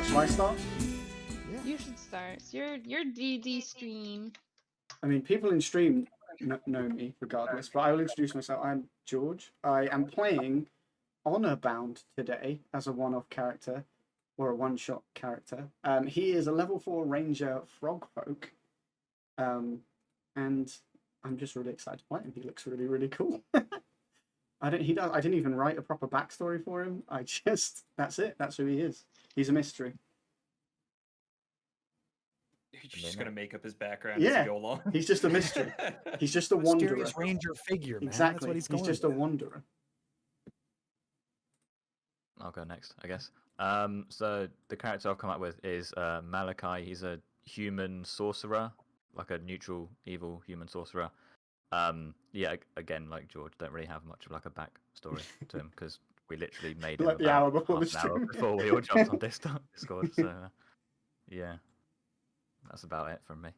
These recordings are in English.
Shall I start? Yeah. You should start. It's your DD stream. I mean, people in stream know me regardless, but I will introduce myself. I'm George. I am playing Honorbound today as a one-off character or a one-shot character. He is a level 4 ranger frogfolk, and I'm just really excited to play him. He looks really, really cool. I didn't even write a proper backstory for him. That's it. That's who he is. He's a mystery. You're just gonna make up his background as Yeah, you go along. he's just a mystery. He's just a wanderer. Mysterious ranger figure, man. Exactly. That's what he's going just a with. wanderer. I'll go next, I guess. So the character I've come up with is Malakai. He's a human sorcerer, like a neutral evil human sorcerer. Yeah, again, like George, don't really have much of like a backstory to him because we literally made him Like the about hour before the half an hour stream. before we all jumped on Discord. So yeah, that's about it from me.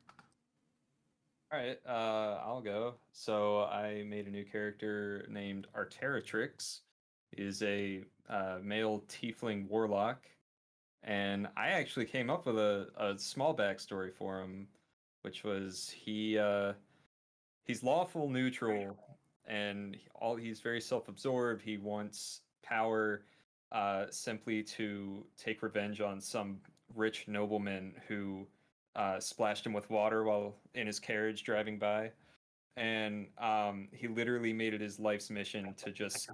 All right, I'll go. So I made a new character named Arteritrix. He's a male tiefling warlock, and I actually came up with a small backstory for him, which was he's lawful neutral, and he's very self-absorbed. He wants power simply to take revenge on some rich nobleman who splashed him with water while in his carriage driving by. And he literally made it his life's mission to just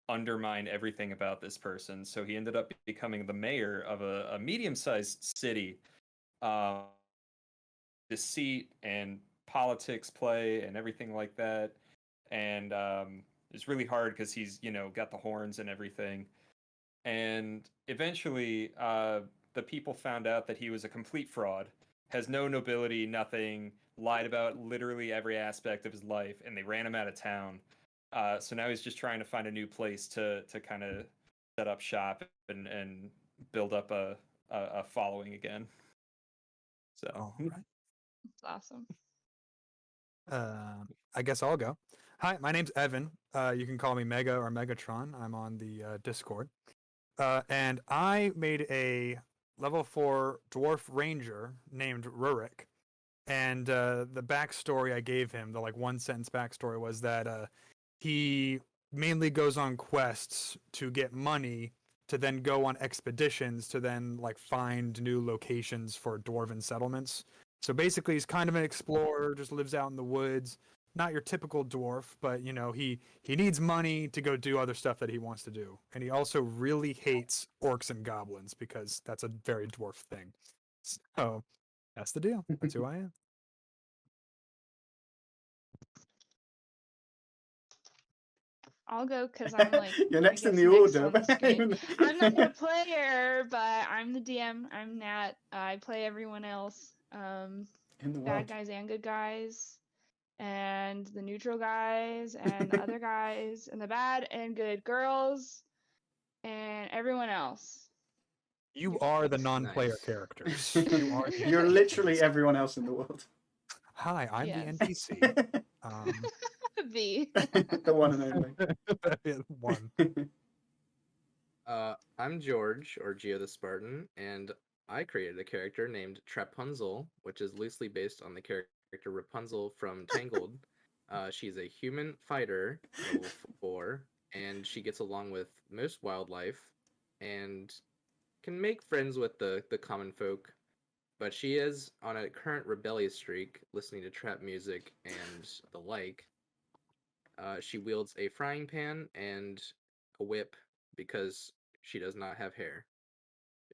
undermine everything about this person. So he ended up becoming the mayor of a medium-sized city. Deceit and politics play and everything like that. And it's really hard because he's, got the horns and everything. And eventually, the people found out that he was a complete fraud, has no nobility, nothing, lied about literally every aspect of his life, and they ran him out of town. So now he's just trying to find a new place to kind of set up shop and build up a following again. So All right. It's awesome. I guess I'll go. Hi, my name's Evan. You can call me Mega or Megatron. I'm on the Discord. And I made a level 4 dwarf ranger named Rurik. And the backstory I gave him, the 1 sentence backstory, was that he mainly goes on quests to get money to then go on expeditions to then find new locations for dwarven settlements. So basically, he's kind of an explorer, just lives out in the woods. Not your typical dwarf, but he needs money to go do other stuff that he wants to do. And he also really hates orcs and goblins because that's a very dwarf thing. So that's the deal. That's who I am. I'll go because I'm You're next in guess the next order. on the screen. I'm not the player, but I'm the DM. I'm Nat. I play everyone else. In the Bad world. guys and good guys, and the neutral guys, and the other guys, and the bad and good girls, and everyone else. You are the non-player Nice. characters. You are the You're NPCs. literally everyone else in the world. Hi, I'm Yes. the NPC. B. The one and only. One. I'm George, or Geo the Spartan, and I created a character named Trapunzel, which is loosely based on the character Rapunzel from Tangled. She's a human fighter, level 4, and she gets along with most wildlife, and can make friends with the common folk, but she is on a current rebellious streak, listening to trap music and the like. She wields a frying pan and a whip because she does not have hair.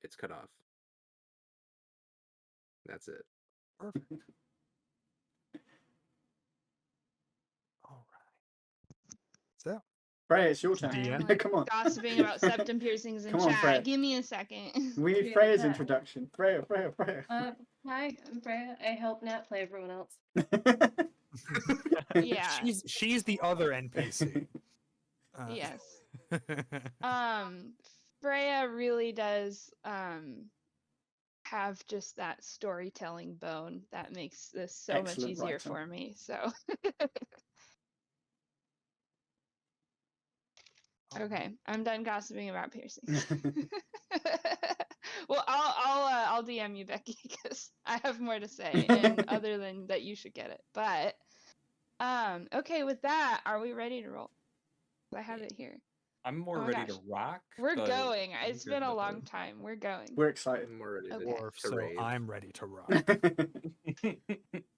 It's cut off. That's it. Perfect. All right. So, Freya, it's your turn. I'm DM. Come on. gossiping about septum piercings in Come on, chat. Fred. Give me a second. We need Yeah. Freya's introduction. Freya. Hi, I'm Freya. I help Nat play everyone else. Yeah. she's the other NPC. Yes. Freya really does have just that storytelling bone that makes this so Excellent much easier writer. for me. So okay, I'm done gossiping about piercings. Well, I'll DM you, Becky, because I have more to say, and other than that, you should get it. But okay, with that, are we ready to roll? I have it here. I'm more Oh my ready gosh. to rock. We're but going. I'm It's good been a with long it. time. We're going. We're excited. I'm more ready Okay. to, Dwarf, to so rave. I'm ready to rock.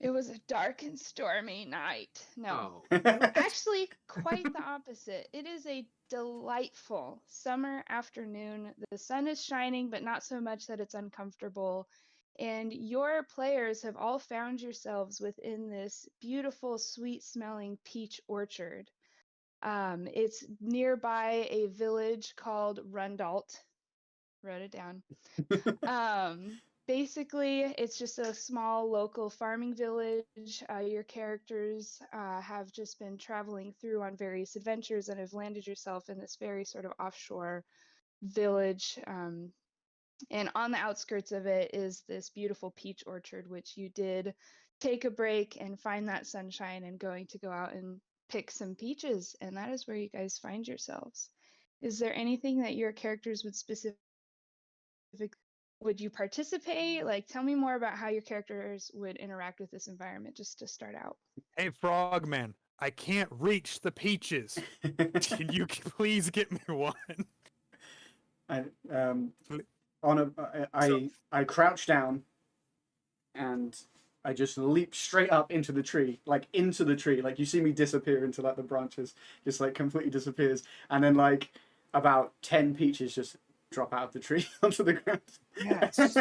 It was a dark and stormy night. No. Oh, Actually, quite the opposite. It is a delightful summer afternoon. The sun is shining, but not so much that it's uncomfortable. And your players have all found yourselves within this beautiful, sweet smelling peach orchard. It's nearby a village called Rundalt. Wrote it down. Basically, it's just a small local farming village. Your characters have just been traveling through on various adventures and have landed yourself in this very sort of offshore village. And on the outskirts of it is this beautiful peach orchard, which you did take a break and find that sunshine and going to go out and pick some peaches. And that is where you guys find yourselves. Is there anything that your characters would you participate? Like, tell me more about how your characters would interact with this environment, just to start out. Hey, Frogman, I can't reach the peaches. Can you please get me one? I crouch down and I just leap straight up into the tree, like you see me disappear into like the branches, just like completely disappears, and then like about 10 peaches just drop out of the tree onto the ground. Yes.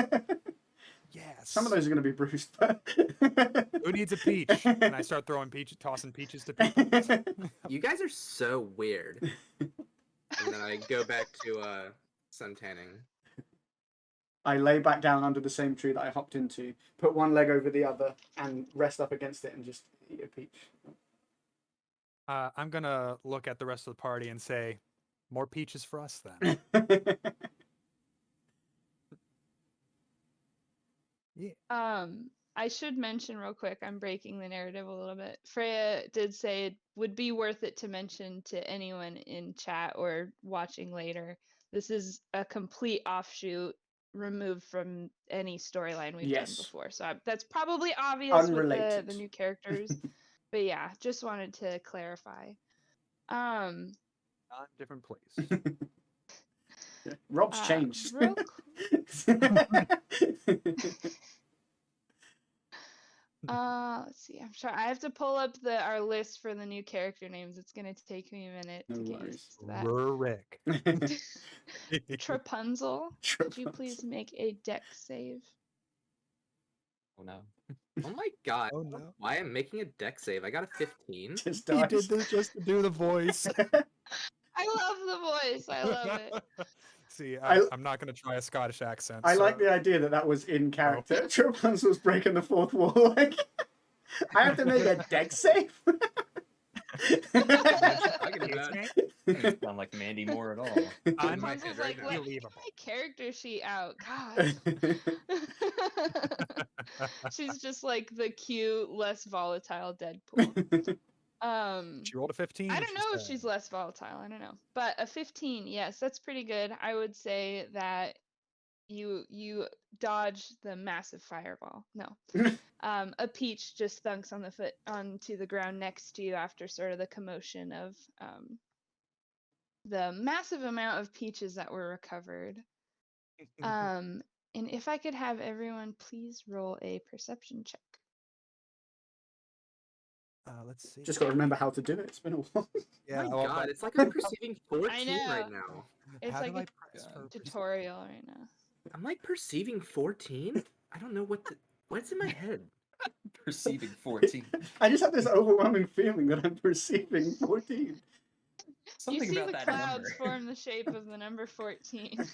Yes. Some of those are going to be bruised, but who needs a peach? And I start tossing peaches to people. you guys are so weird. And then I go back to suntanning. I lay back down under the same tree that I hopped into, put one leg over the other, and rest up against it and just eat a peach. I'm gonna look at the rest of the party and say, more peaches for us then. Yeah. I should mention real quick, I'm breaking the narrative a little bit. Freya did say it would be worth it to mention to anyone in chat or watching later. This is a complete offshoot removed from any storyline we've done before. So that's probably obvious Unrelated. with the new characters. But yeah, just wanted to clarify. Not different place. Rob's changed. Real let's see. I'm sure I have to pull up our list for the new character names. It's gonna take me a minute to get used to that. Rick. Trapunzel, could you please make a dex save? Oh no. Oh my god. Oh no. Why I'm making a deck save? I got a 15. Just He dies. did this just to do the voice. I love the voice. I love it. See, I'm not going to try a Scottish accent. I so- like the idea that was in character. Trapunzel's breaking the fourth wall. Like, I have to make a deck save. I can do that. Doesn't sound like Mandy Moore at all. I'm my Rapunzel's head like, right now. let me get my character sheet out. God. She's just like the cute, less volatile Deadpool. She rolled a 15. I don't know if she's less volatile. I don't know, but a 15, yes, that's pretty good. I would say that you dodge the massive fireball. No, a peach just thunks onto the ground next to you after sort of the commotion of the massive amount of peaches that were recovered. And if I could have everyone please roll a perception check. Let's see. Just got to remember how to do it. It's been a while. Yeah, Oh my well, god, it's like I'm perceiving 14 know. right now. It's how like do I a press for tutorial right now. I'm like perceiving 14? I don't know what's in my head. Perceiving 14. I just have this overwhelming feeling that I'm perceiving 14. Something you see about the that clouds number. form the shape of the number 14.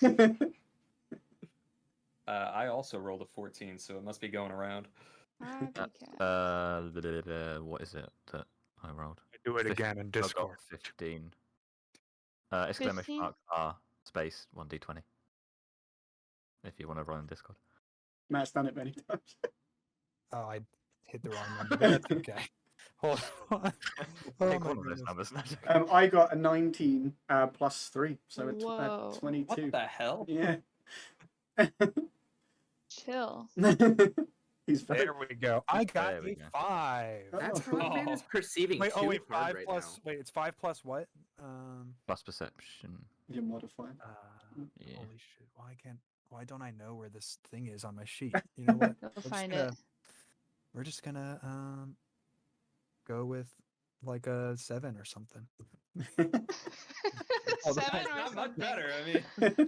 I also rolled a 14, so it must be going around. Happy cat. What is it that I rolled? do it 15. again in I got Discord? 15. Exclamation 15? mark R space 1d20. If you want to run in Discord. Matt's done it many times. Oh, I hit the wrong number. But that's okay. Hold on. Oh, Pick my one of those goodness. numbers. I got a 19 plus 3, so Whoa. a 22. What the hell? Yeah. Chill. He's very. There we go. I got There we a go. 5. That's Oh. Frogman is perceiving Wait, too wait, hard 5 right plus. now. Wait, it's 5 plus what? Plus perception. Your modifier. Yeah. Holy shit! Why don't I know where this thing is on my sheet? You know what? You'll find it. We're just gonna go with like a 7 or something. Hold on. 7 It's or not much something. better. I mean,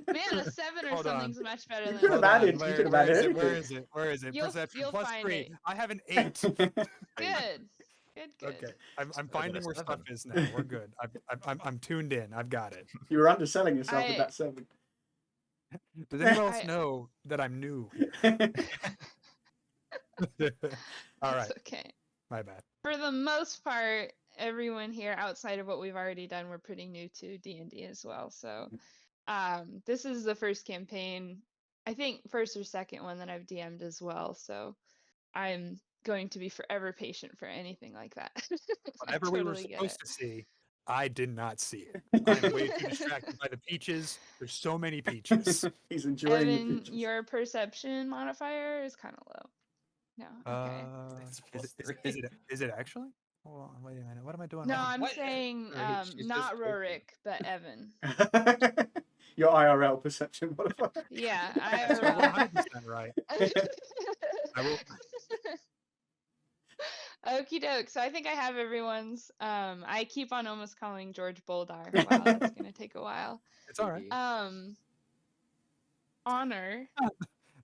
Man, a 7 or Hold on. something's much better You than could a have Hold on, added- you could have added anything. Where is it? Where is it? You'll- Perception you'll plus find 3. it. I have an 8. Good. Good. Okay, I'm Better than finding a where stuff 7. is now. We're good. I'm tuned in. I've got it. You were underselling yourself with I- that 7. Does anyone else I- know that I'm new here? All right, It's okay. my bad. For the most part, everyone here outside of what we've already done, we're pretty new to D&D as well. So this is the first campaign, I think first or second one that I've DM'd as well. So I'm going to be forever patient for anything like that. I Whatever we were totally get supposed it. to see, I did not see it. I'm way too distracted by the peaches. There's so many peaches. He's enjoying the Evan, features. your perception modifier is kind of low. No, okay. It's Is plus it, 3. is it actually? Hold on, wait a minute. What am I doing No, wrong? I'm What? saying Right, she's not just joking. Rorik, but Evan. Your IRL perception modifier. Yeah, That's I 100% right. I will. Okie doke. So I think I have everyone's. I keep on almost calling George Boldar. Wow, that's gonna take a while. It's all right. Honor.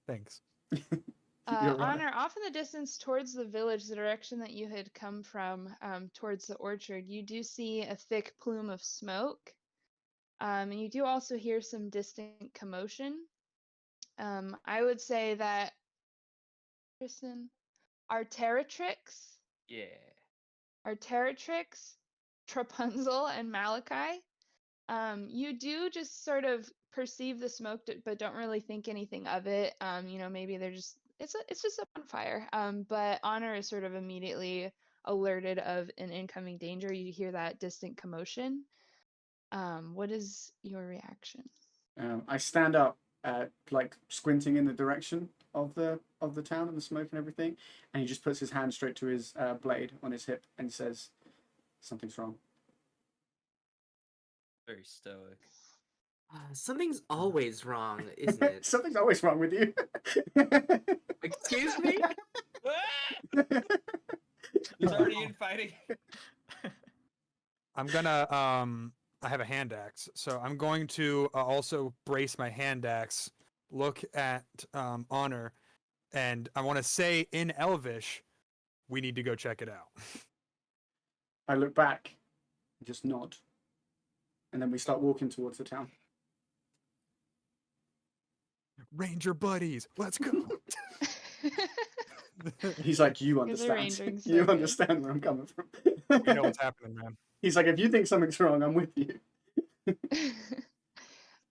Thanks. You're right. Honor, off in the distance towards the village, the direction that you had come from, towards the orchard, you do see a thick plume of smoke. And you do also hear some distant commotion. I would say that Tristan, Arteritrix, Yeah. Arteritrix, Trapunzel, and Malakai. You do just sort of perceive the smoke, but don't really think anything of it. Maybe they're just it's just a bonfire. But Honor is sort of immediately alerted of an incoming danger. You hear that distant commotion. What is your reaction? I stand up, like squinting in the direction of the town and the smoke and everything, and he just puts his hand straight to his blade on his hip and says, "Something's wrong." Very stoic. Something's always wrong, isn't it? Something's always wrong with you. Excuse me? He's already in fighting. I'm gonna I have a hand axe, so I'm going to also brace my hand axe, look at Honor, and I want to say in Elvish, we need to go check it out. I look back, just nod, and then we start walking towards the town. Ranger buddies, let's go. He's like, "You You're the understand. rangering so You good." understand where I'm coming from." You know what's happening, man. He's like, "If you think something's wrong, I'm with you."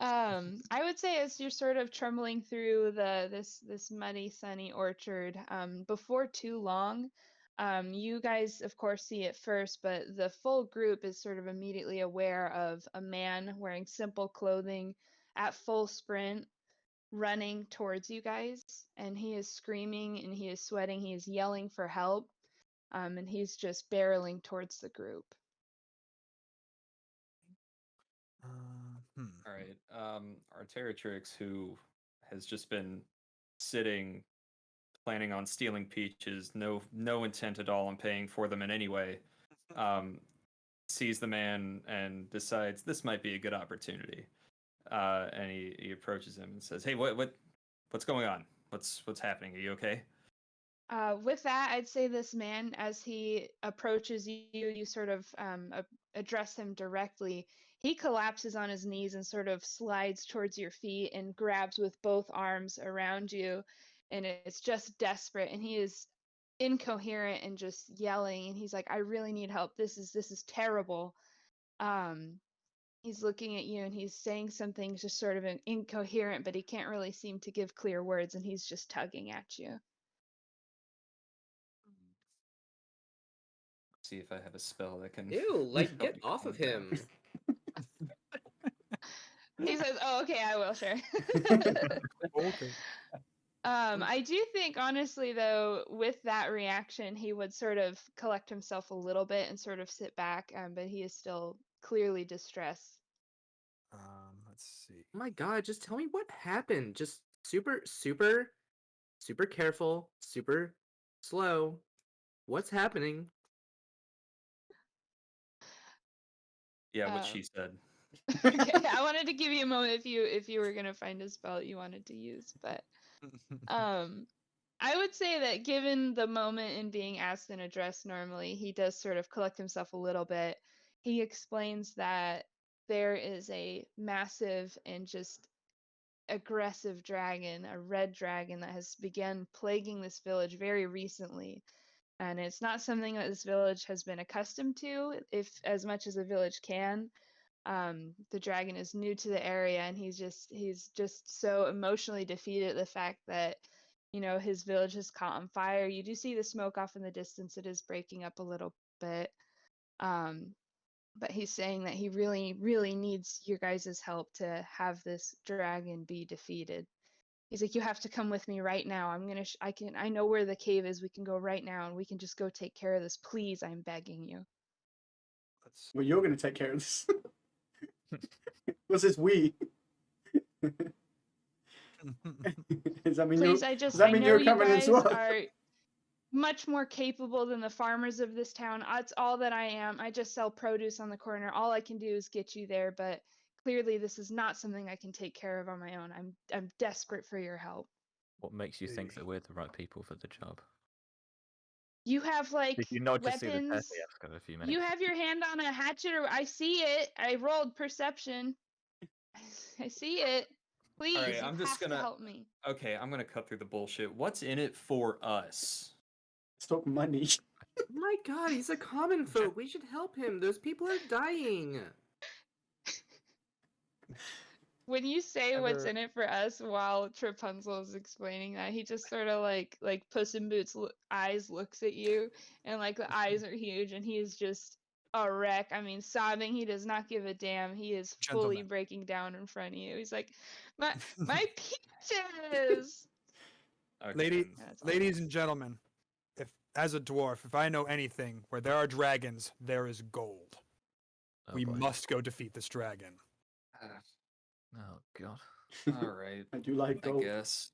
I would say as you're sort of trembling through this muddy, sunny orchard, before too long, you guys of course see it first, but the full group is sort of immediately aware of a man wearing simple clothing at full sprint running towards you guys, and he is screaming and he is sweating, he is yelling for help, and he's just barreling towards the group. All right. Arteritrix, who has just been sitting, planning on stealing peaches, no intent at all on paying for them in any way, sees the man and decides this might be a good opportunity. And he approaches him and says, "Hey, what's going on? What's happening? Are you okay?" With that, I'd say this man, as he approaches you, you sort of address him directly. He collapses on his knees and sort of slides towards your feet and grabs with both arms around you. And it's just desperate. And he is incoherent and just yelling. And he's like, "I really need help. This is terrible." He's looking at you and he's saying something just sort of incoherent, but he can't really seem to give clear words. And he's just tugging at you. See if I have a spell that can. Ew, like, help get me off calm of him down. him. He says, "Oh, okay, I will share." Okay. I do think, honestly, though, with that reaction, he would sort of collect himself a little bit and sort of sit back, but he is still clearly distressed. Let's see. Oh my god, just tell me what happened. Just super careful, super slow. What's happening? Yeah, what Uh, she said. okay, I wanted to give you a moment if you were gonna find a spell that you wanted to use, but I would say that given the moment and being asked and addressed normally, he does sort of collect himself a little bit. He explains that there is a massive and just aggressive dragon, a red dragon that has begun plaguing this village very recently. And it's not something that this village has been accustomed to, if as much as a village can. The dragon is new to the area, and he's just so emotionally defeated at the fact that his village is caught on fire. You do see the smoke off in the distance. It is breaking up a little bit. Um, but he's saying that he really, really needs your guys' help to have this dragon be defeated. He's like, you have to come with me right now. I know where the cave is. We can go right now, and we can just go take care of this. Please, I'm begging you. Let's Well, you're going to take care of this. What's this we? Does that mean Please, does that I mean know you're you coming guys as well? are much more capable than the farmers of this town. That's all that I am. I just sell produce on the corner. All I can do is get you there, but clearly this is not something I can take care of on my own. I'm desperate for your help. What makes you think that we're the right people for the job? You have like Did you not just see the weapons. test of a few minutes? You have your hand on a hatchet, or I see it. I rolled perception. I see it. Please, All right, you I'm have just to gonna. help me. Okay, I'm gonna cut through the bullshit. What's in it for us? Stop money. Oh my god, he's a common folk. We should help him. Those people are dying. When you say what's Ever- in it for us while Trapunzel is explaining that, he just sort of like Puss in Boots eyes looks at you, and like the eyes are huge, and he is just a wreck. I mean, sobbing. He does not give a damn. He is fully Gentlemen. breaking down in front of you. He's like, my peaches. Okay, Lady, then. That's all. ladies and gentlemen, if as a dwarf, if I know anything, where there are dragons, there is gold. Oh, We boy. must go defeat this dragon. Oh god. All right, I do like I gold. guess.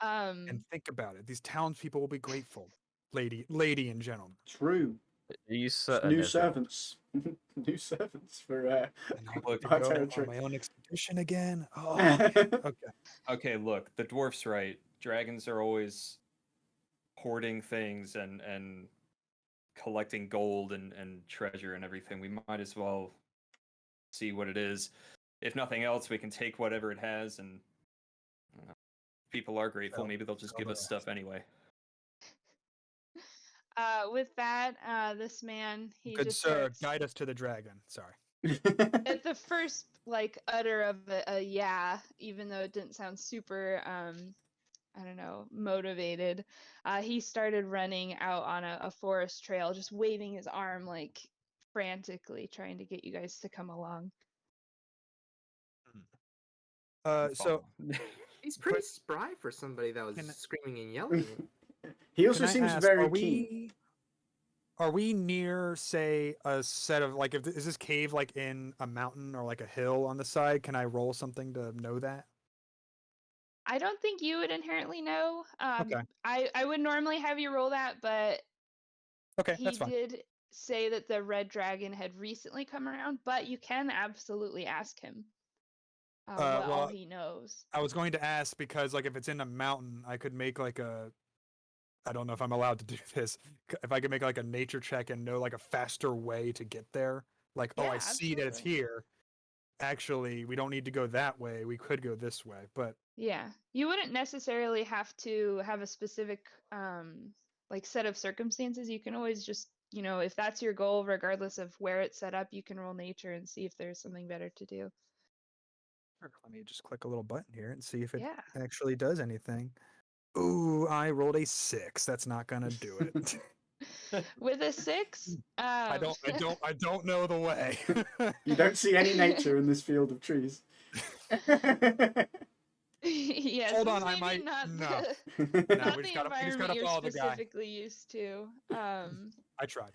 And think about it. These townspeople will be grateful, lady and gentlemen. True. Are you It's certain new there's gold? servants. New servants for And I'll Look, get to go on Arteritrix. my own expedition again. Oh, okay. Okay, look, the dwarf's right. Dragons are always hoarding things and collecting gold and treasure and everything. We might as well see what it is. If nothing else, we can take whatever it has, and people are grateful. Sell- Maybe they'll just sell give the us stuff anyway. With that, this man, he Good just sir, starts guide us to the dragon. Sorry. at the first like utter of a yeah, even though it didn't sound super I don't know, motivated, he started running out on a forest trail, just waving his arm like frantically, trying to get you guys to come along. So He's pretty spry for somebody that was Can- screaming and yelling. He can also I seems ask, very keen. are we near, say, a set of like? Is this cave like in a mountain or like a hill on the side? Can I roll something to know that? I don't think you would inherently know. Okay. I would normally have you roll that, but Okay, he that's fine. did say that the red dragon had recently come around, but you can absolutely ask him what all Well, he knows. I was going to ask because like if it's in a mountain, I could make like a. I don't know if I'm allowed to do this. If I could make like a nature check and know like a faster way to get there, like oh, Yeah, I see that it's absolutely. here. Actually, we don't need to go that way. We could go this way, but Yeah, you wouldn't necessarily have to have a specific like set of circumstances. You can always just, if that's your goal, regardless of where it's set up, you can roll nature and see if there's something better to do. let me just click a little button here and see if it Yeah. actually does anything. Ooh, I rolled a 6. That's not gonna do it. With a 6, I don't know the way. You don't see any nature in this field of trees. yes, Hold this on, I may be might. not No, the, no, not we the just gotta environment you're follow the guy. specifically used to. I tried.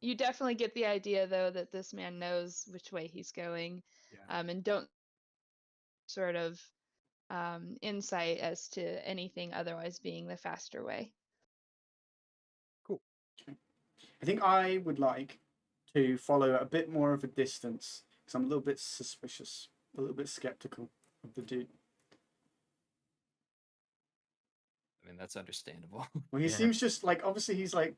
You definitely get the idea, though, that this man knows which way he's going, Yeah. and don't sort of insight as to anything otherwise being the faster way. Cool. I think I would like to follow at a bit more of a distance because I'm a little bit suspicious, a little bit skeptical of the dude. I mean, that's understandable. Well, he Yeah. seems just like, obviously he's like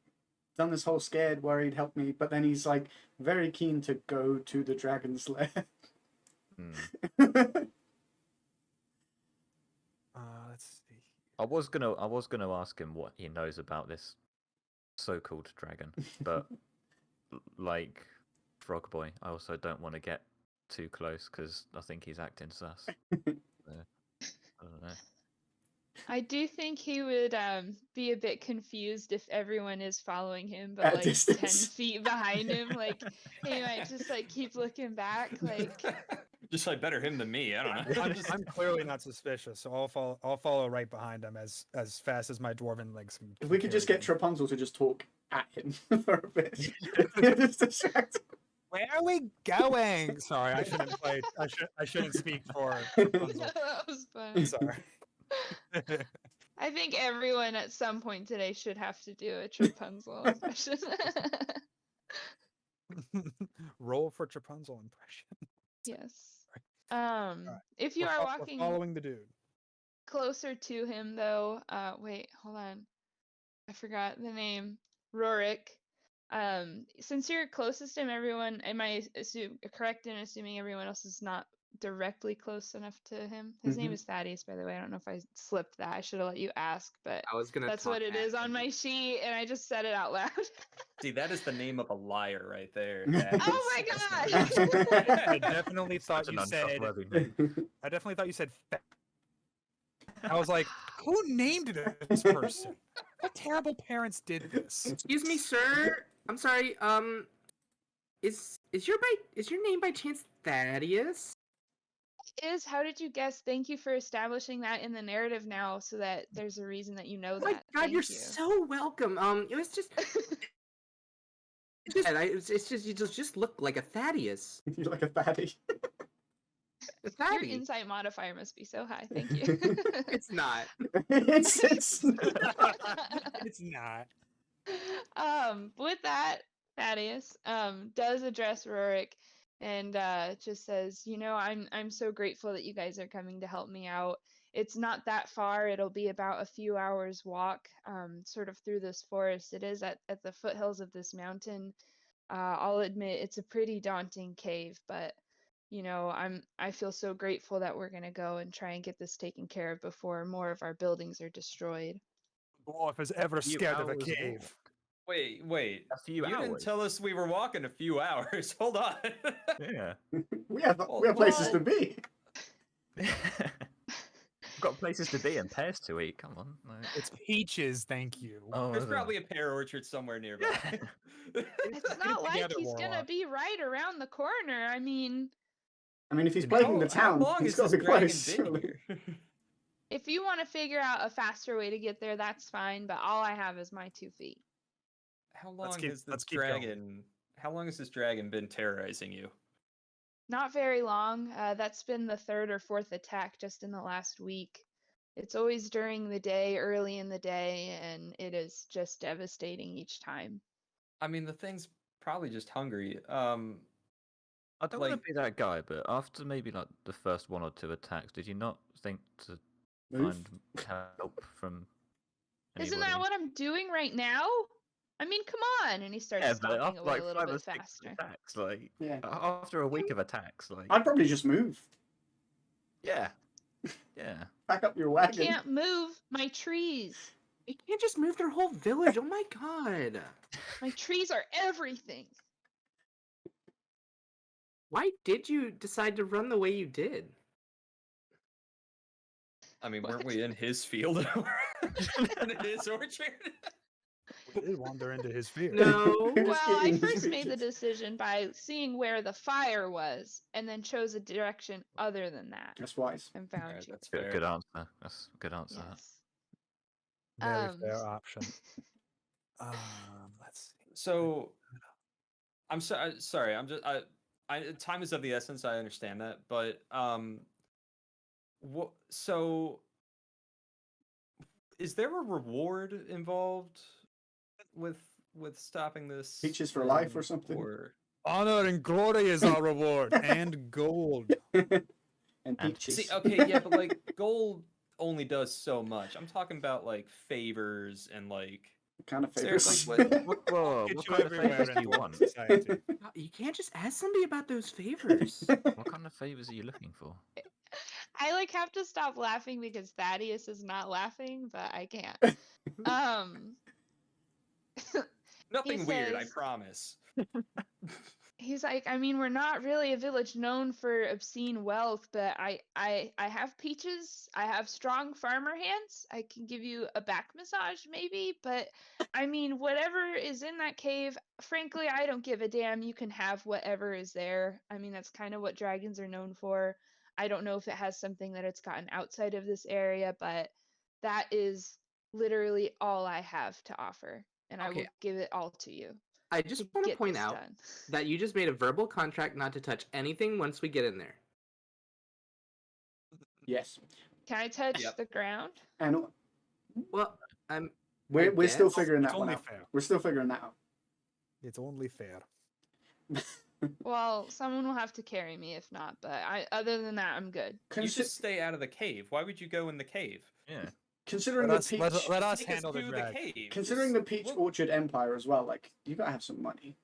done this whole scared, worried, help me, but then he's like very keen to go to the dragon's lair. Hmm. Let's see. I was gonna ask him what he knows about this so-called dragon, but like Frog Boy, I also don't want to get too close because I think he's acting sus. So, I don't know. I do think he would be a bit confused if everyone is following him, but At like 10 distance. feet behind him. Like he might just like keep looking back. Like Just like better him than me. I don't know. I'm clearly not suspicious, so I'll follow right behind him as fast as my dwarven legs can. If we could just carry get me. Trapunzel to just talk at him for a bit. Just distract him. Where are we going? Sorry, I shouldn't play. I shouldn't speak for Rapunzel. that was fun. Sorry. I think everyone at some point today should have to do a Trapunzel impression. Roll for Trapunzel impression. Yes. Right. If you We're are we're walking following the dude. closer to him, though, wait, hold on. I forgot the name. Rorik. Since you're closest to him, everyone, am I correct in assuming everyone else is not directly close enough to him? His name Mhm. is Thaddeus, by the way. I don't know if I slipped that. I should have let you ask, but I was gonna. that's talk what it at is on him. my sheet, and I just said it out loud. See, that is the name of a liar right there. Oh my That's not- gosh! I definitely thought Such an you said. untrustworthy name. I definitely thought you said. I was like, who named this person? What terrible parents did this? Excuse me, sir. I'm sorry. Is your name by chance Thaddeus? Is how did you guess? Thank you for establishing that in the narrative now, so that there's a reason that you know Oh that. my God, Thank you're you. so welcome. It was just. It's just you just look like a Thaddeus. You're like a baddie. A Your Thaddy. insight modifier must be so high. Thank you. It's not. it's It's not. With that, Thaddeus does address Rorik and just says, you know, I'm so grateful that you guys are coming to help me out. It's not that far. It'll be about a few hours walk, sort of through this forest. It is at the foothills of this mountain. I'll admit it's a pretty daunting cave, but you know, I feel so grateful that we're gonna go and try and get this taken care of before more of our buildings are destroyed. Dwarf is ever few scared of a hours cave. walk. Wait. A few You didn't hours. tell us we were walking a few hours. Hold on. Yeah. we have places to be. We've got places to be and pears to eat. Come on. Like... It's peaches, thank you. Oh, There's is it? probably a pear orchard somewhere nearby. It's not like together, he's gonna Warlock. be right around the corner. I mean, I mean, if he's How- breaking the How town, long he's has got to this be dragon close. been surely. here? if you want to figure out a faster way to get there, that's fine. But all I have is my 2 feet. How Let's long keep- has let's this keep going. dragon? How long has this dragon been terrorizing you? Not very long. That's been the 3rd or 4th attack just in the last week. It's always during the day, early in the day, and it is just devastating each time. I mean, the thing's probably just hungry. I don't want like- to be that guy, but after maybe like the first 1 or 2 attacks, did you not think to Move. find help from Isn't anybody? that what I'm doing right now? I mean, come on! And he starts Yeah, but stalking after away like a little 5 or bit 6 faster. attacks, like Yeah. after a week of attacks, like I'd probably just move. yeah, yeah. Back up your I wagon. can't move my trees. You can't just move their whole village. Oh my God. My trees are everything. Why did you decide to run the way you did? I mean, What? weren't we in his field? In his orchard? We did wander into his fear. No. Just Well, I eating first made the creatures. decision by seeing where the fire was, and then chose a direction other than that, That's wise. and All found right, you. that's Good, fair. good answer. That's a good answer. Yes. Very fair Um, option. Let's see. So I'm sorry. I'm just time is of the essence. I understand that, but what? So is there a reward involved with stopping this? Peaches for life or thing, something? Or Honor and glory is our reward, and gold. And And- peaches. see, okay, yeah, but like gold only does so much. I'm talking about like favors and like. What kind of Is there, favors? Whoa, Get what you kind of everywhere favors in do you dwarf want? society. You can't just ask somebody about those favors. What kind of favors are you looking for? I like have to stop laughing because Thaddeus is not laughing, but I can't. Um, Nothing weird, I says- promise. he's like, I mean, we're not really a village known for obscene wealth, but I have peaches. I have strong farmer hands. I can give you a back massage, maybe. But I mean, whatever is in that cave, frankly, I don't give a damn. You can have whatever is there. I mean, that's kind of what dragons are known for. I don't know if it has something that it's gotten outside of this area, but that is literally all I have to offer, and I Okay. will give it all to you. I just want to get point this out done. that you just made a verbal contract not to touch anything once we get in there. Yes. Can I touch Yep. the ground? And Well, I'm. we're still guess. figuring It's that one only out. fair. We're still figuring that out. It's only fair. Well, someone will have to carry me if not, but other than that, I'm good. You Consi- just stay out of the cave. Why would you go in the cave? Yeah. considering Let the us, peach, let us Just take handle us the to drag. cave. considering Just the Peach look- Orchard Empire as well, like you gotta have some money.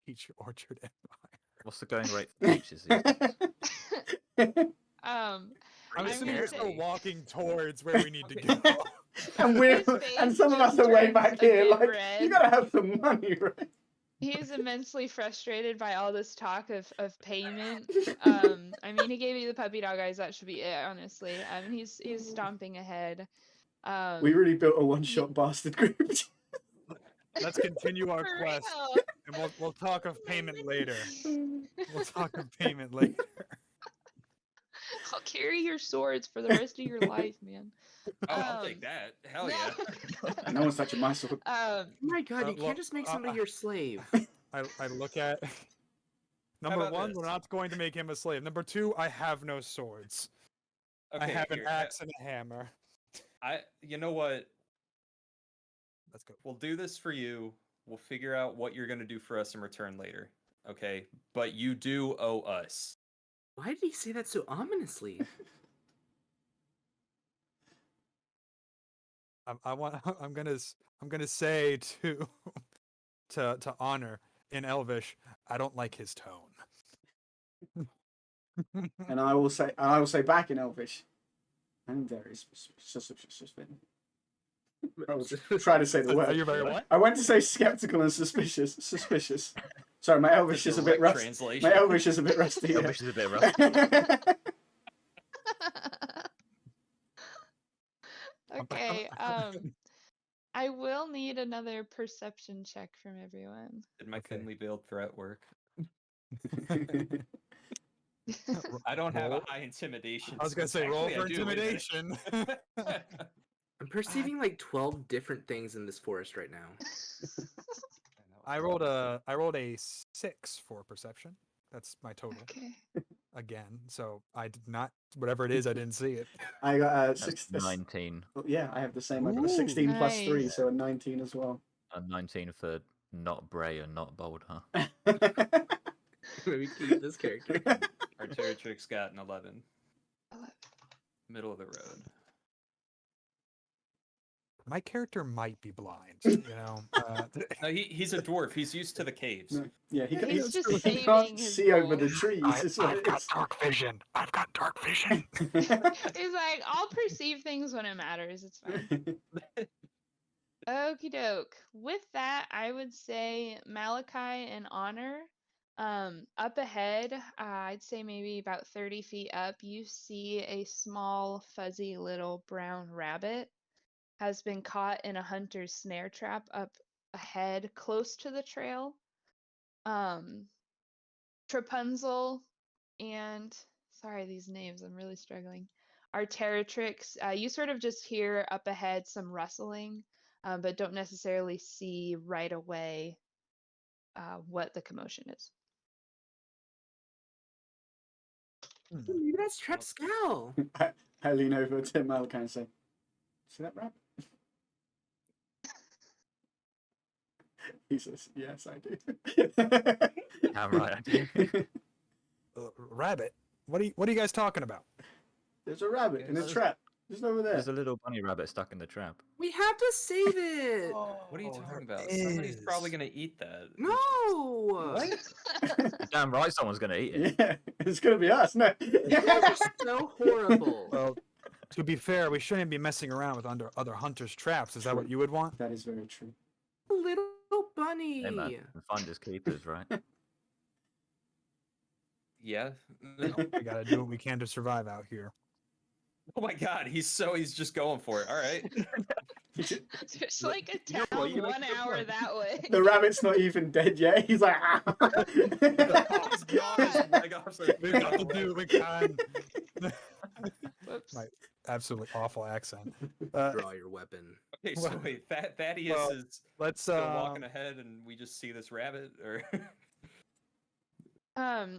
Peach Orchard Empire. What's the going rate for peaches these days? Um, I'm I'm assuming gonna you're say- still walking towards where we need to Okay. go. and we're His face and some of us just are way turns back a here. bit Like red. you gotta have some money, right? He is immensely frustrated by all this talk of payment. I mean, he gave you the puppy dog eyes. That should be it, honestly. I mean, he's stomping ahead. We really built a one-shot bastard group. Let's continue our For quest, real. and we'll talk of payment later. We'll talk of payment later. I'll carry your swords for the rest of your life, man. Oh, I'll take Um, that. Hell yeah. No one's touching my sword. Oh my god, you well, can't just make somebody your slave. I look at. Number about one, we're this? not going to make him a slave. Number two, I have no swords. Okay, I have here, an axe and a hammer. you know what? Let's go. We'll do this for you. We'll figure out what you're gonna do for us in return later. Okay? But you do owe us. Why did he say that so ominously? I'm gonna say to to Honor in Elvish, I don't like his tone. And I will say back in Elvish, I'm very suspicious. I was trying to say the Are word. you very what? I went to say skeptical and suspicious. Suspicious. Sorry, my Elvish is a bit Direct rusty. translation. My Elvish is a bit rusty. I Yeah. wish it's a bit rough. Okay, I will need another perception check from everyone. Did my Okay. thinly veiled threat work? I don't have a Roll- high intimidation. I was gonna so say roll actually for I do, wait a minute. intimidation. I'm perceiving like 12 different things in this forest right now. I rolled a 6 for perception. That's my total Okay. again. So I did not whatever it is. I didn't see it. I got a That's 6. 19. Yeah, I have the same. I got a Ooh. 16 plus 3, Nice. so a 19 as well. A 19 for not Bray and not bold, huh? Maybe keep this character. Arteritrix got an 11. 11. Middle of the road. My character might be blind. You know. No, he's a dwarf. He's used to the caves. No, yeah, he He's just he saving can't his see over the gold. trees. It's what it is. dark vision. I've got dark vision. He's like, I'll perceive things when it matters. It's fine. Okie doke. With that, I would say Malachi and Honor. Up ahead, I'd say maybe about 30 feet up, you see a small, fuzzy little brown rabbit. has been caught in a hunter's snare trap up ahead, close to the trail. Trapunzel and sorry, these names, I'm really struggling. Arteritrix, you sort of just hear up ahead some rustling, but don't necessarily see right away what the commotion is. Maybe that's Trap Scowl. I lean over to Malakai and say, "See that rabbit?" He says, "Yes, I do." I'm right. I do. Rabbit? What are you guys talking about? There's a rabbit in a Yes. trap just over there. There's a little bunny rabbit stuck in the trap. We have to save it. What are you Oh, talking there about? Somebody's probably is. gonna eat that. No. You're damn right someone's gonna eat it. Yeah, it's gonna be us. No. You guys are so horrible. Well, to be fair, we shouldn't be messing around with other hunters' traps. Is that what True. you would want? That is very true. Little bunny. Hey man, finders keepers, right? Yeah. We gotta do what we can to survive out here. Oh my God, he's just going for it. All right. There's like a You know what, town you make 1 a good hour point. that way. The rabbit's not even dead yet. He's like, ah. He's got his leg off, so We got to do what we can. Whoops. My absolutely awful accent. Draw your weapon. Okay, so Well- wait, Thaddeus well, is Let's still walking ahead, and we just see this rabbit, or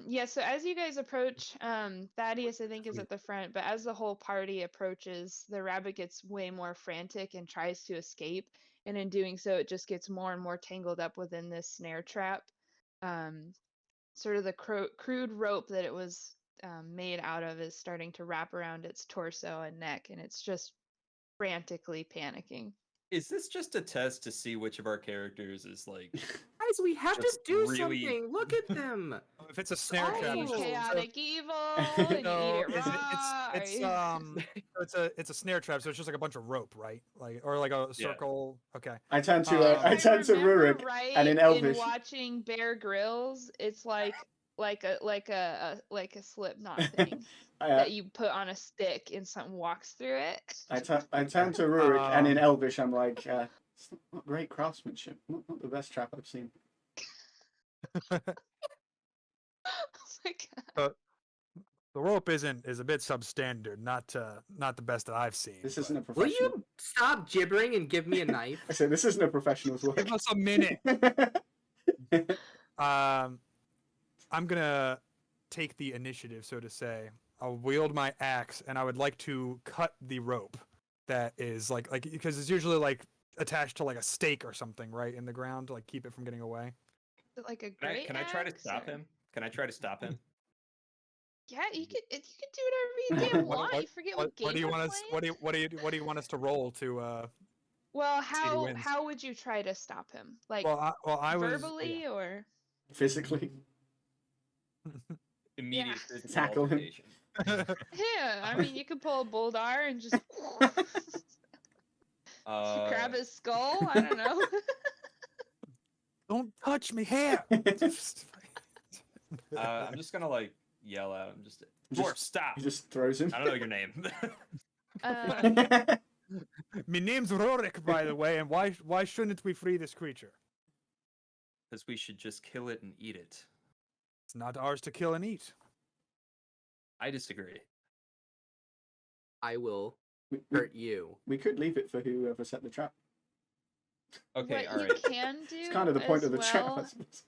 Yeah, so as you guys approach, Thaddeus I think is at the front, but as the whole party approaches, the rabbit gets way more frantic and tries to escape, and in doing so it just gets more and more tangled up within this snare trap. Sort of the crude rope that it was made out of is starting to wrap around its torso and neck, and it's just frantically panicking. is this just a test to see which of our characters is like? Guys, we have to Just do really- something. Look at them. if it's a snare Oh. trap. Are you it's just- chaotic evil and No, you eat it raw? it's a snare trap, so it's just like a bunch of rope, right? Like or like a circle. Okay. I turn to If I turn to remember Rurik, right, and in Elvish, watching Bear Grylls, it's like a slip knot thing that you put on a stick and something walks through it. I turn to Rurik, and in Um, Elvish, I'm like, it's not great craftsmanship. Not the best trap I've seen. Oh my God. The rope is a bit substandard, not the best that I've seen. This isn't a Will professional. you stop gibbering and give me a knife? I said this isn't a professional's work. Give us a minute. I'm gonna take the initiative, so to say. I'll wield my axe, and I would like to cut the rope that is like because it's usually like attached to like a stake or something, right, in the ground to like keep it from getting away. Is it like a Can I, great can I try to axe, stop or- him? Can I try to stop him? Yeah, you could do whatever you damn want. You forget what game What do you we're want us? playing? What do you want us to roll to? Well, who wins. how would you try to stop him? Like I was verbally or? Physically. Immediate physical Tackle him. altercation. Yeah, I mean, you could pull a bulldar and just grab his skull. I don't know. Don't touch me here. I'm just gonna like yell at him. Just Just- dwarf, stop! He just throws him. I don't know your name. My name's Rorik, by the way, and why shouldn't we free this creature? Because we should just kill it and eat it. It's not ours to kill and eat. I disagree. I will we, hurt you. we could leave it for whoever set the trap. Okay, what all you right. can do It's kind of the point as of the trap. I well, suppose.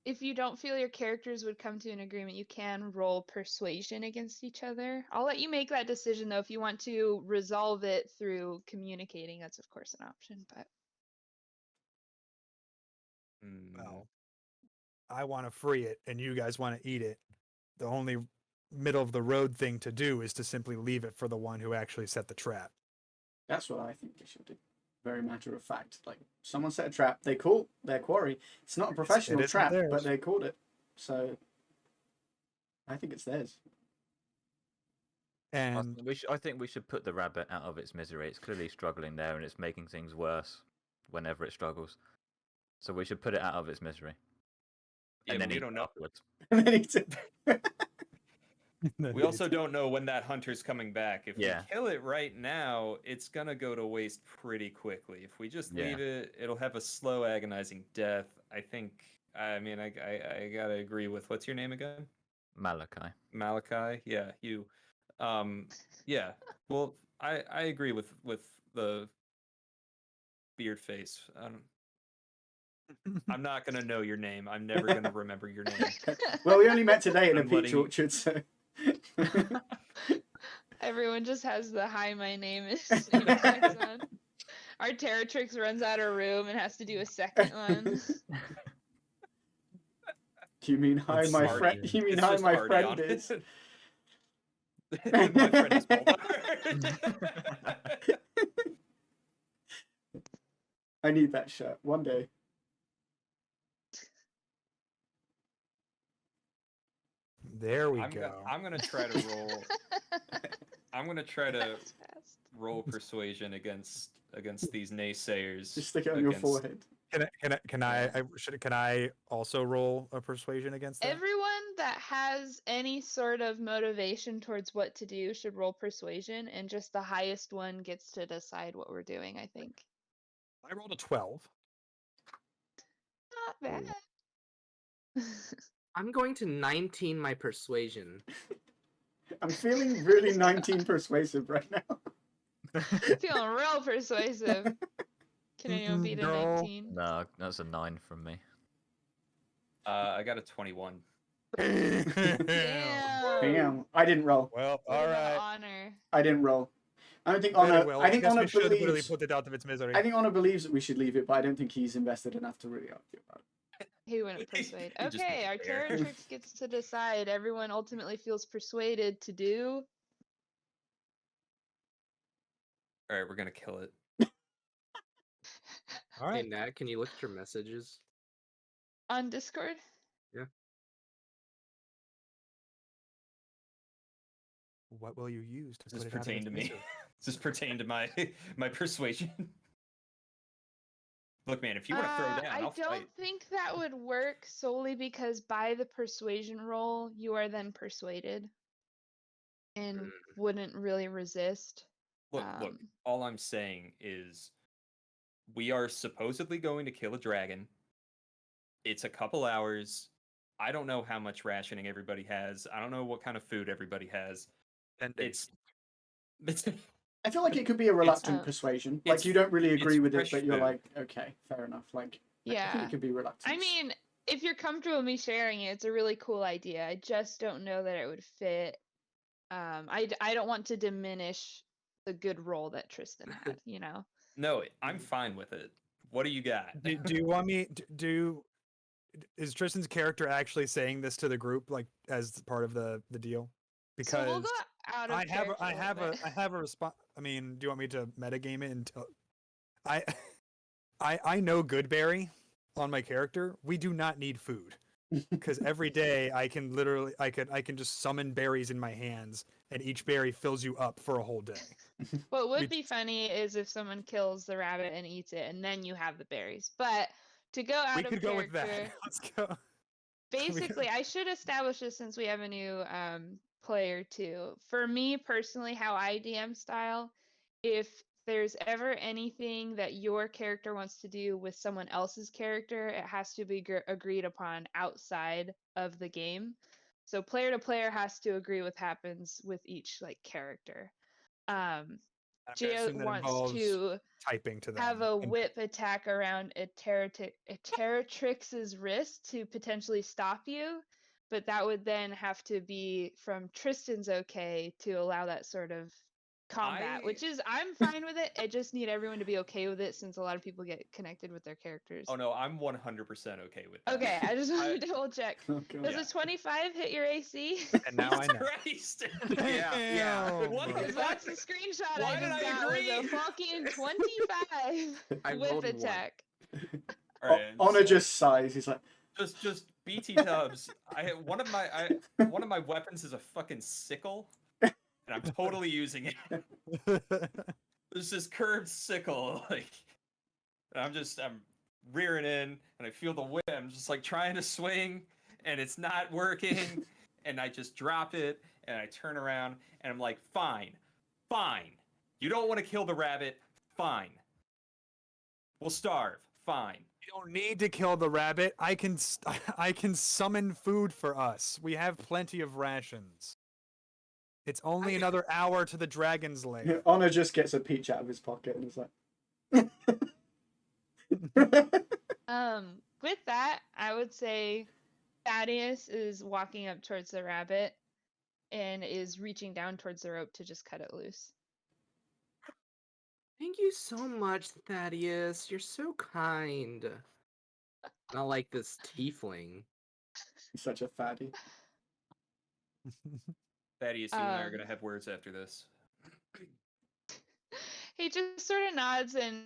if you don't feel your characters would come to an agreement, you can roll persuasion against each other. I'll let you make that decision though. If you want to resolve it through communicating, that's of course an option. But Hmm. Well, I want to free it, and you guys want to eat it. The only middle of the road thing to do is to simply leave it for the one who actually set the trap. That's what I think we should do. Very matter of fact. Like someone set a trap, they caught their quarry. It's not a professional isn't trap, theirs. but they caught it. So I think it's theirs. And I think we should put the rabbit out of its misery. It's clearly struggling there, and it's making things worse whenever it struggles. So we should put it out of its misery. Yeah, And then but we eat don't it know. afterwards. And then he said, We also don't know when that hunter's coming back. If Yeah. we kill it right now, it's gonna go to waste pretty quickly. If we just leave it, it'll have a slow, agonizing death. I think. I mean, I gotta agree with what's your name again? Malakai. Malakai. Yeah, you. Yeah. Well, I agree with the beard face. I'm not gonna know your name. I'm never gonna remember your name. Well, we only met today in a I'm peach letting- orchard, so. Everyone just has the "Hi, my name is" name tags on. Arteritrix runs out of room and has to do a second one. You mean hi, It's my Artie. friend? You mean It's hi, just my Artie friend on it. is? My friend is Bulldog. I need that shirt one day. There we I'm go. gonna try to roll. I'm gonna try to That was fast. roll persuasion against these naysayers. Just stick it on your against- forehead. Can I also roll a persuasion against that? Everyone that has any sort of motivation towards what to do should roll persuasion, and just the highest one gets to decide what we're doing, I think. I rolled a 12. Not bad. I'm going to 19 my persuasion. I'm feeling really 19 persuasive right now. Feeling real persuasive. Can anyone beat a No. 19? No, that's a 9 from me. I got a 21. Damn. Damn, I didn't roll. Well, What all about right. honor? I didn't roll. I don't think Very Honor. well. I think Guess Honor we should really believes. put it out of its misery. I think Honor believes that we should leave it, but I don't think he's invested enough to really argue about it. He wouldn't persuade. He just Okay, doesn't care. Arteritrix gets to decide. Everyone ultimately feels persuaded to do. All right, we're gonna kill it. All Hey right. Nat, can you look at your messages? On Discord? What will you use to Does this put it out of pertain its to me? misery? Does this pertain to my persuasion? Look, man, if you want to throw down, I I'll don't fight. think that would work solely because by the persuasion roll, you are then persuaded and Mm. wouldn't really resist. Look. Um, All I'm saying is, we are supposedly going to kill a dragon. It's a couple hours. I don't know how much rationing everybody has. I don't know what kind of food everybody has. 10 days. It's I feel like it could be a reluctant um, persuasion. Like it's- you don't really agree it's with it, fresh but you're food. like, okay, fair enough. Like, I think yeah. it could be reluctant. I mean, if you're comfortable with me sharing it, it's a really cool idea. I just don't know that it would fit. I don't want to diminish the good role that Tristan had, you know? no, I'm fine with it. What do you got? Do you want me is Tristan's character actually saying this to the group like as part of the deal? So we'll Because go out of I have character a little bit. I have a response. I mean, do you want me to metagame it and tell? I know Goodberry on my character. We do not need food because every day I can literally I can just summon berries in my hands and each berry fills you up for a whole day. What would we- be funny is if someone kills the rabbit and eats it, and then you have the berries. But to go out We of could go with character, that. Let's go. basically, I should establish this since we have a new player too. For me personally, how I DM style, if there's ever anything that your character wants to do with someone else's character, it has to be agreed upon outside of the game. So player to player has to agree what happens with each like character. I'm gonna Gio assume that wants involves to typing to them. have a and- whip attack around Arteritrix's wrist to potentially stop you, but that would then have to be from Tristan's okay to allow that sort of combat, which is I'm fine with it. I just need everyone to be okay with it since a lot of people get connected with their characters. Oh no, I'm 100% okay with that. Okay, I just want to double check. Oh, God. Does Yeah. a 25 hit your AC? And now I know. Christ! Yeah. What Because the that's the screenshot Why I did just I got was a agree? fucking 25 I whip rolled one. attack. Alright, Honor so just sighs. He's like, just BT dubs. One of my weapons is a fucking sickle, and I'm totally using it. There's this curved sickle, like, and I'm rearing in, and I feel the whip. I'm just like trying to swing, and it's not working, and I just drop it, and I turn around, and I'm like, fine. You don't want to kill the rabbit? Fine. We'll starve. Fine. You don't need to kill the rabbit. I can summon food for us. We have plenty of rations. It's only another hour to the dragon's lair. Honor just gets a peach out of his pocket and is like. With that, I would say Thaddeus is walking up towards the rabbit and is reaching down towards the rope to just cut it loose. Thank you so much, Thaddeus. You're so kind. Not like this tiefling. He's such a fatty. Thaddeus, you and I are going to have words after this. He just sort of nods and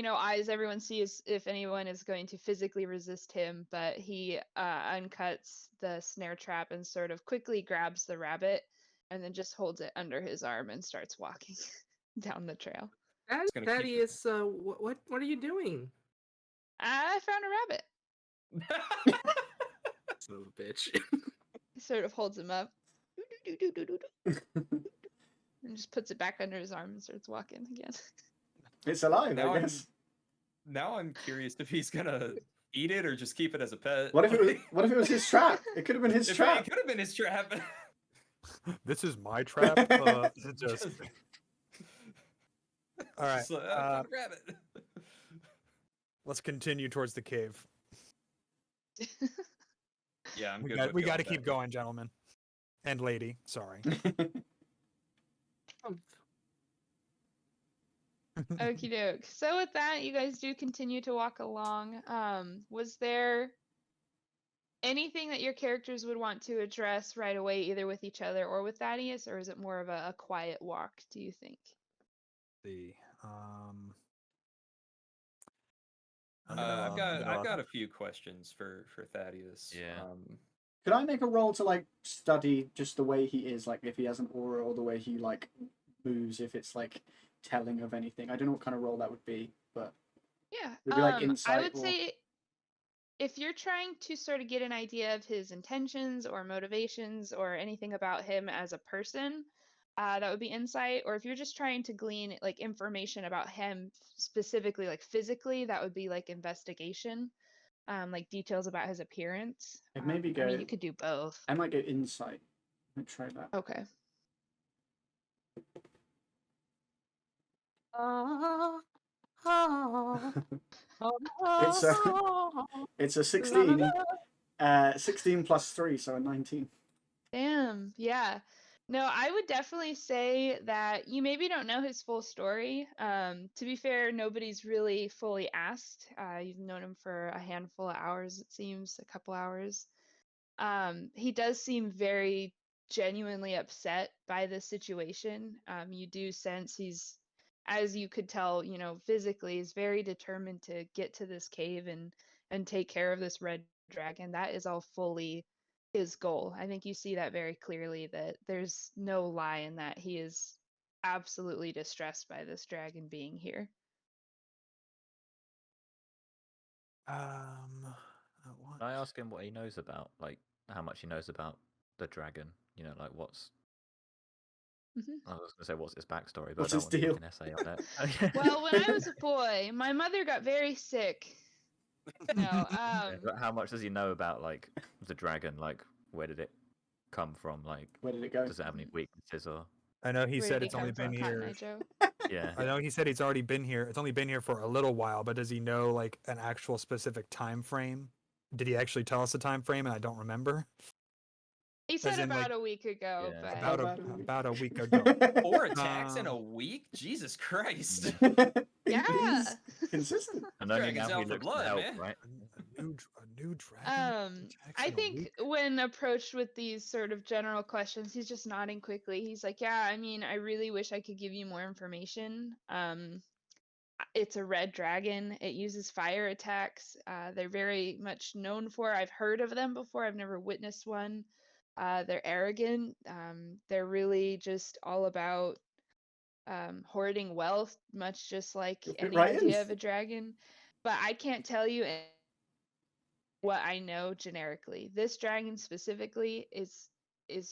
eyes everyone, sees if anyone is going to physically resist him, but he uncuts the snare trap and sort of quickly grabs the rabbit and then just holds it under his arm and starts walking down the trail. Thaddeus, what are you doing? I found a rabbit. Son of a bitch. He sort of holds him up and just puts it back under his arm and starts walking again. It's alive, Now I guess. Now I'm curious if he's gonna eat it or just keep it as a pet. What if it was his trap? It could have been his trap. It could have been his trap. This is my trap. Just... All right. Just, found a rabbit. Let's continue towards the cave. Yeah, I'm We good. got, with we going got to with keep that. going, gentlemen and lady. Sorry. Okie doke. So with that, you guys do continue to walk along. Was there anything that your characters would want to address right away, either with each other or with Thaddeus, or is it more of a quiet walk, do you think? See. I've got a few questions for Thaddeus. Yeah. Could I make a roll to like study just the way he is, like if he has an aura or the way he like moves, if it's like telling of anything? I don't know what kind of role that would be, but Yeah. Would it be, like, insight I would or- say if you're trying to sort of get an idea of his intentions or motivations or anything about him as a person, that would be insight. Or if you're just trying to glean like information about him specifically, like physically, that would be like investigation, like details about his appearance. I'd maybe I mean, go- you could do both. I might go insight. I'd try that. Okay. It's a 16. 16 plus 3, so a 19. Damn, yeah. No, I would definitely say that you maybe don't know his full story. To be fair, nobody's really fully asked. You've known him for a handful of hours, it seems, a couple hours. He does seem very genuinely upset by the situation. You do sense he's, as you could tell, physically, is very determined to get to this cave and take care of this red dragon. That is all fully his goal. I think you see that very clearly, that there's no lie in that. He is absolutely distressed by this dragon being here. Can I ask him what he knows about, like how much he knows about the dragon? You know, like what's. Mhm. I was gonna say what's his backstory, but What's I don't his want to make an essay on it. Well, when I was a boy, my mother got very sick. No, Yeah, but how much does he know about like the dragon? Like where did it come from? Like Where did it go? does it have any weaknesses or? I know he where said did it's he only come been from, Cotton here. Eye Joe? Yeah. I know he said it's already been here. It's only been here for a little while, but does he know like an actual specific time frame? Did he actually tell us a time frame and I don't remember? He said in, like, about a week ago, Yeah. but About a week ago. 4 attacks in a Um, week? Jesus Christ. Yeah. He's consistent. And only Dragon's now out he for looks blood, to help, man. right? A new dragon. attacks I in a think week? when approached with these sort of general questions, he's just nodding quickly. He's like, "Yeah, I mean, I really wish I could give you more information. It's a red dragon. It uses fire attacks. They're very much known for. I've heard of them before. I've never witnessed one. They're arrogant. They're really just all about hoarding wealth, much just like Fit any right in. idea of a dragon. But I can't tell you what I know generically. This dragon specifically is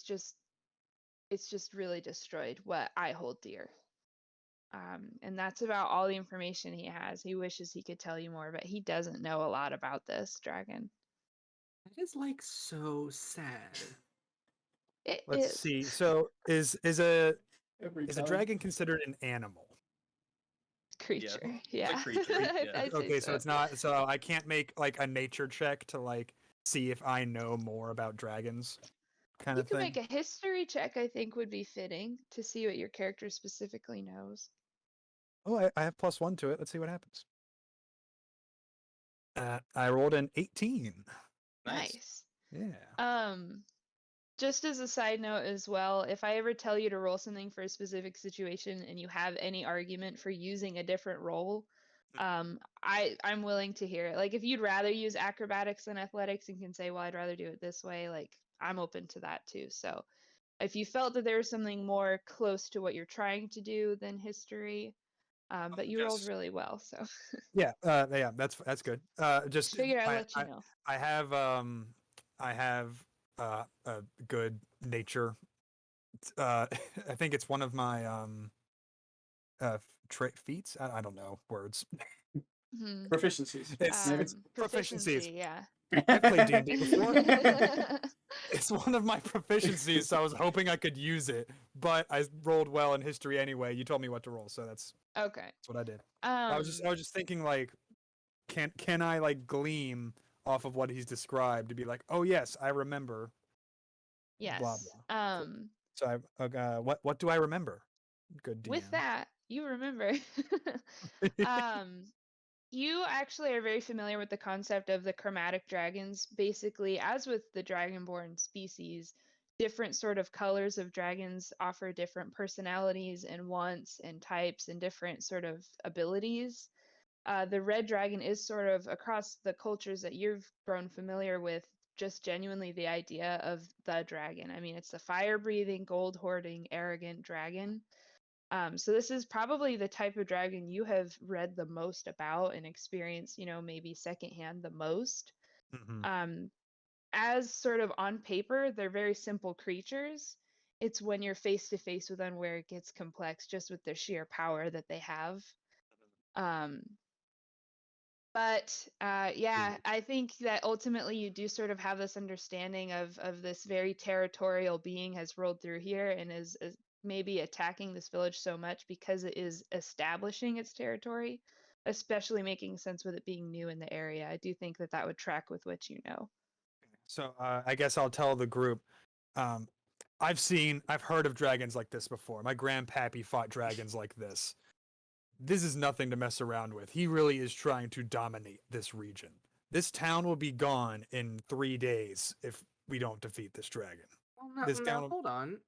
just it's just really destroyed what I hold dear. And that's about all the information he has. He wishes he could tell you more, but he doesn't know a lot about this dragon. That is like so sad. It Let's is. see. So is a Every is a time. dragon considered an animal? Creature. it's a Yeah. creature, yeah. I'd say Okay, so it's not. So I can't make like a nature check to like see if I know more about dragons, kind You of could thing. make a history check, I think would be fitting to see what your character specifically knows. Oh, I have +1 to it. Let's see what happens. I rolled an 18. Nice. Yeah. Just as a side note as well, if I ever tell you to roll something for a specific situation and you have any argument for using a different roll, I'm willing to hear it. Like if you'd rather use acrobatics than athletics and can say, well, I'd rather do it this way, like I'm open to that too. So if you felt that there was something more close to what you're trying to do than history, but you rolled Just really well, so yeah, yeah, that's good. just figured I'd let you know. I have a good nature. I think it's one of my feats. I don't know words. Mhm. Proficiencies. It's maybe. proficiencies. Yeah. I've played D&D before. It's one of my proficiencies, so I was hoping I could use it, but I rolled well in history anyway. You told me what to roll, so that's Okay. what I did. I was just thinking like, can I like gleam off of what he's described to be like, oh yes, I remember. Yes. Blah blah. So what do I remember? Good DM. With that, you remember. You actually are very familiar with the concept of the chromatic dragons. Basically, as with the dragonborn species, different sort of colors of dragons offer different personalities and wants and types and different sort of abilities. The red dragon is sort of across the cultures that you've grown familiar with, just genuinely the idea of the dragon. I mean, it's the fire breathing, gold hoarding, arrogant dragon. So this is probably the type of dragon you have read the most about and experienced, maybe secondhand the most. Mhm. As sort of on paper, they're very simple creatures. It's when you're face to face with them where it gets complex, just with the sheer power that they have. Um, But yeah, I think that ultimately you do sort of have this understanding of this very territorial being has rolled through here and is maybe attacking this village so much because it is establishing its territory, especially making sense with it being new in the area. I do think that that would track with what you know. So I guess I'll tell the group. Um, I've heard of dragons like this before. My grandpappy fought dragons like this. This is nothing to mess around with. He really is trying to dominate this region. This town will be gone in 3 days if we don't defeat this dragon. Well, This now town. hold on.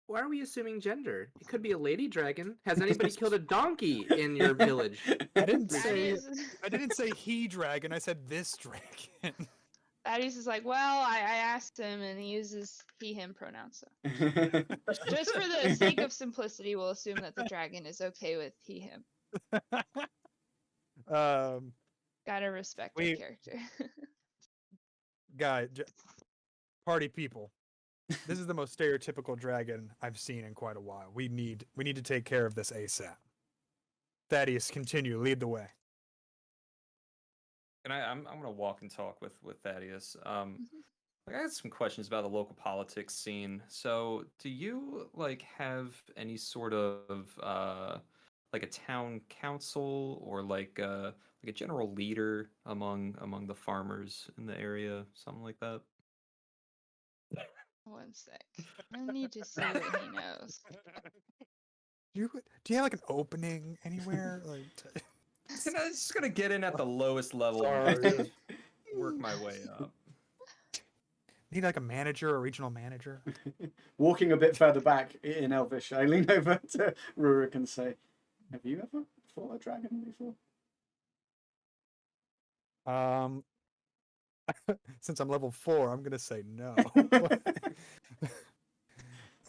Why are we assuming gender? It could be a lady dragon. Has anybody killed a donkey in your village? I didn't That say. is, I didn't say he dragon. I said this dragon. Thaddeus is like, well, I asked him and he uses he, him pronouns. So just for the sake of simplicity, we'll assume that the dragon is okay with he, him. Gotta respect our character. Party people. This is the most stereotypical dragon I've seen in quite a while. We need to take care of this ASAP. Thaddeus, continue. Lead the way. And I'm gonna walk and talk with Thaddeus. Mhm. Like I got some questions about the local politics scene. So, do you like have any sort of like a town council or like a general leader among the farmers in the area, something like that? One sec. I need to see what he knows. Do you have like an opening anywhere? Like, Just gonna get in at the lowest level Sorry. and work my way up. need like a manager or regional manager? Walking a bit further back in Elvish, I lean over to Rurik and say, "Have you ever fought a dragon before?" Since I'm level 4, I'm gonna say no.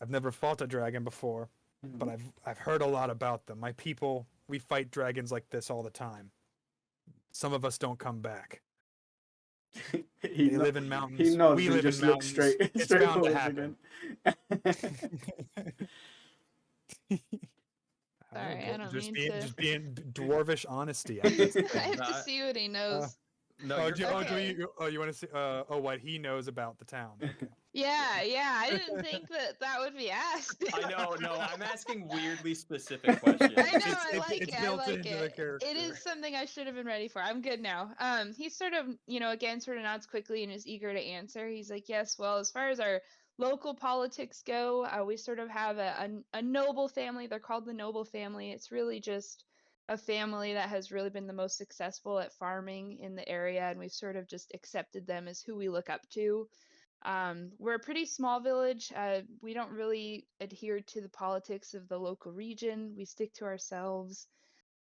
I've never fought a dragon before, but I've heard a lot about them. My people, we fight dragons like this all the time. Some of us don't come back. He They no- live in mountains. He nods We and live in just looks mountains. straight It's straight bound to forwards happen. again. Sorry, I don't just mean being to. just being dwarvish honesty. That's the I thing. have to see what he knows. No, Oh, you're fine. Okay. you want to see? What he knows about the town? Okay. Yeah. I didn't think that would be asked. I know. No, I'm asking weirdly specific questions. I know. It's- I it's- like it's it. I built like into the it. It character. is something I should have been ready for. I'm good now. He sort of, again, sort of nods quickly and is eager to answer. He's like, yes. Well, as far as our local politics go, we sort of have a noble family. They're called the noble family. It's really just a family that has really been the most successful at farming in the area, and we've sort of just accepted them as who we look up to. We're a pretty small village. We don't really adhere to the politics of the local region. We stick to ourselves.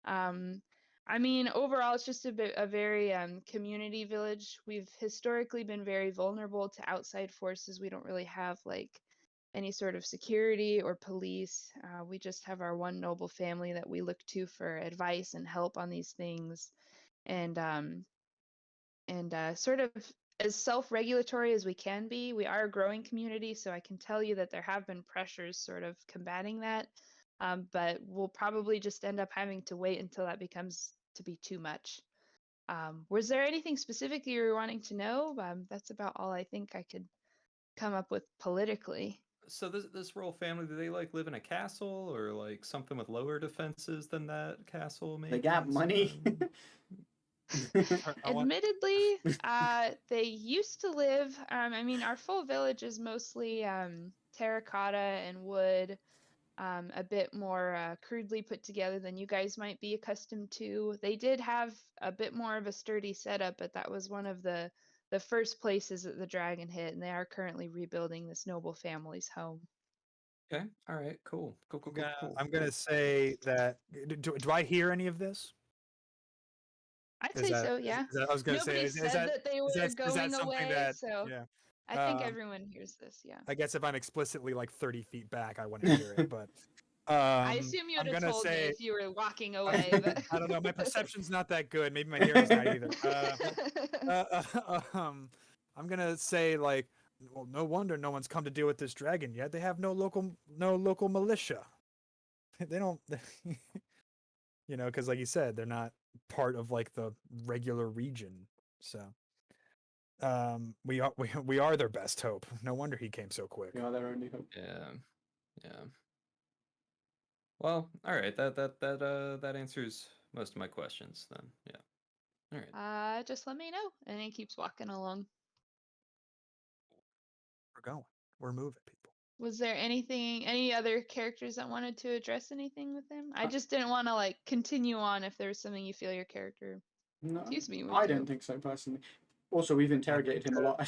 Um, I mean, overall, it's just a very community village. We've historically been very vulnerable to outside forces. We don't really have like any sort of security or police. We just have our one noble family that we look to for advice and help on these things. And sort of as self-regulatory as we can be. We are a growing community, so I can tell you that there have been pressures sort of combating that. But we'll probably just end up having to wait until that becomes to be too much. Was there anything specific you were wanting to know? That's about all I think I could come up with politically. So this royal family, do they like live in a castle or like something with lower defenses than that castle? Maybe They got money. Admittedly, they used to live. I mean, our full village is mostly terracotta and wood, a bit more crudely put together than you guys might be accustomed to. They did have a bit more of a sturdy setup, but that was one of the first places that the dragon hit, and they are currently rebuilding this noble family's home. Okay. All right. Cool. I'm gonna say that. Do I hear any of this? I'd Is say that- so, is- yeah. is that- I was gonna say, Nobody is said that they were is that going something away, that so yeah? I think Um, everyone hears this, yeah. I guess if I'm explicitly like 30 feet back, I wouldn't hear it. But I assume you I'm would have gonna told me say if you were walking away, but I don't know. My perception's not that good. Maybe my hearing's not either. I'm gonna say like, well, no wonder no one's come to deal with this dragon yet. They have no local militia. They don't, because like you said, they're not part of like the regular region. So, we are their best hope. No wonder he came so quick. We are their only hope. Yeah. Well, all right. That answers most of my questions then. Yeah. All right. just let me know. And he keeps walking along. We're going. We're moving, people. Was there any other characters that wanted to address anything with him? I just didn't want to like continue on if there was something you feel your character, No, excuse me, would I do. don't think so personally. Also, we've interrogated him a lot.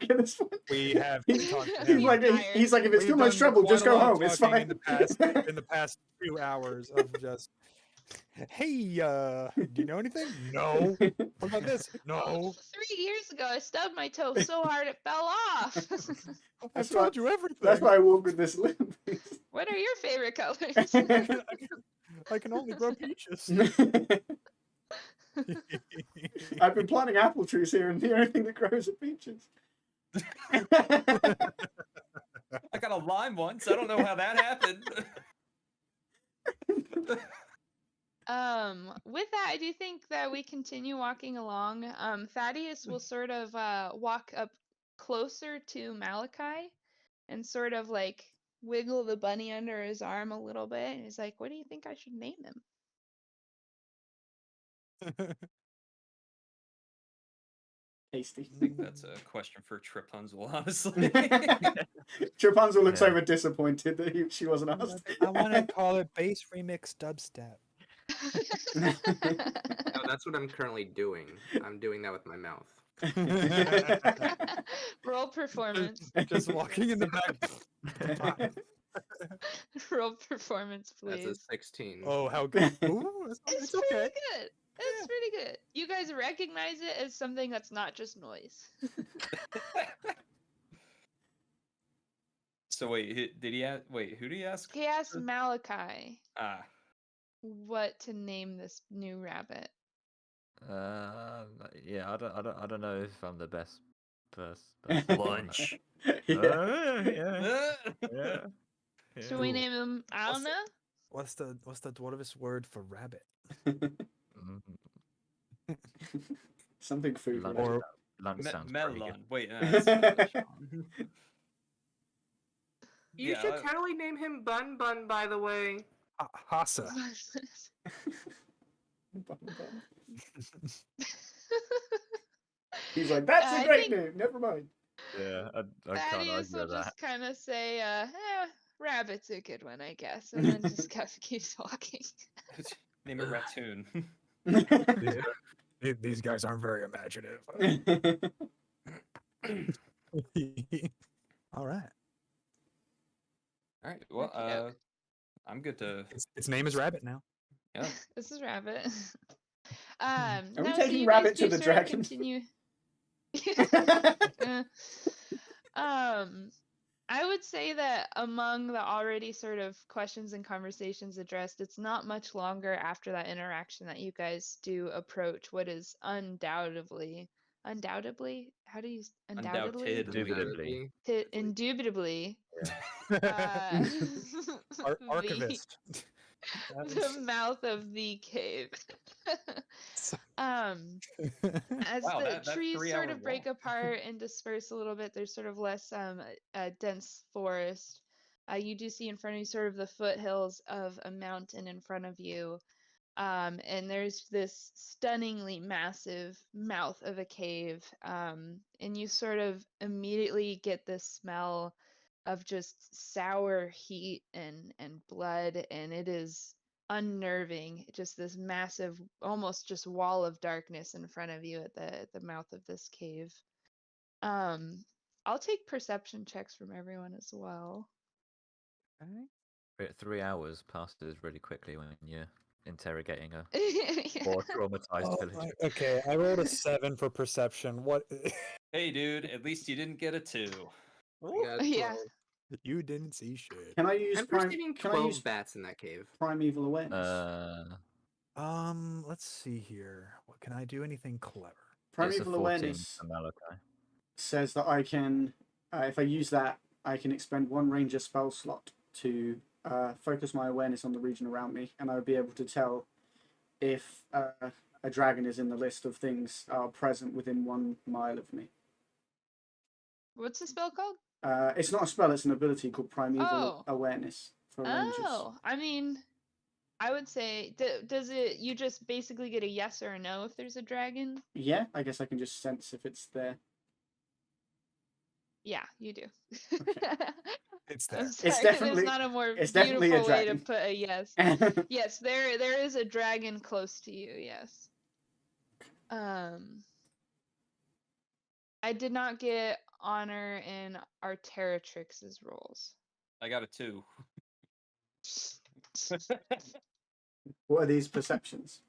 At this point. We have He's talked to He's him. he's like, if it's We've too much done trouble, quite just a go lot of home. It's talking fine. in the past 2 hours of just, hey, do you know anything? No. What about this? No. 3 years ago, I stubbed my toe so hard it fell off. I That's told why- you everything. That's why I walk with this limp. What are your favorite colors? I can only grow peaches. I've been planting apple trees here, and the only thing that grows are peaches. I got a lime once. I don't know how that happened. With that, I do think that we continue walking along. Thaddeus will sort of walk up closer to Malakai and sort of like wiggle the bunny under his arm a little bit. And he's like, "What do you think I should name him?" Tasty. I think that's a question for Trapunzel, honestly. Trapunzel looks Yeah. over disappointed that she wasn't asked. I want to call it bass remix dubstep. No, that's what I'm currently doing. I'm doing that with my mouth. Roll performance. Just walking in the back. Roll performance, That's a please. 16. Oh, how good. Ooh, It's it's pretty okay. good. It's pretty good. You guys recognize it as something that's not just noise. So wait, did he ask? Wait, who did he ask? He asked Malakai Ah, what to name this new rabbit. Yeah, I don't know if I'm the best person. Lunch. Yeah, Uh, yeah. Should we Ooh. name him? I don't know. What's the dwarvish word for rabbit? Mm, Something food Lunch, related. Or lunch sounds pretty good. melon. Wait, that's Sean. You Yeah, should totally name him Bun Bun, by the way. Hasa. Bum, bum. He's like, that's a I great think name. Never mind. Yeah, I can't Thaddeus argue will with that. just kind of say, rabbit's a good one, I guess, and then just keep talking. name it Ratoon. These guys aren't very imaginative. All right. All right. Well, Okey-doke. I'm good to. Its name is Rabbit now. Yeah. This is Rabbit. Are we No, so taking you Rabbit guys to do the sort of dragon? continue. I would say that among the already sort of questions and conversations addressed, it's not much longer after that interaction that you guys do approach what is undoubtedly, how do you, undoubtedly, Indubitably. indubitably, Yeah. the, Archivist. the mouth of the cave. As Wow, the that trees 3 sort hour of break walk. apart and disperse a little bit, there's sort of less dense forest. You do see in front of you sort of the foothills of a mountain in front of you. And there's this stunningly massive mouth of a cave. And you sort of immediately get this smell of just sour heat and blood, and it is unnerving. Just this massive, almost just wall of darkness in front of you at the mouth of this cave. I'll take perception checks from everyone as well. 3 hours passes really quickly when you're interrogating a Yeah. more traumatized villager. Okay, I rolled a 7 for perception. What? Hey, dude. At least you didn't get a 2. You got Yeah. 12. You didn't see shit. Can I use I'm perceiving can 12 I use bats in that cave. primeval awareness? Let's see here. What can I do? Anything clever? It's a Primeval 14 awareness for Malakai. says that I can, if I use that, I can expend one ranger spell slot to focus my awareness on the region around me, and I would be able to tell if a dragon is in the list of things present within 1 mile of me. What's the spell called? It's not a spell; it's an ability called primeval Oh. awareness for rangers. Oh, I mean, I would say, does it, you just basically get a yes or a no if there's a dragon? Yeah, I guess I can just sense if it's there. Yeah, you do. It's I'm there. sorry, definitely- there's not a more it's definitely a beautiful way to dragon. put a yes. Yes, there is a dragon close to you, yes. I did not get honor in Arteritrix's rolls. I got a 2. What are these perceptions?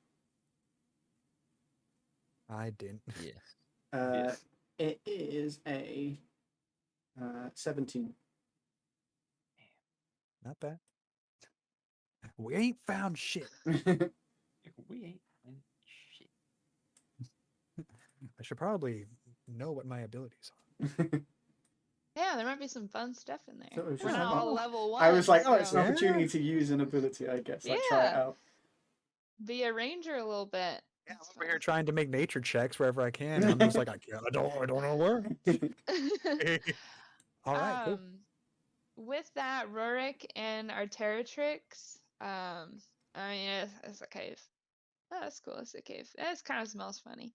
I didn't. Yes. Yes. It is a 17. Not bad. We ain't found shit. We ain't done shit. I should probably know what my abilities are. Yeah, there might be some fun stuff in there. So it was We're just not like, all oh. level 1. I was like, oh, it's an so opportunity to use an ability, I guess. Like, try it Yeah. out. be a ranger a little bit. Yeah, That's I'm over here fun. trying to make nature checks wherever I can, and I'm just like, I don't know where. All right, cool. With that, Rorik and Arteritrix, I mean, it's a cave. Oh, that's cool. It's a cave. It kind of smells funny.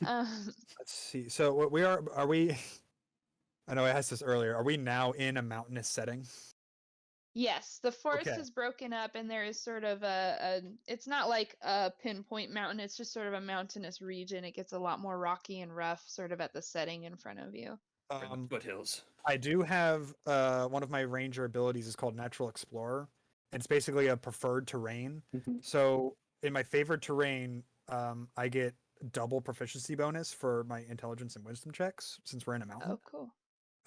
Let's see. So what are we? I know I asked this earlier. Are we now in a mountainous setting? Yes, the forest Okay. is broken up, and there is sort of it's not like a pinpoint mountain. It's just sort of a mountainous region. It gets a lot more rocky and rough, sort of at the setting in front of you. Foothills. I do have one of my ranger abilities is called Natural Explorer. It's basically a preferred terrain. Mhm. So in my favorite terrain, I get double proficiency bonus for my intelligence and wisdom checks since we're in a mountain. Oh, cool.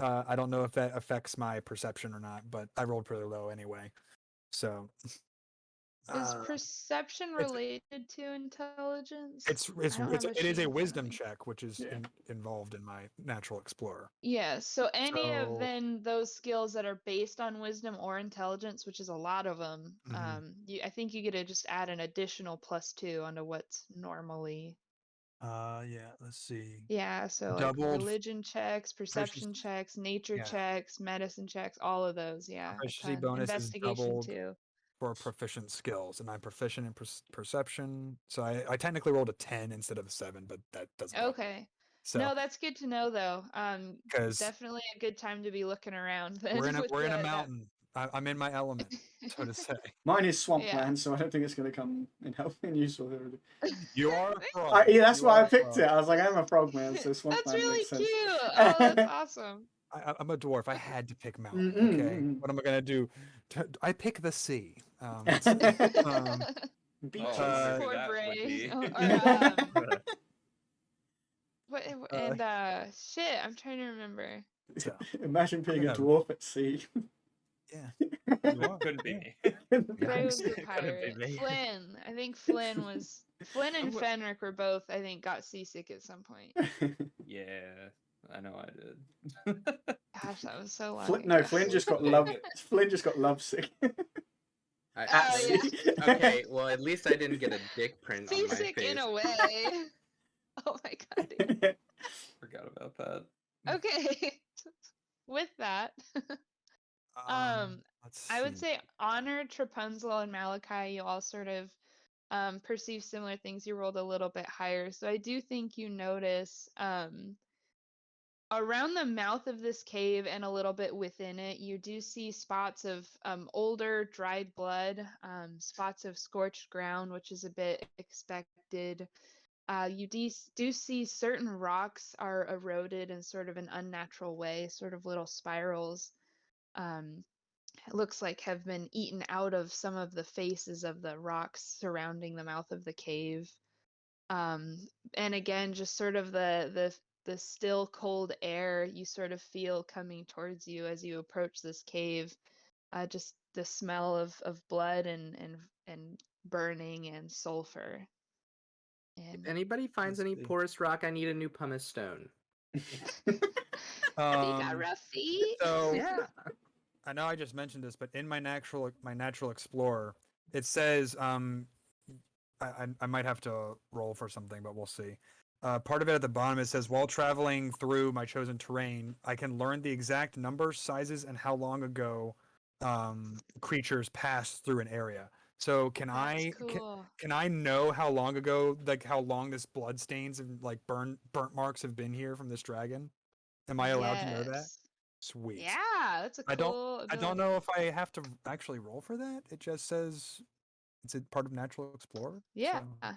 I don't know if that affects my perception or not, but I rolled pretty low anyway. So Is Uh, perception it's related to intelligence? it's I don't have a it is sheet a in front of wisdom me. check, which is Yeah. involved in my natural explorer. Yeah, so any of So then those skills that are based on wisdom or intelligence, which is a lot of them, Mhm. I think you get to just add an additional +2 onto what's normally. Yeah, let's see. Yeah, so like Doubled religion checks, perception proficiency. checks, nature Yeah, checks, medicine checks, all of those. Yeah, a proficiency ton. bonus is Investigation doubled too. for proficient skills, and I'm proficient in perception. So I technically rolled a 10 instead of a 7, but that doesn't bother me. Okay. So No, that's good to know though. because Definitely a good time to be looking around then with we're in a that. mountain, I'm in my element, so to say. Mine is Yeah. swampland, so I don't think it's going to come in helpful and useful. You are a frog. Yeah, that's You why are I a picked frog. it. I was like, I'm a frogman, so That's swampland really makes sense. cute. Oh, that's awesome. I'm a dwarf. I had to pick mountain. Mm-mm, Okay, mm-mm. what am I gonna do? I pick the sea. Beaches. Oh, I wonder who Poor that would Bray. be. Shit, I'm trying to remember. So Imagine being a Yeah. dwarf at sea. yeah, you are. Couldn't be Yeah. me. Bray was the Couldn't be pirate. me. Flynn. I think Flynn was. Flynn and Wha- Fenric were both, I think, got seasick at some point. Yeah, I know I did. Gosh, that was so long No, ago. Flynn just got Dang love. it. Flynn just got lovesick. I, At Oh, sea. yeah. okay, well at least I didn't get a dick print on my Seasick face. in a way. Oh my god. Dude. Forgot about that. Okay. With that, Let's I would see. say Honor, Trapunzel, and Malakai, you all sort of perceive similar things. You rolled a little bit higher. So I do think you notice around the mouth of this cave and a little bit within it, you do see spots of older dried blood, spots of scorched ground, which is a bit expected. You do see certain rocks are eroded in sort of an unnatural way, sort of little spirals. It looks like have been eaten out of some of the faces of the rocks surrounding the mouth of the cave. And again, just sort of the still cold air you sort of feel coming towards you as you approach this cave. Just the smell of blood and burning and sulfur. If And anybody finds Let's any see. porous rock, I need a new pumice stone. have you got Um, rough feet? so Yeah. I know I just mentioned this, but in my natural explorer, it says I might have to roll for something, but we'll see. Part of it at the bottom, it says, while traveling through my chosen terrain, I can learn the exact numbers, sizes, and how long ago creatures passed through an area. So can That's I cool. can I know how long ago, like how long this blood stains and like burnt marks have been here from this dragon? Am I allowed to know that? Yes. Sweet. Yeah, that's a I don't cool I don't ability. know if I have to actually roll for that. It just says it's a part of Natural Explorer. Yeah. So,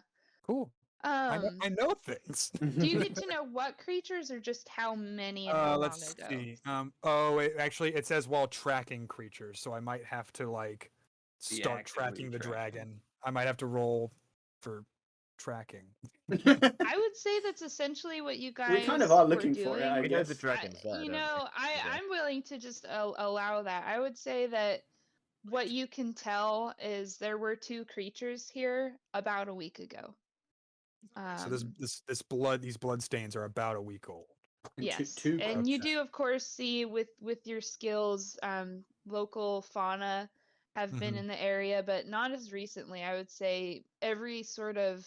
cool. I know things. Do you get to know what creatures or just how many and how long Let's ago? see. Actually, it says while tracking creatures, so I might have to like start actively tracking the tracking. dragon. I might have to roll for tracking. I would say that's essentially what you guys We kind of are were looking for it, doing. I We know guess. the dragon's there. You don't we? know, Okay. I'm willing to just allow that. I would say that what you can tell is there were two creatures here about a week ago. So these blood stains are about a week old. Yes, Two and you Okay. do of course see with your skills, local fauna have been Mhm. in the area, but not as recently. I would say every sort of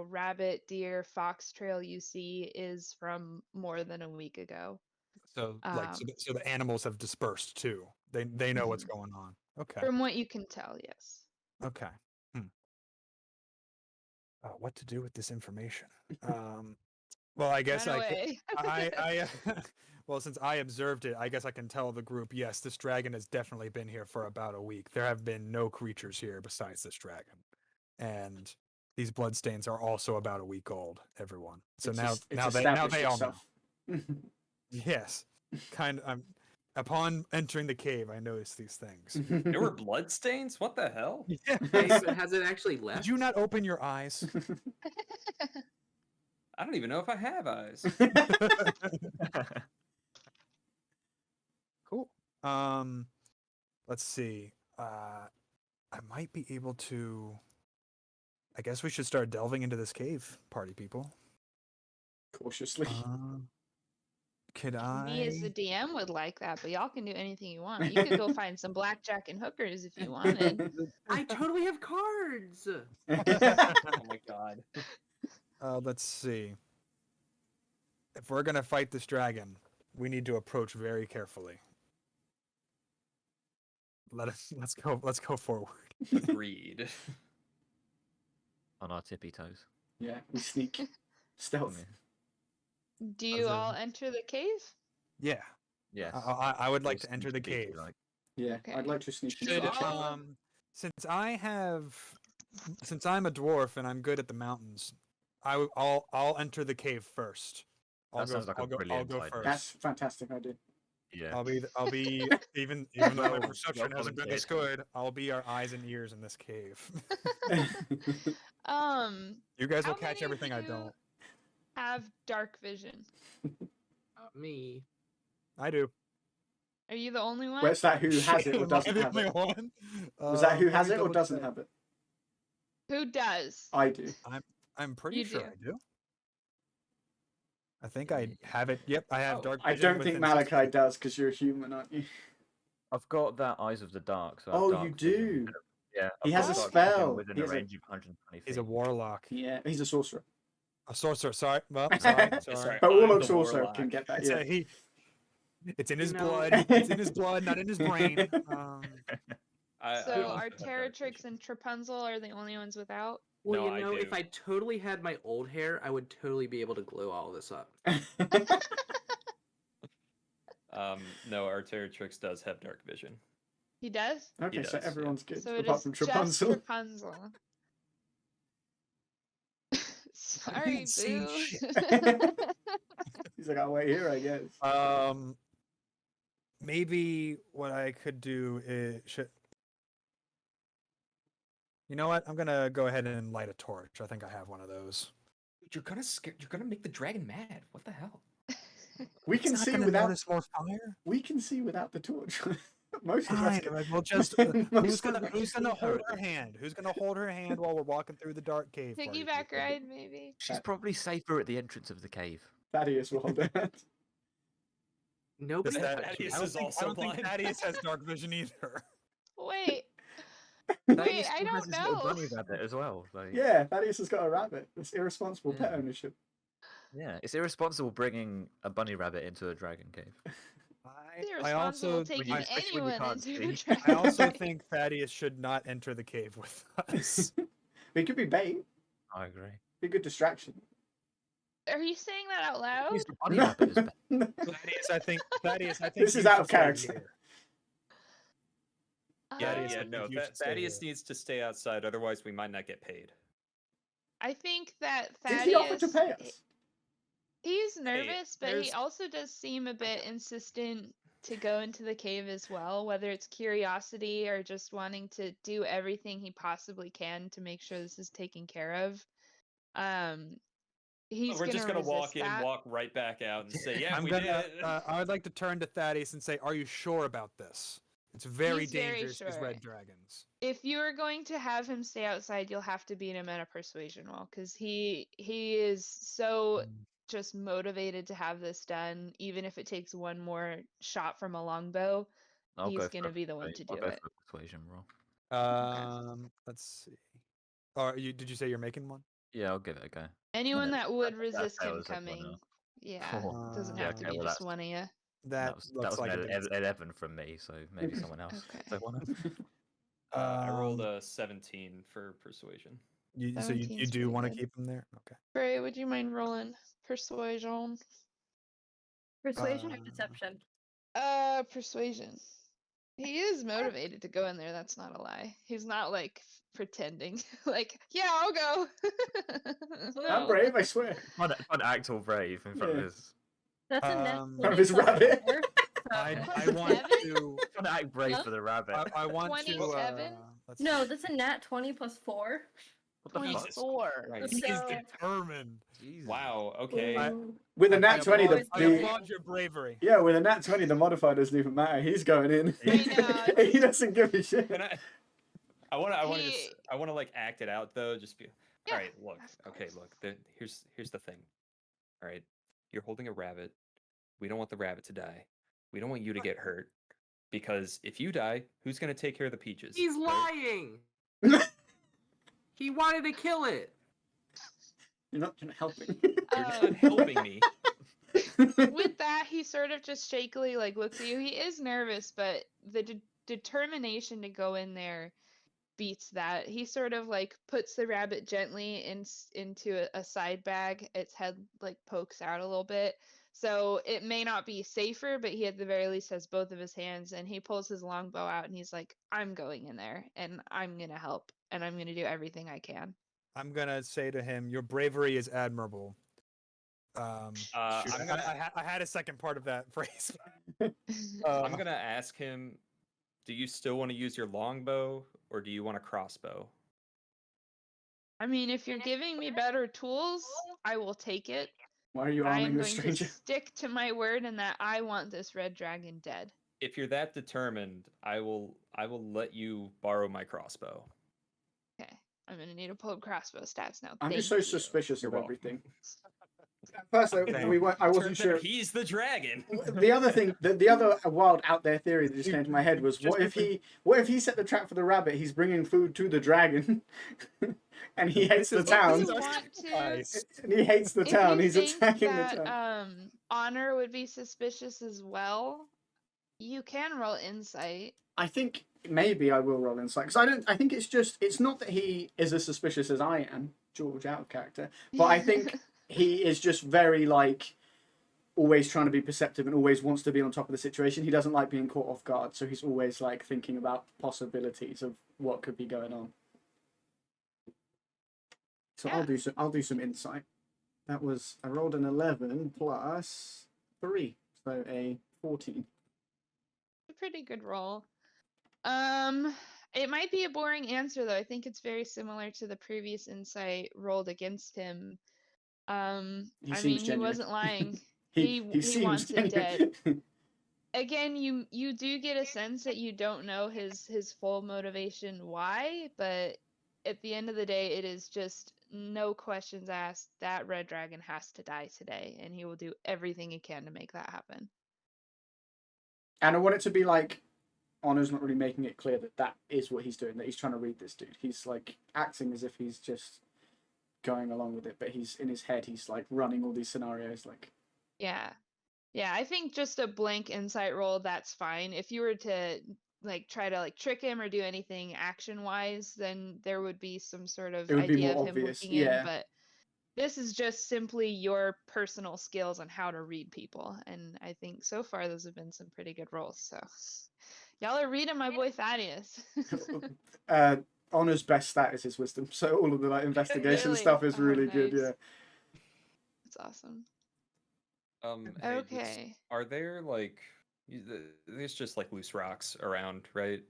rabbit, deer, fox trail you see is from more than a week ago. So Um, so the animals have dispersed too. They know what's mhm. going on. Okay. From what you can tell, yes. Okay. What to do with this information? Well, I guess Run I could. away. Well, since I observed it, I guess I can tell the group. Yes, this dragon has definitely been here for about a week. There have been no creatures here besides this dragon, and these bloodstains are also about a week old. Everyone. So now they all know. Yes, kind of. Upon entering the cave, I noticed these things. There were bloodstains? What the hell? Hey, so has it actually left? Did you not open your eyes? I don't even know if I have eyes. Cool. Let's see. I might be able to. I guess we should start delving into this cave, party people. Cautiously. Could Me as the I? DM would like that, but y'all can do anything you want. You could go find some blackjack and hookers if you wanted. I totally have cards. Oh my god. Let's see. If we're gonna fight this dragon, we need to approach very carefully. Let's go forward. Agreed. On our tippy toes. Yeah, we sneak. Stealth. Do you How's all that? enter the cave? Yeah. Yes. I would like We'll to enter the sneak peek, cave. like- Yeah, Okay. I'd like to sneak. Should, Should I- since I'm a dwarf and I'm good at the mountains, I'll enter the cave first. That sounds like a I'll brilliant go idea. first. That's a fantastic idea. Yeah. I'll be even though my Well perception hasn't been this volunteered. good. I'll be our eyes and ears in this cave. You guys will How catch many of everything I you don't. have dark vision? Me. I do. Are you the only one? Where's that? Who has it or Am I doesn't the have only it? one? Was that who Let has me it or double doesn't check. have it? Who does? I do. I'm pretty You sure do. I do. I think I have it. Yep, I have Oh, dark I vision. don't think within 6 Malakai feet. does because you're a human, aren't you? I've got that Eyes of the Dark. So I have Oh, dark you vision. do. Yeah. He I've has got a dark vision spell. within He a has a- range of 120 feet. He's a warlock. Yeah, he's a sorcerer. A sorcerer. Sorry. Well, sorry. Sorry. sorry. But I'm warlocks the also warlock. can get that. It's, Yeah. it's in his You know- blood. It's in his blood, not in his brain. I So also are have dark Arteritrix vision. and Trapunzel are the only ones without? Well, No, you I know, if do. I totally had my old hair, I would totally be able to glue all this up. No, Arteritrix does have dark vision. He does? Okay, He so does, yeah. everyone's good, So it apart is from just Trapunzel. Trapunzel. Sorry, can't see boo. He's like, I'll wait here, I guess. Maybe what I could do is You know what? I'm gonna go ahead and light a torch. I think I have one of those. You're gonna make the dragon mad. What the hell? We It's can not see gonna without. notice more fire. We can see without the torch. Most of us Fine. can. Like, we'll just. Most who's of gonna us Who's can gonna hold see her hand? Who's gonna hold her hand while we're walking through the dark cave? party Piggyback people? ride, maybe? She's probably safer at the entrance of the cave. Thaddeus will hold that. Nobody. Does that- Thaddeus I don't is think, also I don't think blind. Thaddeus has dark vision either. Wait, Thaddeus I still has don't his little know. bunny rabbit as well. Like, Yeah, Thaddeus has got a rabbit. It's irresponsible pet Yeah. ownership. yeah, it's irresponsible bringing a bunny rabbit into a dragon cave. it's I irresponsible also taking especially when you anyone can't into a see. dragon I also cave. think Thaddeus should not enter the cave with us. It could be bait. I agree. Be a good distraction. Are you saying that out loud? Use the bunny rabbit as bait. Thaddeus, I think This you is out should of stay character. here. Yeah, Thaddeus, yeah, I no. think you should stay Thaddeus here. needs to stay outside, otherwise we might not get paid. I think that Did Thaddeus. he offer to pay us? He's nervous, but he there's- also does seem a bit insistent to go into the cave as well, whether it's curiosity or just wanting to do everything he possibly can to make sure this is taken care of. He's We're just gonna resist walk in, that. walk right back out, and say, "Yeah, I'm we gonna. did." I would like to turn to Thaddeus and say, "Are you sure about this? It's very He's very dangerous. These sure. red dragons." If you are going to have him stay outside, you'll have to beat him at a persuasion roll because he is so just motivated to have this done. Even if it takes one more shot from a longbow, I'll he's go for gonna a be the one persuasion- to I'll do go it. for a persuasion roll. Let's see. Oh, did you say you're making one? Yeah, I'll give it a go. Anyone that would that resist him fails everyone coming, else. yeah, Oh, doesn't yeah, have to okay, be well, just that's- one of you. That was looks like an it is. 11 from me, so maybe someone else. Okay. Take one. I rolled Um, a 17 for persuasion. So you 17's do pretty want to good. keep him there? Okay. Bray, would you mind rolling persuasion? Persuasion or Uh, deception? Persuasion. He is motivated to go in there. That's not a lie. He's not like pretending. Like, yeah, I'll go. I'm No. brave, I swear. Fun act all brave in front Yeah. of his. That's a net Um, 20 Of his plus rabbit. 4, I so- want 27? to. Fun act brave Huh? for the rabbit. I want to. 27? Let's No, see. that's a nat 20 plus 4. What the fuck? 24. Christ. He's So- determined. Jesus. Wow. Okay. I- With a I nat 20, applaud- I the applaud your bravery. yeah, with a nat 20, the modifier doesn't even matter. He's going in. I know. He doesn't give a shit. Can I? I want to He- like act it out though. Just be. Yeah, All right, look. of Okay, course. look. Here's the thing. All right, you're holding a rabbit. We don't want the rabbit to die. We don't want you to get hurt. Because if you die, who's gonna take care of the peaches? He's right? lying. He wanted to kill it. You're not helping. You're not helping me. With that, he sort of just shakily like looks at you. He is nervous, but the determination to go in there beats that. He sort of like puts the rabbit gently into a side bag. Its head like pokes out a little bit. So it may not be safer, but he at the very least has both of his hands, and he pulls his longbow out and he's like, I'm going in there and I'm going to help and I'm going to do everything I can. I'm gonna say to him, "Your bravery is admirable." Shoot, I'm gonna- I had a second part of that phrase. I'm gonna ask him, do you still want to use your longbow or do you want a crossbow? I mean, if you're giving me better tools, I will take it. Why are you I arming am the going to stranger? stick to my word in that I want this red dragon dead. If you're that determined, I will let you borrow my crossbow. Okay, I'm gonna need to pull up crossbow stats now. I'm just Thank so you. suspicious You're of welcome. everything. First, I wasn't Turns sure. out he's the dragon. The other thing, the other wild out there theory that just came to my head was, what if he set the trap for the rabbit? He's bringing food to the dragon, and he hates the If town. you want to, And he hates the if town. you He's think attacking that the town. honor would be suspicious as well, you can roll insight. I think maybe I will roll insight because I think it's not that he is as suspicious as I am, George, out of character, but I think he is just very like always trying to be perceptive and always wants to be on top of the situation. He doesn't like being caught off guard, so he's always like thinking about possibilities of what could be going on. So Yeah. I'll do some insight. I rolled an 11 plus 3, so a 14. A pretty good roll. It might be a boring answer though. I think it's very similar to the previous insight rolled against him. He I seems mean, he genuine. wasn't lying. He he seems wants it genuine. dead. Again, you do get a sense that you don't know his full motivation why, but at the end of the day, it is just no questions asked. That red dragon has to die today, and he will do everything he can to make that happen. And I want it to be like, Honor's not really making it clear that is what he's doing, that he's trying to read this dude. He's like acting as if he's just going along with it, but he's in his head, he's like running all these scenarios like. Yeah. Yeah, I think just a blank insight roll, that's fine. If you were to like try to like trick him or do anything action wise, then there would be some sort of It would be idea more of him obvious, looking yeah. in, but this is just simply your personal skills on how to read people. And I think so far those have been some pretty good rolls. So y'all are reading my boy Thaddeus. Honor's best stat is his wisdom, so all of the like investigation Really? stuff is Oh, really good, nice. yeah. That's awesome. Hey, Okay. are there like there's just like loose rocks around, right?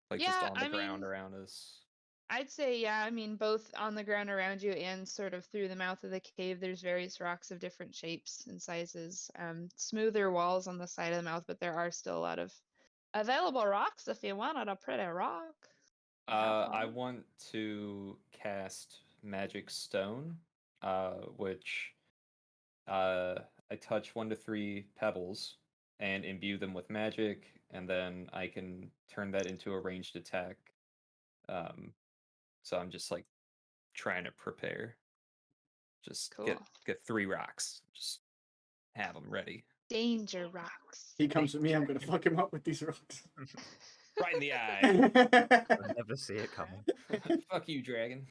Like just Yeah, on the I ground mean, around us. I'd say, yeah, I mean, both on the ground around you and sort of through the mouth of the cave, there's various rocks of different shapes and sizes. Smoother walls on the side of the mouth, but there are still a lot of available rocks if you wanted a pretty rock. I want to cast Magic Stone, which I touch 1 to 3 pebbles and imbue them with magic, and then I can turn that into a ranged attack. So I'm just like trying to prepare. Just Cool. get 3 rocks. Just have them ready. Danger rocks. He comes at me, I'm gonna fuck him up with these rocks. Right in the eye. I never see it coming. Fuck you, dragon.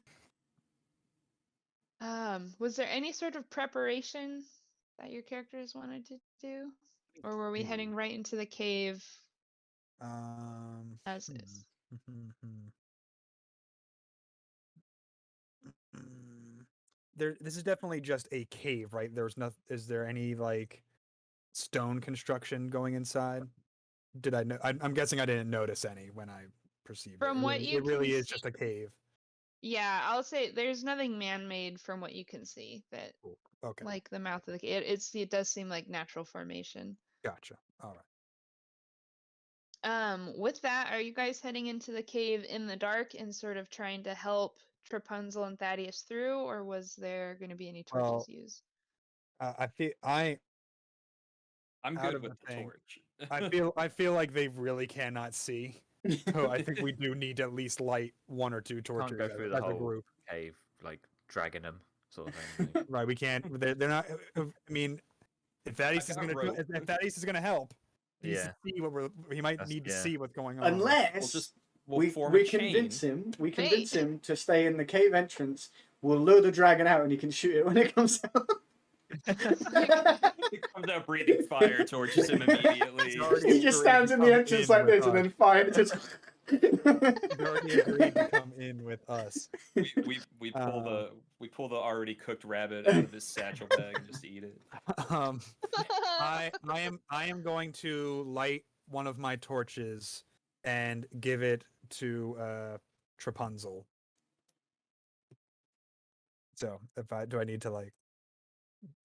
Was there any sort of preparation that your characters wanted to do? Or were we heading right into the cave as is? This is definitely just a cave, right? There's no. Is there any like stone construction going inside? Did I know? I'm guessing I didn't notice any when I perceived it. From what you it really can is just a cave. Yeah, I'll say there's nothing man-made from what you can see that Cool. Okay, like the mouth of the cave. It does seem like natural formation. gotcha. All right. With that, are you guys heading into the cave in the dark and sort of trying to help Trapunzel and Thaddeus through, or was there going to be any torches Well, used? I'm Out good of with the the thing, torch. I feel like they really cannot see. So I think we do need to at least light one or two Can't torches go through the as a whole group. cave like dragging them sort of thing. like- Right, we can't. They're not. I mean, if Thaddeus is got gonna rope. if Thaddeus is gonna help, he needs Yeah. to see what he might That's- need to yeah. see what's going on. Unless We'll we form a convince chain. him, we convince Wait. him to stay in the cave entrance. We'll lure the dragon out, and he can shoot it when it comes out. He comes out breathing fire, torches him immediately. He's already He just agreed stands to in the come entrance in like with this, and us. then fire just. He's already agreed to come in with us. We pull the already cooked rabbit out of his satchel bag and just eat it. I am going to light one of my torches and give it to Trapunzel. So do I need to like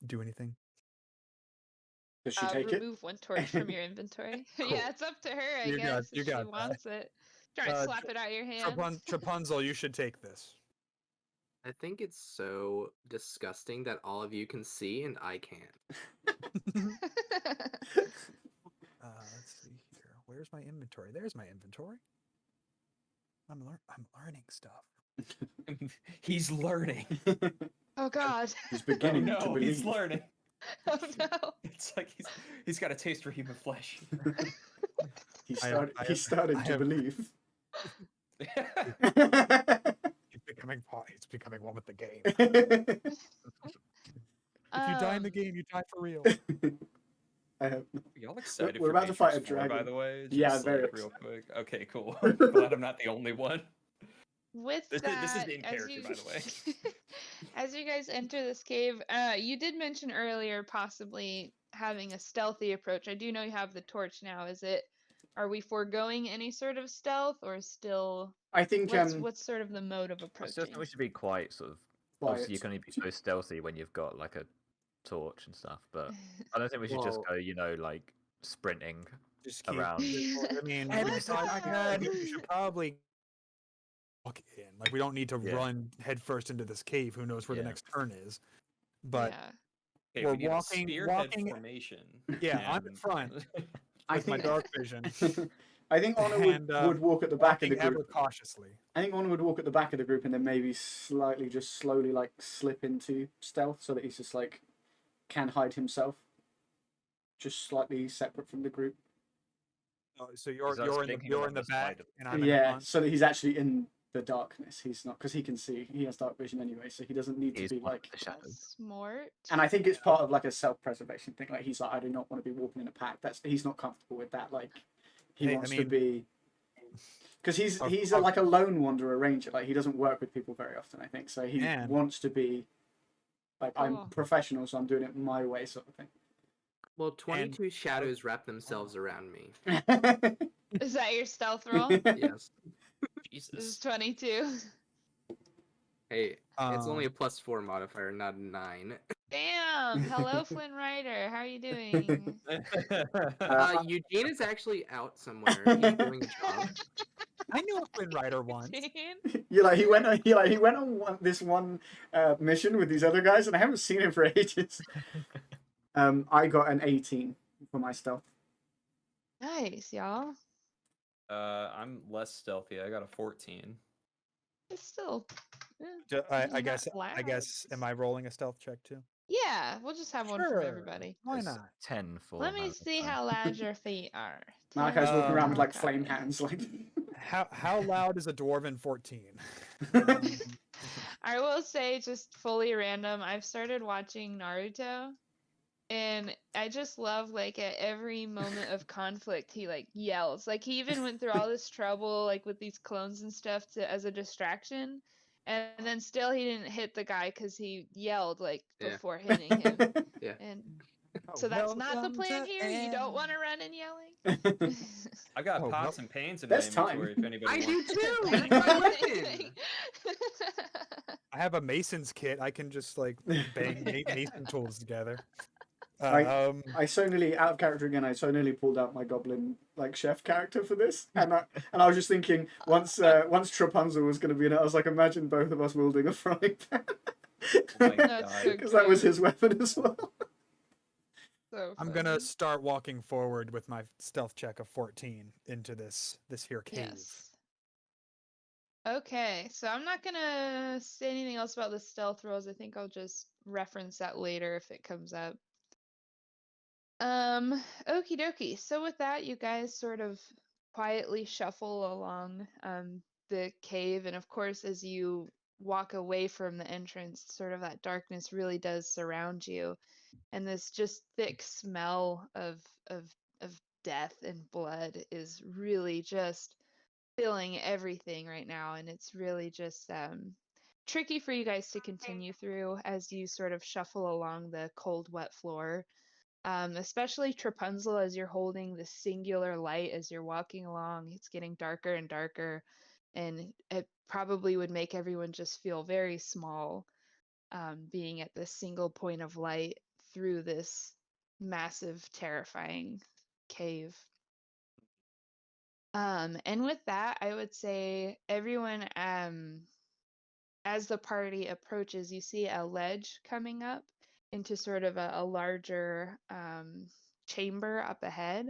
do anything? Does she take it? Remove one torch from your inventory. Cool. Yeah, it's up to her, I You got- guess, you if she got that. wants it. Try to slap it out of your hand. Trapunzel, you should take this. I think it's so disgusting that all of you can see and I can't. Let's see here. Where's my inventory? There's my inventory. I'm learning stuff. He's learning. Oh God. He's Oh beginning to no, believe. he's learning. Oh no. It's like he's got a taste for human flesh. He I have- started. He started I to have- believe. He's becoming one with the game. If you die in the Um, game, you die for real. Y'all excited We're for about to fight a Matrix 4, by dragon. the way? Yeah, Just, very real quick. Okay, cool. Glad I'm not the only one. With This is that, in as character, you, by the way. as you guys enter this cave, you did mention earlier possibly having a stealthy approach. I do know you have the torch now. Are we foregoing any sort of stealth, or still? I think What's sort of the mode of I still approaching? think we should be quite sort of. Obviously, you quiet. can only be so stealthy when you've got like a torch and stuff. But I don't think we should just Well- go, like sprinting Just keep. around. I mean, And we it's should like, probably- we should probably walk in. Like, we don't need to Yeah. run headfirst into this cave. Who knows where the Yeah. next turn is? But yeah. Okay, We're we need a walking- spearhead walking- formation. yeah, I'm in and- front. I with my think. dark vision, I think Honor And, would walk at the back of walking the ever group. cautiously. I think Honor would walk at the back of the group and then maybe slightly, just slowly, like slip into stealth so that he's just like can hide himself, just slightly separate from the group. Oh, so you're Is that you're in the slinking you're along in the the back, side? and I'm in the Yeah, front. so that he's actually in the darkness. He's not, because he can see. He has dark vision anyway, so he doesn't need to He's be one like. with the shadows. Smart. And I think it's part of like a self-preservation thing. Like he's like, I do not want to be walking in a pack. He's not comfortable with that. Like he Hey, I wants to mean- be, because he's I'll- like a lone wanderer ranger. Like he doesn't work with people very often. I think so. He Man. wants to be like I'm Cool. professional, so I'm doing it my way, sort of Well, 22 shadows wrap themselves around me. thing. Is that your stealth roll? Yes. This is Jesus. 22. Hey, it's only a Um, +4 modifier, not a 9. Damn. Hello, Flynn Rider. How are you doing? Eugene is actually out somewhere. He's doing a job. I knew a Flynn Rider once. You're like he went on this one mission with these other guys, and I haven't seen him for ages. I got an 18 for my stealth. Nice, y'all. I'm less stealthy. I got a 14. It's still. I not guess. loud. Am I rolling a stealth check too? Yeah, we'll just have one from Sure. everybody. Why It's not? 10 for. Let me see Malakai. how loud your feet are. Malakai's walking around with like Malakai. flame hands, like. How loud is a dwarven 14? I will say, just fully random, I've started watching Naruto, and I just love, like, at every moment of conflict, he, like, yells. Like, he even went through all this trouble, like, with these clones and stuff as a distraction, and then still he didn't hit the guy because he yelled, like, Yeah. before hitting him. Yeah. And so that's not the plan here? You don't want to run and yelling? I've got Oh, pots well, and pans in my there's time. inventory if anybody I wants. do too! That's my weapon! I have a mason's kit. I can just like bang mason tools together. I so nearly, out of character again, I so nearly pulled out my goblin like chef character for this, and I was just thinking once Trapunzel was going to be in it, I was like, imagine both of us wielding a frying pan. Oh my That's god. so Because that was cute. his weapon as well. So I'm gonna funny. start walking forward with my stealth check of 14 into this here cave. Yes. Okay, so I'm not gonna say anything else about the stealth rolls. I think I'll just reference that later if it comes up. Okie dokie. So with that, you guys sort of quietly shuffle along the cave, and of course, as you walk away from the entrance, sort of that darkness really does surround you, and this just thick smell of death and blood is really just filling everything right now, and it's really just tricky for you guys to continue through as you sort of shuffle along the cold, wet floor. Especially Trapunzel, as you're holding this singular light as you're walking along, it's getting darker and darker, and it probably would make everyone just feel very small, being at this single point of light through this massive, terrifying cave. And with that, I would say everyone, as the party approaches, you see a ledge coming up into sort of a larger chamber up ahead.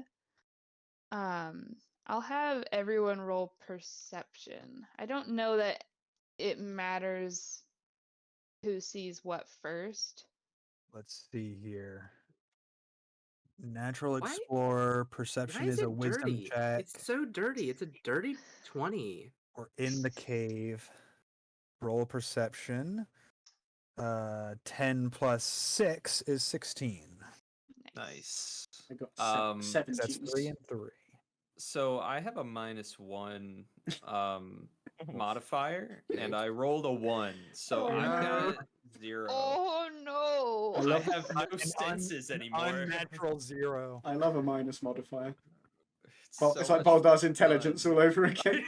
I'll have everyone roll perception. I don't know that it matters who sees what first. Let's see here. Natural Why- explorer perception Why is is a it wisdom dirty? check. It's so dirty. It's a dirty 20. Or in the cave. Roll perception. 10 plus 6 is 16. Nice. I got Um, 17. That's 3 and 3. So I have a -1 modifier, and I rolled a 1, so Oh, I've no. got 0. Oh no! I I love- have no An senses anymore. Unnatural 0. I love a minus modifier. It's It's so like much Baldar's intelligence fun. all over again.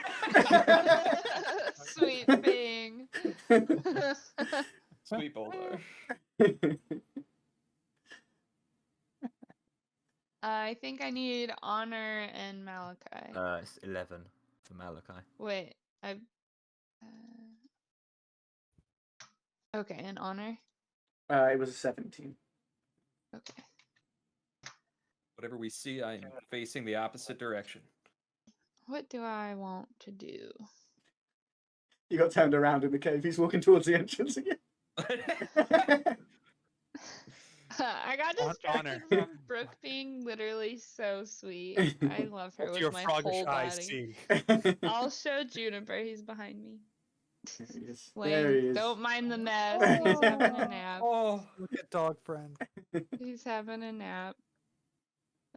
Sweet thing. Sweet Boulder. I think I need Honor and Malakai. It's 11 for Malakai. Wait, I. Okay, and Honor. It was a 17. Okay. Whatever we see, I am facing the opposite direction. What do I want to do? You got turned around in the cave. He's walking towards the entrance again. I got Honor. distracted from Brooke being literally so sweet. I love her What's with your my froggish whole eye body. see? I'll show Juniper. He's behind me. There he is. Wayne, There he is. don't mind the mess. He's having a nap. Oh, look at dog friend. He's having a nap.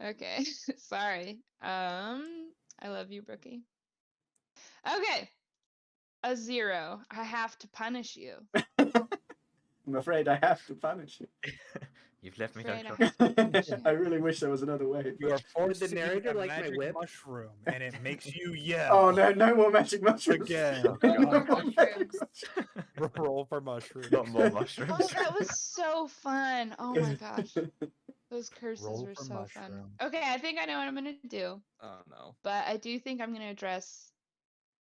Okay, sorry. I love you, Brookie. Okay, a 0. I have to punish you. I'm afraid I have to punish you. You've left me no Afraid I choice. have to punish you. I really wish there was another way. You are forced the to narrator eat a like my magic whip? mushroom, and it makes you yell. Oh no, no more magic mushrooms. Again. Roll for mushrooms. Roll for mushroom. Not more mushrooms. Oh, that was so fun. Oh my gosh. Those curses Roll were for so fun. mushroom. Okay, I think I know what I'm gonna do. Oh no. But I do think I'm gonna address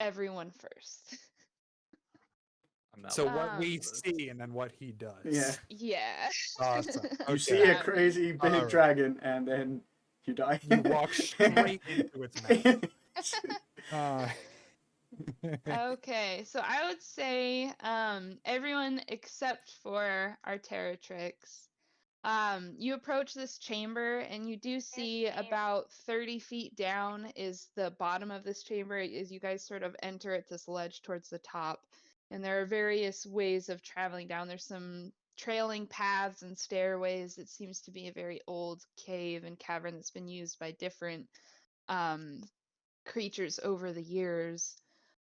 everyone first. I'm not So looking what we forward to this. see and then what he does. Yeah. Yeah. Awesome. You Okay. see a crazy big Alright. dragon and then you die. You walk straight into its mouth. Okay, so I would say everyone except for Arteritrix. You approach this chamber and you do see about 30 feet down is the bottom of this chamber as you guys sort of enter at this ledge towards the top. And there are various ways of traveling down. There's some trailing paths and stairways. It seems to be a very old cave and cavern that's been used by different creatures over the years.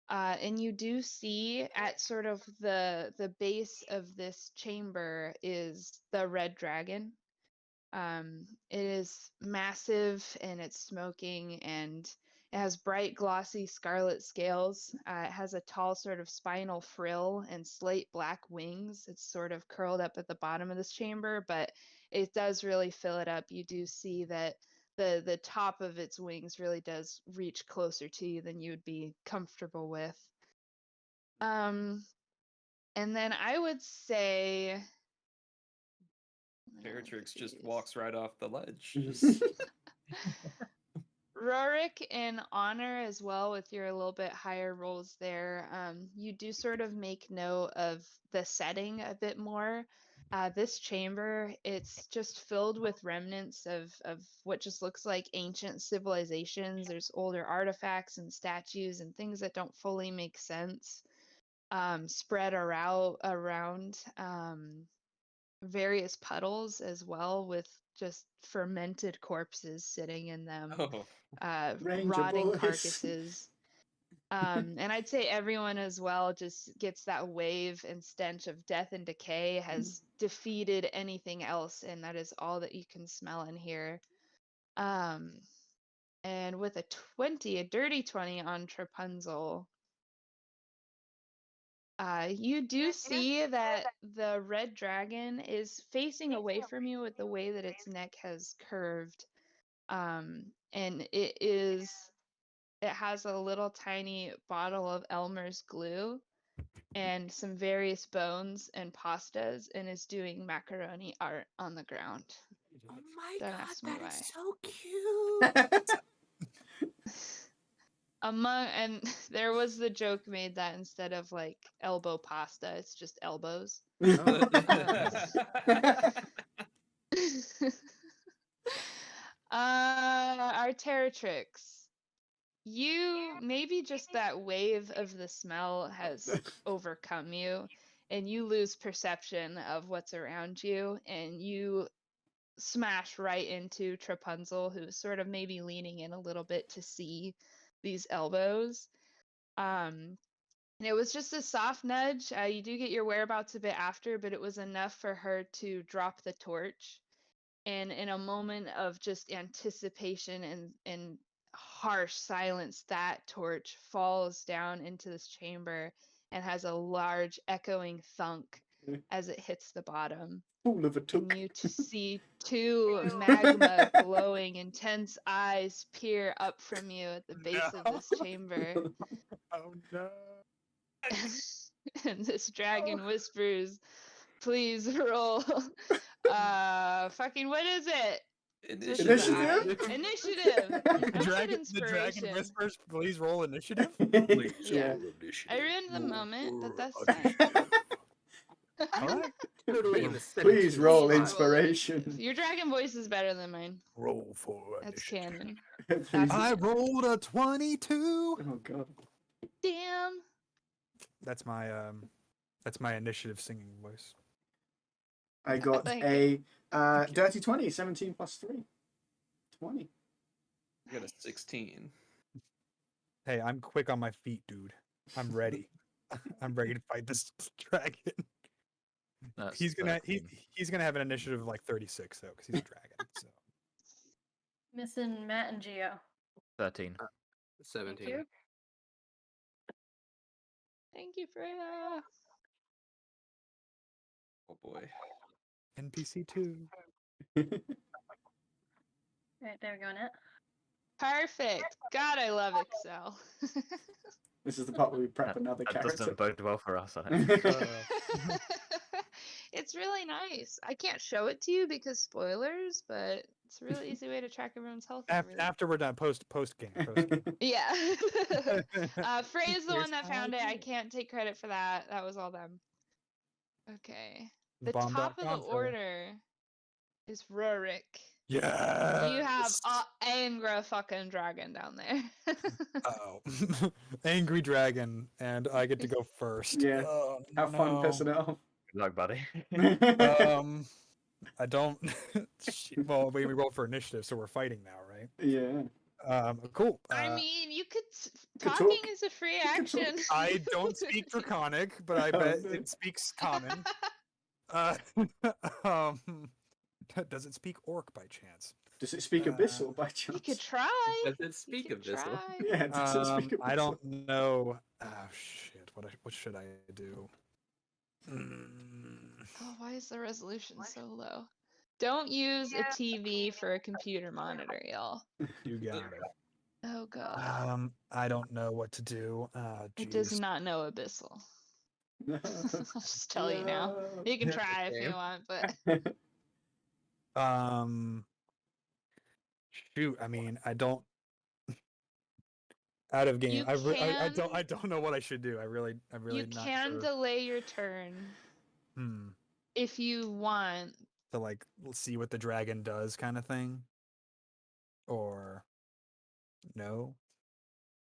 And you do see at sort of the base of this chamber is the red dragon. It is massive and it's smoking and it has bright glossy scarlet scales. It has a tall sort of spinal frill and slate black wings. It's sort of curled up at the bottom of this chamber, but it does really fill it up. You do see that the top of its wings really does reach closer to you than you would be comfortable with. And then I would say Arteritrix just walks right off the ledge. Rorik in honor as well, with your a little bit higher rolls there. You do sort of make note of the setting a bit more. This chamber, it's just filled with remnants of what just looks like ancient civilizations. There's older artifacts and statues and things that don't fully make sense, spread around various puddles as well, with just fermented corpses sitting in them. Oh, Ranger Rotting boys. carcasses. And I'd say everyone as well just gets that wave and stench of death and decay has defeated anything else, and that is all that you can smell and hear. And with a 20, a dirty 20 on Trapunzel, you do see that the red dragon is facing away from you with the way that its neck has curved. And it has a little tiny bottle of Elmer's glue and some various bones and pastas, and is doing macaroni art on the ground. Oh my Don't god, ask me that why. is so cute. And there was the joke made that instead of like elbow pasta, it's just elbows. Arteritrix, you maybe just that wave of the smell has overcome you, and you lose perception of what's around you, and you smash right into Trapunzel, who's sort of maybe leaning in a little bit to see these elbows. And it was just a soft nudge. You do get your whereabouts a bit after, but it was enough for her to drop the torch. And in a moment of just anticipation and harsh silence, that torch falls down into this chamber and has a large echoing thunk as it hits the bottom. Fool of a And took. you see two magma glowing, intense eyes peer up from you at the base of this chamber. Oh no. And this dragon whispers, "Please roll." Fucking what is it? Initiative? Initiative. I said The dragon inspiration. whispers, please roll initiative. Yeah. I ruined the moment, but that's fine. Alright. Totally in the Please 17th roll spot. inspiration. Your dragon voice is better than mine. Roll for That's initiative. canon. Please- I rolled a 22. Oh god. Damn. That's my initiative singing voice. I got Thank a dirty 20, 17 plus 3. 20. I got a 16. Hey, I'm quick on my feet, dude. I'm ready. I'm ready to fight this dragon. That's He's gonna 13. he's gonna have an initiative of like 36 though, because he's a dragon. So Missing Matt and Geo. 13. Thank 17. you. Thank you, Freya. Oh boy. NPC 2. Right, there we go, Nat. Perfect. God, I love Excel. This is the part where we prep That, another that character. doesn't bode well for us, I don't think. It's really nice. I can't show it to you because spoilers, but it's a really easy way to track everyone's health. After we're done, post game. Yeah. Freya's the Here's one that how I found it. do I it. can't take credit for that. That was all them. Okay. The Bomb.com top of the for- order is Rurik. Yeah. You have Angra fucking dragon down there. Oh, angry dragon, and I get to go first. Yeah. Oh, Have fun no. pissing it off. Good luck, buddy. I don't. Well, we roll for initiative, so we're fighting now, right? Yeah. Cool. I mean, you could. could Talking talk. is a free could talk. action. I don't speak Draconic, but I Oh, bet no. it speaks Common. Does it speak Orc by chance? Does it speak Abyssal by chance? You could try. Does it You speak could of this one? try. Yeah, does it speak Abyssal? I don't know. Oh shit! What should I do? Oh, why is the resolution so low? Don't use a TV for a computer monitor, y'all. You got it. Oh god. I don't know what to do. It does Jeez. not know Abyssal. No. I'll just tell you now. No. You can try if you Okay. want, but Shoot. I mean, I don't. Out of game. You I don't know what I should do. I really you not can sure. delay your turn if you want. To like see what the dragon does, kind of thing. Or no.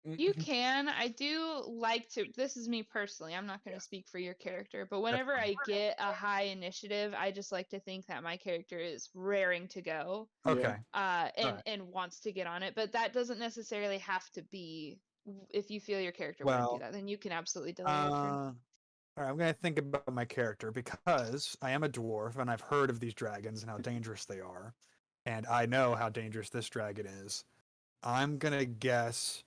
You can. I do like to. This is me personally. I'm not going to speak for your character, but whenever I get a high initiative, I just like to think that my character is raring to go. Okay. And wants to get on it, but that doesn't necessarily have to be. If you feel your character wouldn't do Well, that, then you can absolutely delay your turn. All right, I'm gonna think about my character because I am a dwarf and I've heard of these dragons and how dangerous they are, and I know how dangerous this dragon is. I'm gonna guess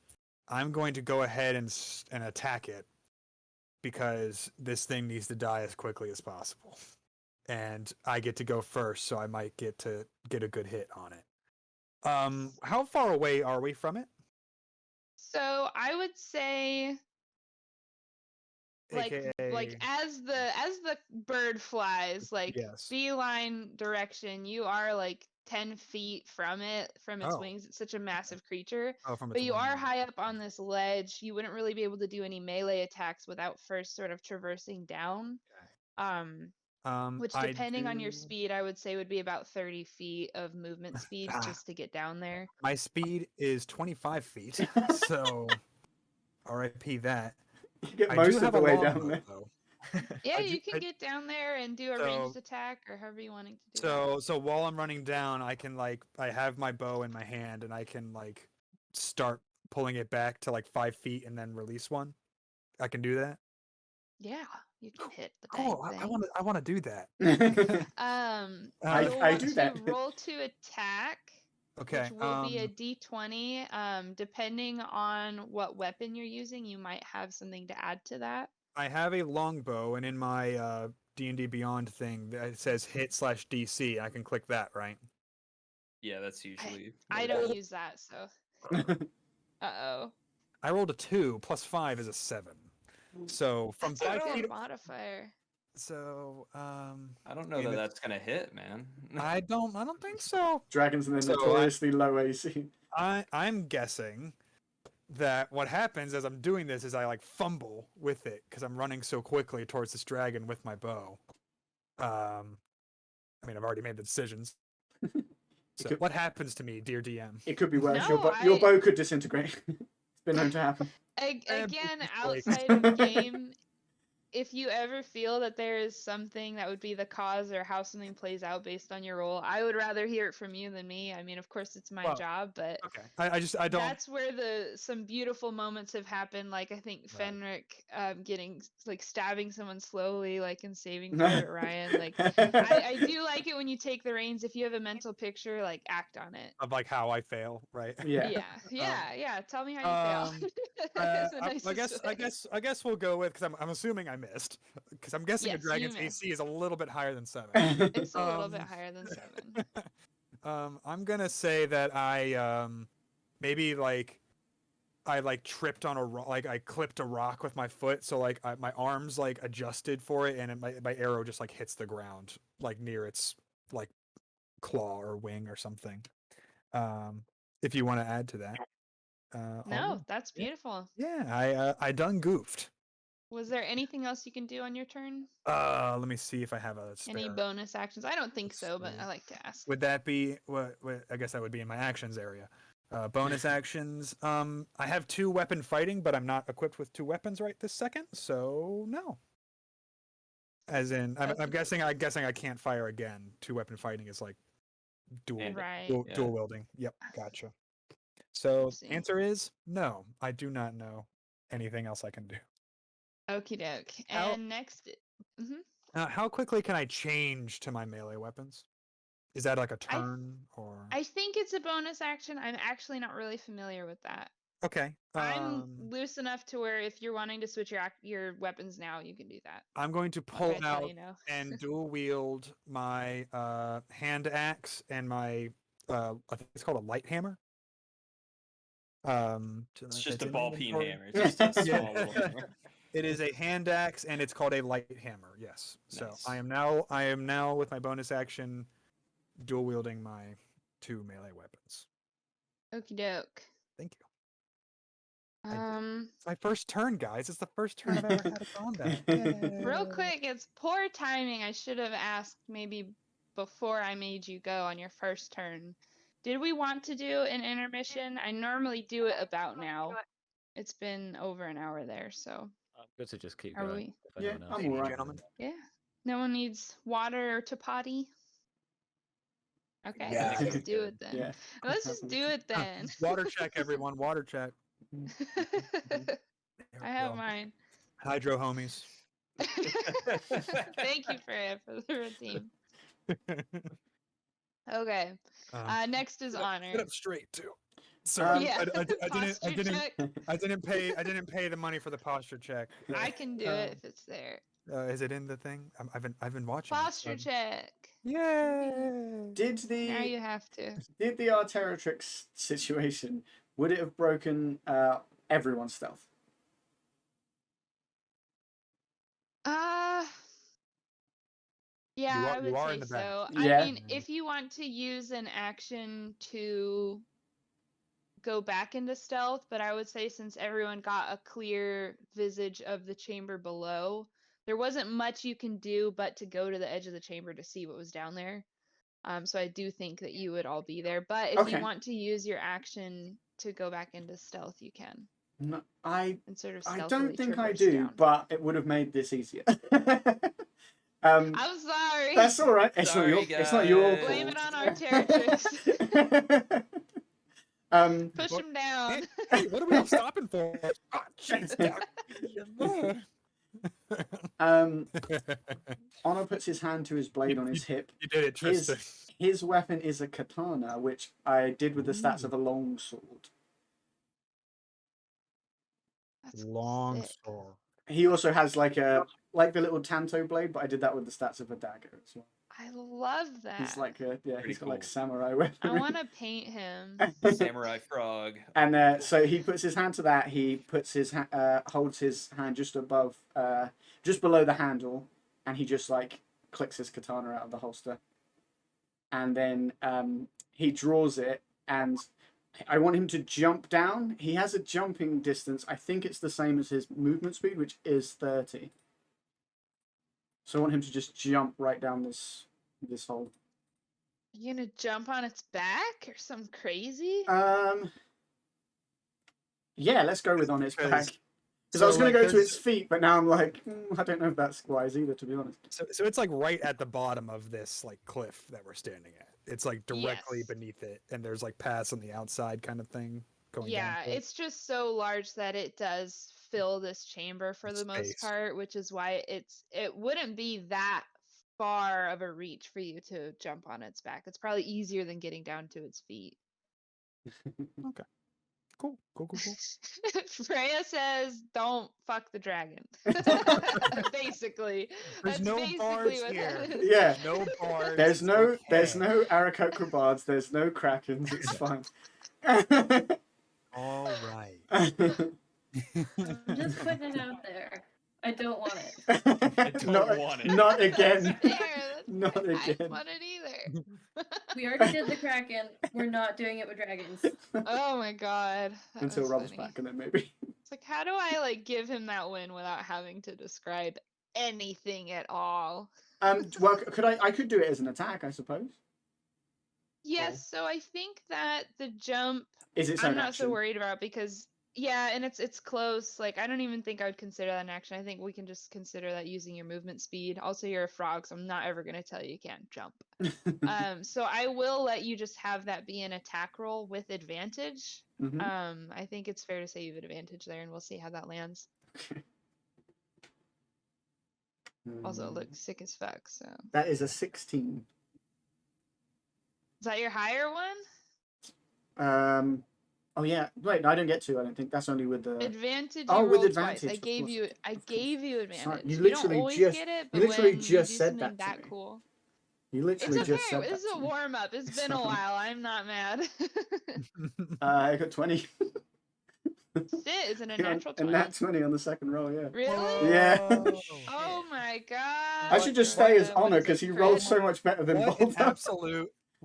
I'm going to go ahead and attack it because this thing needs to die as quickly as possible, and I get to go first, so I might get to get a good hit on it. How far away are we from it? So I would say, like AKA, as the bird flies, like yes. beeline direction, you are like 10 feet from its Oh. wings. It's such a massive creature. Oh, from But its you are wings. high up on this ledge. You wouldn't really be able to do any melee attacks without first sort of traversing down. Which, depending on your speed, I would say would be about 30 feet of movement speed just to get down there. My speed is 25 feet, so R.I.P. that. You get I most do of have the a way longbow, down there. though. Yeah, I you do- can I- get down there and do a So- ranged attack or however you wanting to do it. So while I'm running down, I can I have my bow in my hand and I can start pulling it back to 5 feet and then release one. I can do that. Yeah, you can hit the dang Cool. thing. I want to do that. I You'll I want do to that. roll to attack, Okay. which will be a d20. Depending on what weapon you're using, you might have something to add to that. I have a longbow, and in my D&D Beyond thing, it says hit/DC. I can click that, right? Yeah, that's usually. I what it don't is. use that, so. Uh-oh. I rolled a 2 plus 5 is a 7. So from That's a 5 good feet. modifier. So I don't know that that's gonna hit, man. I don't think so. Dragons and So the notoriously low AC. I'm guessing that what happens as I'm doing this is I fumble with it because I'm running so quickly towards this dragon with my bow. I mean, I've already made the decisions. So what happens to me, dear DM? It could be worse. No, Your bow could disintegrate. It's been known to happen. Again, like- outside of game, if you ever feel that there is something that would be the cause or how something plays out based on your role, I would rather hear it from you than me. I mean, of course, it's my Well, job, but Okay. I don't. that's where some beautiful moments have happened. Like, I think Right. Fenric getting stabbing someone slowly, and saving Private Ryan. I do like it when you take the reins. If you have a mental picture, act on it. Of how I fail, right? Yeah. Yeah. Tell me how you fail. That's the nicest way. I guess we'll go with because I'm assuming I missed because I'm guessing a Yes, you dragon's missed. AC is a little bit higher than 7. It's a little bit higher than 7. I'm gonna say that I maybe I tripped on a rock, I clipped a rock with my foot, so my arms adjusted for it, and my arrow just hits the ground near its claw or wing or something. If you want to add to that. No, that's beautiful. Yeah, I done goofed. Was there anything else you can do on your turn? Let me see if I have a spare. Any bonus actions? I don't think Let's so, but see. I like to ask. Would that be what? I guess that would be in my actions area. Bonus actions. I have 2 weapon fighting, but I'm not equipped with 2 weapons right this second, so no. As in, I'm guessing. I can't fire again. 2 weapon fighting is dual, Right. dual wielding. Yep, gotcha. So Oopsie. answer is no. I do not know anything else I can do. Okie doke. How- And next. Mhm. How quickly can I change to my melee weapons? Is that a turn or? I think it's a bonus action. I'm actually not really familiar with that. Okay. I'm loose enough to where if you're wanting to switch your weapons now, you can do that. I'm going to What pull if I tell out you no? and dual wield my hand axe and my I think it's called a light hammer. It's just a in ball the peen inventory. hammer. It's just a Yeah. small little hammer. It is a hand axe and it's called a light hammer. Yes. So Nice. I am now with my bonus action dual wielding my 2 melee weapons. Okie doke. Thank you. Um, It's my first turn, guys. It's the first turn I've ever had a combat. real quick, it's poor timing. I should have asked maybe before I made you go on your first turn. Did we want to do an intermission? I normally do it about now. It's been over an hour there, so Good to just keep are going. we? If Yeah, anyone else I'm Ladies and alright. gentlemen. Yeah. No one needs water to potty. Okay, Yeah. let's just do it then. Yeah. Let's just do it then. Water check, everyone. Water check. There I we have go. mine. Hydro homies. Thank you, Freya, for the routine. Okay. Next is Sit honor. up straight too. Sorry, Yeah. I didn't pay the money for the posture check. I can do it if it's there. Is it in the thing? I've been watching. Posture check. Yay! Did Now the you have to. Arteritrix situation, would it have broken everyone's stealth? Yeah, I you would are say in the back. so. Yeah. I mean, if you want to use an action to go back into stealth, but I would say since everyone got a clear visage of the chamber below, there wasn't much you can do but to go to the edge of the chamber to see what was down there. So I do think that you would all be there. But if Okay. you want to use your action to go back into stealth, you can. No, I And sort of don't stealthily think I traverse do, down. but it would have made this easier. I'm sorry. That's all right. It's Sorry, not your guys. Blame fault. it on Arteritrix. Push him down. Hey, what are we all stopping for? Ah, jeez, Honor puts his hand to his blade on his hip. You did it, Tristan. His weapon is a katana, which I did with the stats of a long sword. That's Long sick. sword. He also has like the little tanto blade, but I did that with the stats of a dagger as well. I love that. He's like he's got like cool. samurai weapon. I want to paint him. Samurai frog. And so he puts his hand to that. He puts his holds his hand just above, just below the handle, and he just like clicks his katana out of the holster. And then he draws it, and I want him to jump down. He has a jumping distance. I think it's the same as his movement speed, which is 30. So I want him to just jump right down this hole. You gonna jump on its back or something crazy? Yeah, let's go with on its back. Because I was So, going to like, go to its feet, but now I'm like, I don't know if that's wise either, to be honest. So it's like right at the bottom of this like cliff that we're standing at. It's like directly Yes. beneath it, and there's like paths on the outside kind of thing going Yeah, down. to it. it's just so large that it does fill this chamber for the most Space. part, which is why it wouldn't be that far of a reach for you to jump on its back. It's probably easier than getting down to its feet. Cool. Freya says, "Don't fuck the dragon." Basically, There's that's no basically bars what here. that is. Yeah. No bars. There's no it's there's okay. no Aarakocra there's no Krakens, it's fine. All right. I'm just putting it out there. I don't want it. I don't want it. Not again. That's fair, that's Not fair. I again. don't want it either. We already did the Kraken. We're not doing it with dragons. Oh my god. that Until was Rob's funny. back, and then maybe. It's like, how do I like give him that win without having to describe anything at all? Well, I could do it as an attack, I suppose. Yes, so I think that the jump Is its I'm own not action. so worried about because yeah, and it's close. Like I don't even think I would consider that an action. I think we can just consider that using your movement speed. Also, you're a frog, so I'm not ever gonna tell you can't jump. So I will let you just have that be an attack roll with advantage. Mhm. I think it's fair to say you have advantage there, and we'll see how that lands. Also, it looks sick as fuck. So That is a 16. is that your higher one? Oh yeah. Wait, no, I don't get to. I don't think that's only with the. Advantage. Oh, You with rolled twice. advantage, I of gave course, you. I of course. gave you Sorry, advantage. you You don't literally always just- get it, you but literally when you just do said something that to that me. cool, You it's literally okay. just said that This is to a me. warm up. It's been a Sorry. while. I'm not mad. I got 20. Sit is it a Yeah, natural and 20? nat 20 on the second roll. Yeah. Really? Yeah. Oh my god. I should just stay as What Honor is it, because he crit? rolls so much better than What an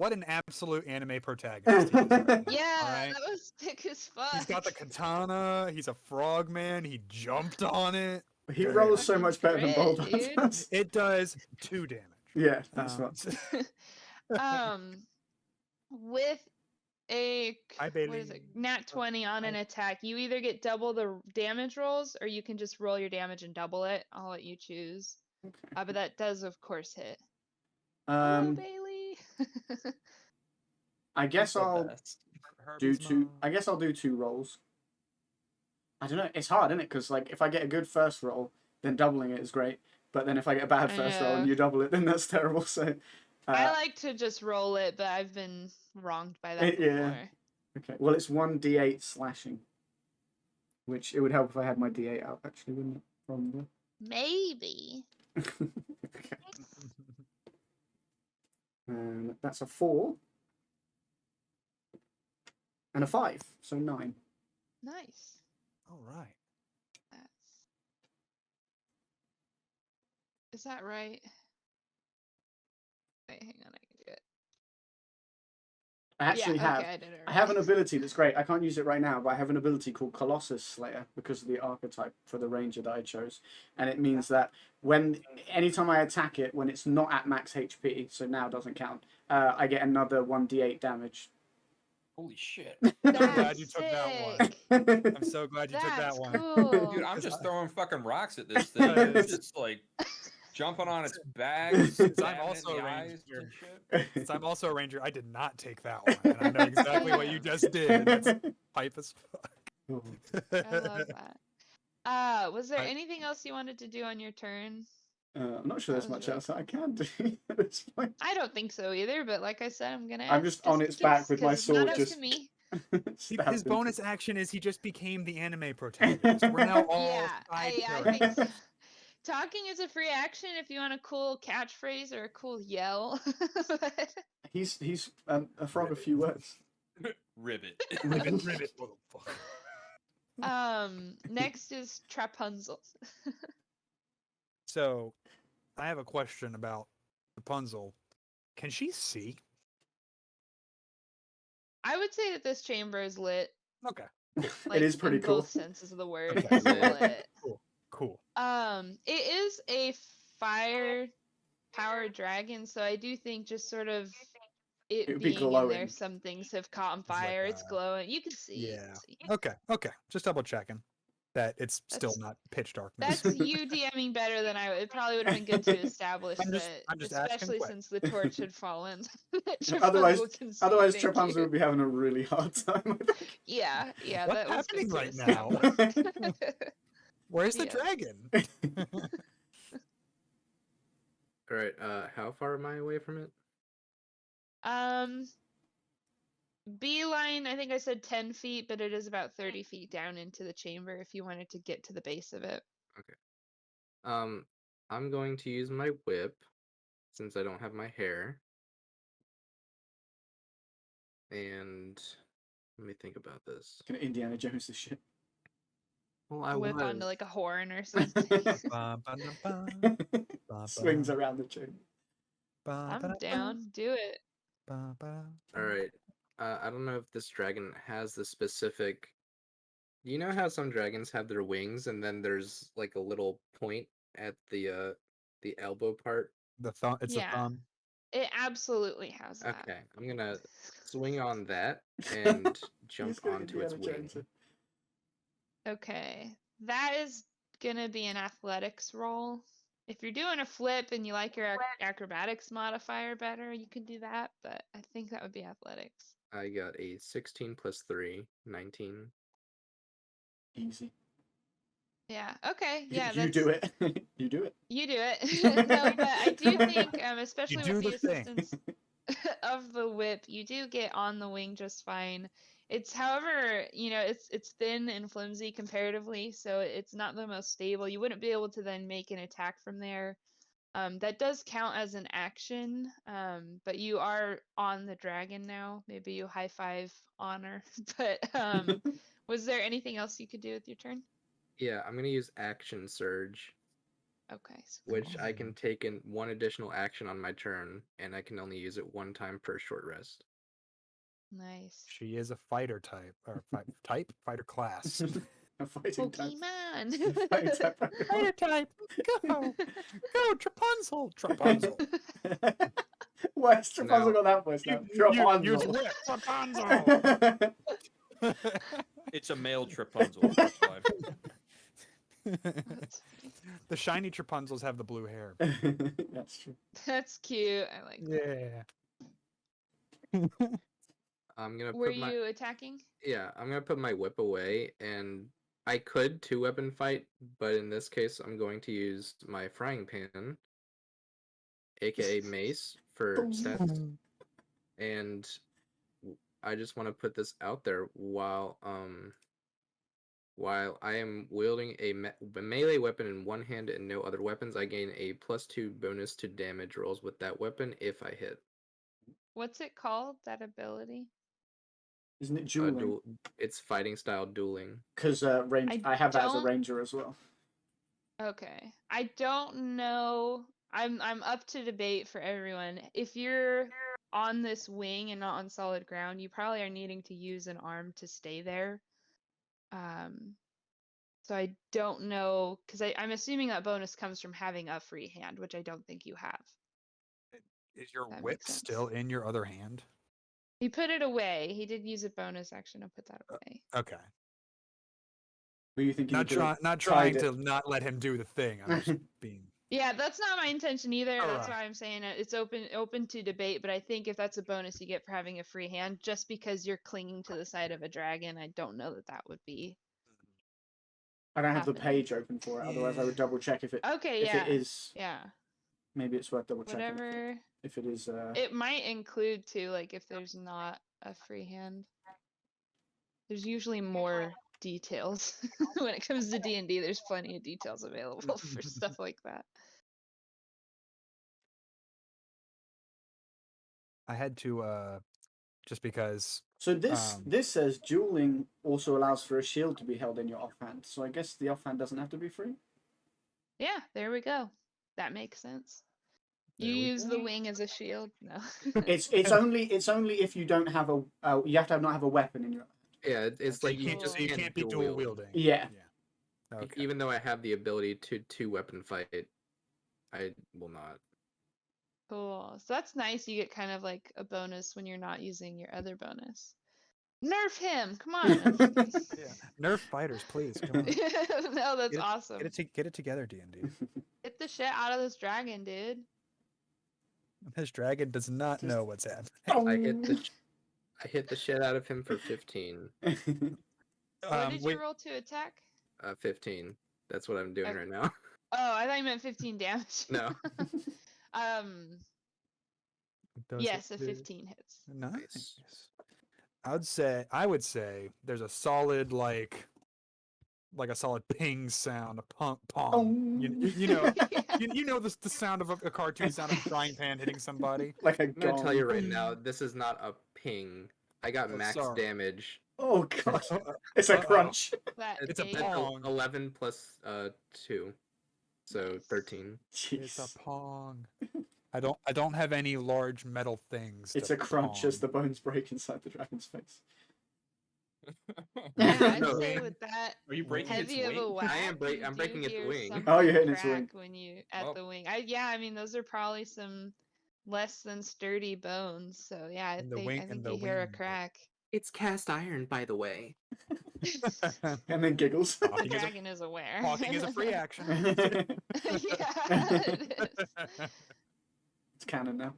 Boulder. absolute anime protagonist. He is, Yeah, alright? that was thick as fuck. He's got the katana. He's a frogman. He jumped on it. He Damn. rolls so Fucking much better than crit, Boulder. dude. It does 2 damage. Yeah, that's Um, right. With a Hi, what Bailey. is it? Nat 20 on an attack, you either get double the damage rolls or you can just roll your damage and double it. I'll let you choose. Okay. But that does of course hit. Hello, Bailey. I guess The I'll best. do Herbie's 2. mom. I guess I'll do 2 rolls. I don't know. It's hard, isn't it? Because like if I get a good first roll, then doubling it is great. But then if I get a bad first roll and Yeah. you double it, then that's terrible. So. I like to just roll it, but I've been wronged by that Yeah. before. Okay. Well, it's 1d8 slashing. Which it would help if I had my d8 out, actually, wouldn't it? Probably. Maybe. Okay. And that's a 4. And a 5, so 9. Nice. All right. That's... Is that right? Wait, hang on, I can do it. I actually yeah, have. okay, I did it I have right. an ability that's great. I can't use it right now, but I have an ability called Colossus Slayer because of the archetype for the ranger that I chose, and it means that anytime I attack it when it's not at max HP, so now doesn't count, I get another 1d8 damage. Holy shit. I'm glad you took that one. Sick. I'm so glad you took that That's one. cool. Dude, I'm Because just I- throwing fucking rocks at this thing. It's just like jumping on its back, I'm stabbing also it in the a eyes ranger. and shit. Since I'm also a ranger, I did not take that one. And I know exactly what you just did. That's hype as fuck. I love that. Was there I- anything else you wanted to do on your turn? I'm not sure That there's was much really else that I can do at this point. I don't think so either, but like I said, I'm gonna. I'm ask just on in its back case, with my 'cause it's not sword, up just to me. stabbed His into bonus action is he just became the anime protagonist. We're now all Yeah, side I think characters. so. Talking is a free action if you want a cool catchphrase or a cool yell. But- He's a frog of few words. Ribbit. Ribbit, motherfucker. Next is Trapunzel. So, I have a question about Rapunzel. Can she see? I would say that this chamber is lit. Okay, Like, It is pretty in cool. both senses of the word. Okay. It's lit. cool. It is a fire powered dragon, so I do think just sort of it It would be being in glowing. there, some things have caught on It's like fire. It's a- glowing. You can see. You Yeah. can see. Okay. Just double checking that it's still That's- not pitch darkness. That's you DMing better than I would. It probably would have been good to establish I'm just that, asking especially questions. since the torch had fallen. that Otherwise- Trapunzel can see. Otherwise, Thank Trapunzel you. would be having a really hard time. I think. Yeah, What's that was happening good to right now? establish. Where's the Yeah. dragon? All right. How far am I away from it? Beeline, I think I said 10 feet, but it is about 30 feet down into the chamber if you wanted to get to the base of it. I'm going to use my whip since I don't have my hair. And let me think about this. Gonna Indiana Jones this shit. Well, I Whip was. onto like a horn or something. Swings around the chamber. I'm down. Do it. All right. I don't know if this dragon has the specific. You know how some dragons have their wings and then there's like a little point at the elbow part? The thumb. It's Yeah. a thumb. It absolutely has that. Okay, I'm gonna swing on that and He's jump gonna onto its Indiana wing. Jones it. Okay. That is gonna be an athletics roll. If you're doing a flip and you like your acrobatics modifier better, you can do that, but I think that would be athletics. I got a 16 plus 3, 19. Easy. Yeah. Okay. Yeah. you do it. You do it. You do it. No, but I do think, especially do with the the thing. assistance of the whip, you do get on the wing just fine. It's, however, it's thin and flimsy comparatively, so it's not the most stable. You wouldn't be able to then make an attack from there. That does count as an action, but you are on the dragon now. Maybe you high five Honor. But was there anything else you could do with your turn? Yeah, I'm gonna use Action Surge, Okay. So which I can take in one additional action on my turn, and I can only use it one time per short rest. nice. She is a fighter type or fighter class. A fighting type. Pokemon. Fighting type. Fighter type. Go, go, Trapunzel, Trapunzel. Why has Trapunzel Now- got that voice now? Use Trapunzel. whip, Trapunzel. It's a male Trapunzel. That's why. The shiny Trapunzels have the blue hair. That's true. That's cute. I like that. Yeah. I'm gonna Were put my you attacking? Yeah, I'm gonna put my whip away, and I could 2-weapon fight, but in this case, I'm going to use my frying pan, aka mace, for stats. And I just want to put this out there while I am wielding a melee weapon in one hand and no other weapons, I gain a +2 bonus to damage rolls with that weapon if I hit. What's it called? That ability? Isn't it dueling? It's fighting style dueling. Because I have that as a ranger as well. Okay. I don't know. I'm up to debate for everyone. If you're on this wing and not on solid ground, you probably are needing to use an arm to stay there. So I don't know, because I'm assuming that bonus comes from having a free hand, which I don't think you have. Is your That whip makes sense. still in your other hand? He put it away. He did use a bonus action to put that away. Okay. Were you thinking? Not trying to not let him do the thing. I'm just being. Yeah, that's not my intention either. That's Alright. why I'm saying it's open to debate. But I think if that's a bonus you get for having a free hand, just because you're clinging to the side of a dragon, I don't know that would be. I don't have the happening. page open for it. Otherwise, I would double check if it. Okay, if yeah. it is. Yeah. Maybe it's worth double checking. Whatever. If it is. It might include too, like if there's not a free hand. There's usually more details when it comes to D&D. There's plenty of details available for stuff like that. I had to just because. So this says dueling also allows for a shield to be held in your offhand. So I guess the offhand doesn't have to be free. Yeah, there we go. That makes sense. You There we use the go. wing as a shield? No. It's only if you don't have you have to not have a weapon in your. Yeah, it's like you Cool. just So you can't can't be dual dual wield. wielding. Yeah. Okay. Even though I have the ability to 2-weapon fight, I will not. Cool. So that's nice. You get kind of like a bonus when you're not using your other bonus. Nerf him! Come on. Yeah. Nerf fighters, please. Come on. No, that's Get it- awesome. Get it together, D&D. Get the shit out of this dragon, dude. This dragon does not Just- know what's happening. I hit the shit out of him for 15. What did you wait, roll to attack? 15. That's what I'm doing Okay. right now. Oh, I thought you meant 15 damage. No. does Yes, it a do- 15 hits. Nice. I would say there's a solid like a solid ping sound, a pong. You know, you know the sound of a cartoon sound of a frying pan hitting somebody. Like a I'm gonna tell you right gong. now, this is not a ping. I got Oh, max sorry. damage. Oh god, it's a crunch. That It's a big- pong. 11 plus 2, so Nice. 13. It's Jeez. a pong. I don't have any large metal things. It's to a crunch as pong. the bones break inside the dragon's face. Yeah, I'd No. say with that Are you breaking its heavy of a wing? whack, I'm you breaking do its hear wing. something Oh, you're hitting its crack wing. when you at Oh. the wing. I mean those are probably some less than sturdy bones. So yeah, I And the think wing- I and think the you hear a wing. crack. It's cast iron, by the way. And then giggles. The Talking is a- dragon is aware. Talking is a free action. Yeah, it is. It's canon now.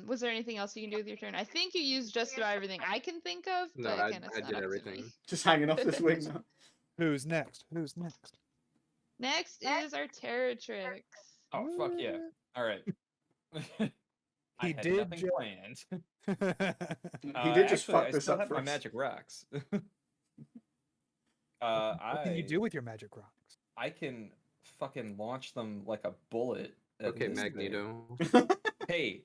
Was there anything else you can do with your turn? I think you used just about everything I can think of, No, but I again, it's not did up to everything. me. Just hanging off this wing now. Who's next? Who's next? Next is Arteritrix. Oh fuck yeah! All right. I He had did nothing ju- planned. He did just Actually, fuck I this still up have for my us. magic rocks. What can you do with your magic rocks? I can fucking launch them like a bullet. At Okay, this thing. Magneto. Hey,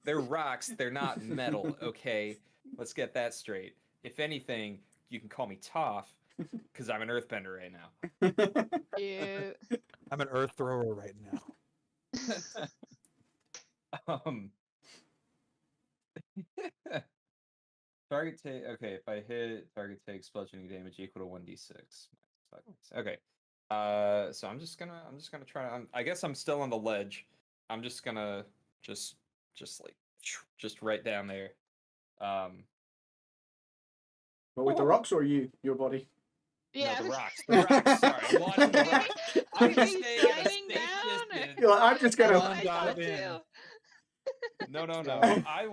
they're rocks. They're not metal. Okay, let's get that straight. If anything, you can call me Toph, because I'm an Earthbender right now. Cute. I'm an earth thrower right now. Target take. Okay, if I hit, target takes bludgeoning damage equal to 1d6. Okay. So I'm just gonna try. I guess I'm still on the ledge. I'm just gonna just right down there. But with the rocks or your body? Yeah. No, the rocks. The rocks. Sorry, I'm launching the rocks. I'm Are you staying at a sliding safe down, or- distance. You're like, I'm just That's gonna. what I dive thought in. too. No. Yeah. I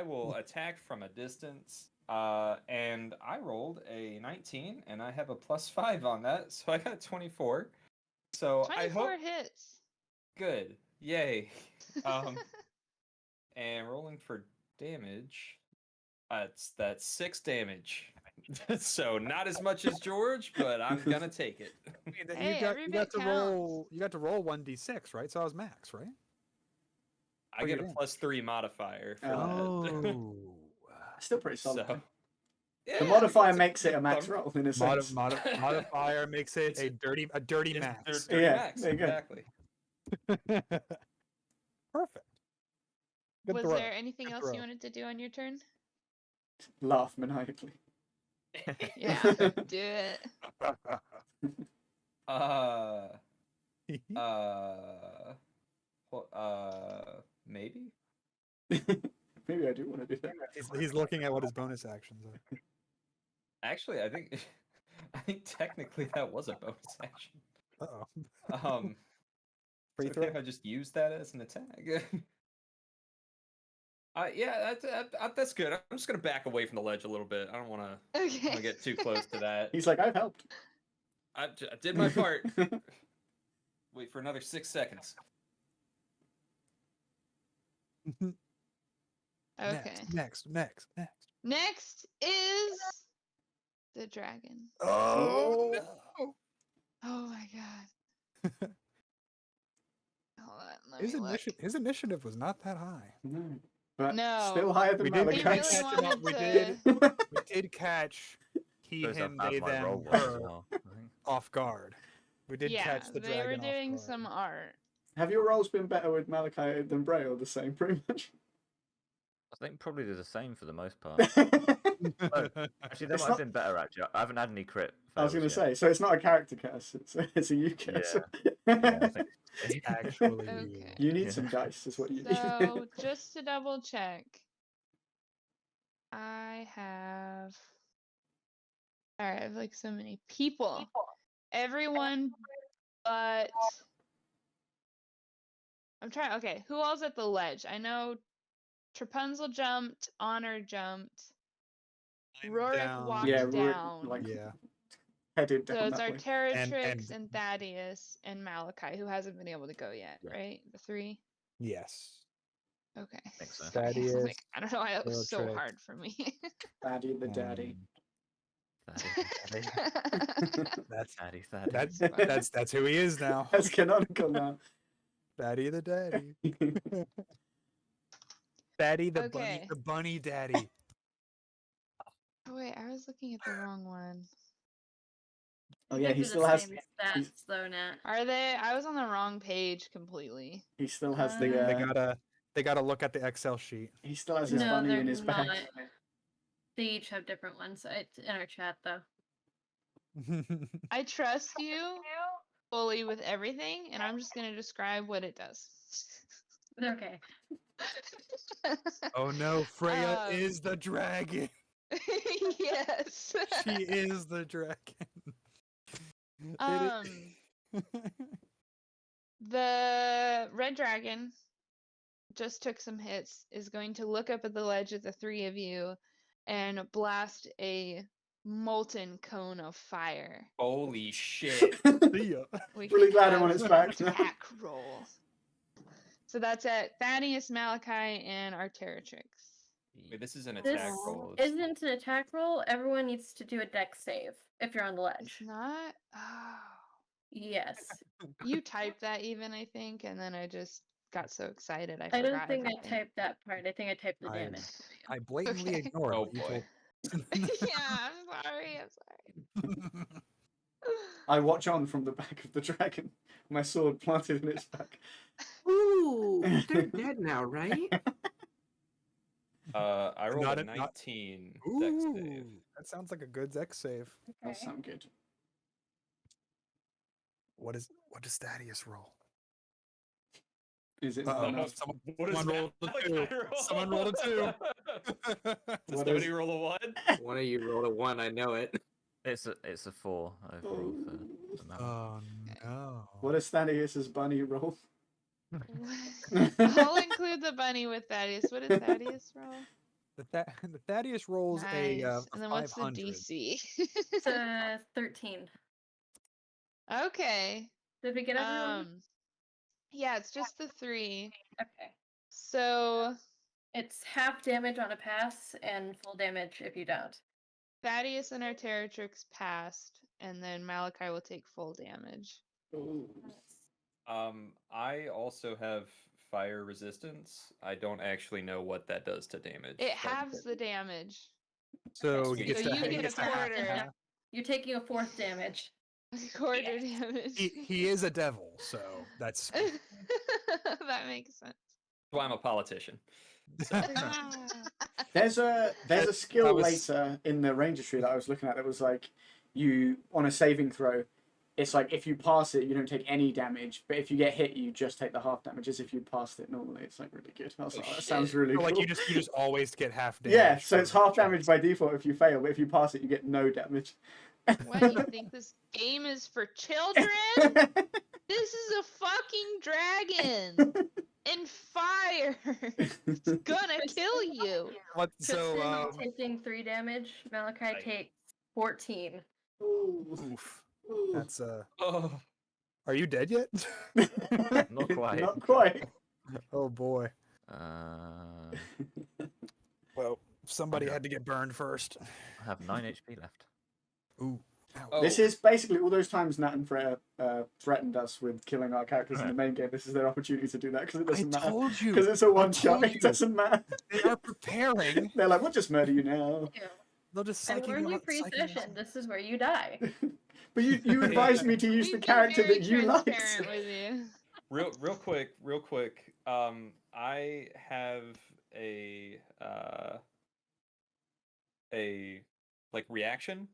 will attack from a distance. And I rolled a 19, and I have a +5 on that, so I got 24. So I 24 hope hits. good. Yay. And rolling for damage. That's 6 damage. So not as much as George, but I'm gonna take it. Hey, every you bit got to roll. You got to roll 1d6, right? So I was max, right? I Oh, get you're a in. +3 modifier for that. Oh. Still pretty solid. So, The yeah, modifier it's makes it a max thumb- roll in a sense. Modifier makes it a dirty it's max. dirty Yeah, max, there you go. exactly. Perfect. Good Was throw. there anything Good else throw. you wanted to do on your turn? Laugh maniacally. Yeah, do it. Maybe. Maybe I do want to do that. He's looking at what his bonus actions are. Actually, I think technically that was a bonus action. Uh-oh. Free It's throw? okay if I just use that as an attack. Yeah, that's good. I'm just gonna back away from the ledge a little bit. I don't want to Okay. get too close to that. He's like, I've helped. I did my part. Wait for another 6 seconds. Okay. Next. Next is the dragon. Oh no! Oh my god. Hold on, let me look. His initiative was not that high. No. But No. still higher than We did He Malakai. really catch him up. wanted We to. We did catch he, Shows how him, bad they, my roll them, was as her well, I think. off guard. We did Yeah, catch the they dragon were doing off guard. some art. Have your rolls been better with Malakai than Bray, or the same, pretty much? I think probably they're the same for the most part. Actually, they It's might have not- been better. Actually, I haven't had any crit. I was going to fails yet. say, so it's not a character curse, it's a you curse. Yeah, I think It's actually Okay. You need Yeah. some dice, is what you need. So, just to double check, I have like so many people. Everyone but I'm trying. Okay, who all's at the ledge? I know Trapunzel jumped, Honor jumped, Rorik down. walked Yeah, Rorik, down. like, Yeah. headed So down it's that way. Arteritrix and- and Thaddeus and Malakai, who hasn't been able to go yet, Yeah. right? The 3? Yes. Okay. think so. Sorry. I was Thaddeus, like, I don't know why that was so Arteritrix. hard for me. Daddy the daddy. That's Daddy. that's who he is now. That's canonical now. Daddy the daddy. Daddy the Okay. bunny daddy. Oh wait, I was looking at the wrong one. Oh I yeah, think he they're still the has. same he's- stats though, Nat. Are they? I was on the wrong page completely. He still has They They gotta look at the Excel sheet. He still has his No, bunny they're in his bag. not. They each have different ones. It's in our chat though. I trust you fully with everything, and I'm just gonna describe what it does. Okay. Oh no, Freya Um, is the dragon. Yes. She is the dragon. The red dragon just took some hits, is going to look up at the ledge at the 3 of you and blast a molten cone of fire. Holy shit. See ya. We Really can glad I'm on have its an back now. attack roll. So that's at Thaddeus, Malakai, and Arteritrix. Wait, this is an This attack roll. It's- isn't an attack roll. Everyone needs to do a dex save if you're on the It's ledge. not. Oh. Yes. You typed that even, I think, and then I just got so excited I I forgot don't think I everything. typed that part. I think I typed the I- damage. I blatantly Okay. ignored Oh, what you boy. told. Yeah, I'm sorry. I watch on from the back of the dragon, my sword planted in its back. Ooh, they're dead now, right? I rolled Not a a- not- 19 dex save. Ooh, that sounds like a good dex save. That sound good. What does Thaddeus roll? Is it not Uh-oh. enough? What is Someone rolled a Malakai 2. roll? Someone rolled a 2. Does What somebody is- roll a 1? One of you rolled a 1, I know it. It's a 4 overall for Malak. Oh no. What is Thaddeus's bunny roll? I'll include the bunny with Thaddeus. What did Thaddeus roll? The Thaddeus rolls Nice. a And then what's the 500. DC? It's a 13. Okay. Did we get everyone? Yeah, it's just the 3. Okay. So It's half damage on a pass and full damage if you don't. Thaddeus and Arteritrix passed, and then Malakai will take full damage. Ooh. I also have fire resistance. I don't actually know what that does to damage. It but- halves the damage. So So he gets you to, he get a gets to half quarter. and half. You're taking a 4th damage. Quarter damage. He is a devil, so that's That makes sense. That's why I'm a politician. There's a That skill was- later in the ranger tree that I was looking at that was like, you on a saving throw, it's like if you pass it you don't take any damage, but if you get hit you just take the half damage as if you passed it normally. It's like really good. I was like, oh, that sounds shit. really like cool. you just always get half damage. Yeah, so for it's half chance. damage by default if you fail, but if you pass it you get no damage. What, you think this game is for children? This is a fucking dragon and fire. It's gonna kill you. What, Tristan so taking 3 damage. Malakai Right. takes 14. oof. That's Oh, Are you dead yet? Not quite. Not quite. Oh boy. I Well, somebody Okay. had to get burned first. have 9 HP left. Ooh. oh. This is basically all those times Nat and Freya threatened us with killing our characters in the main game. This is their opportunity to do that because it I doesn't matter. told you. Because it's a one shot, told it you. doesn't matter. They are preparing. They're like, we'll just murder you now. Yeah. They'll just And psych we're you in out. free psych you out. session. This is where you die. But you advised me to use We've the been character very that you liked. transparent with you. real quick. I have a like reaction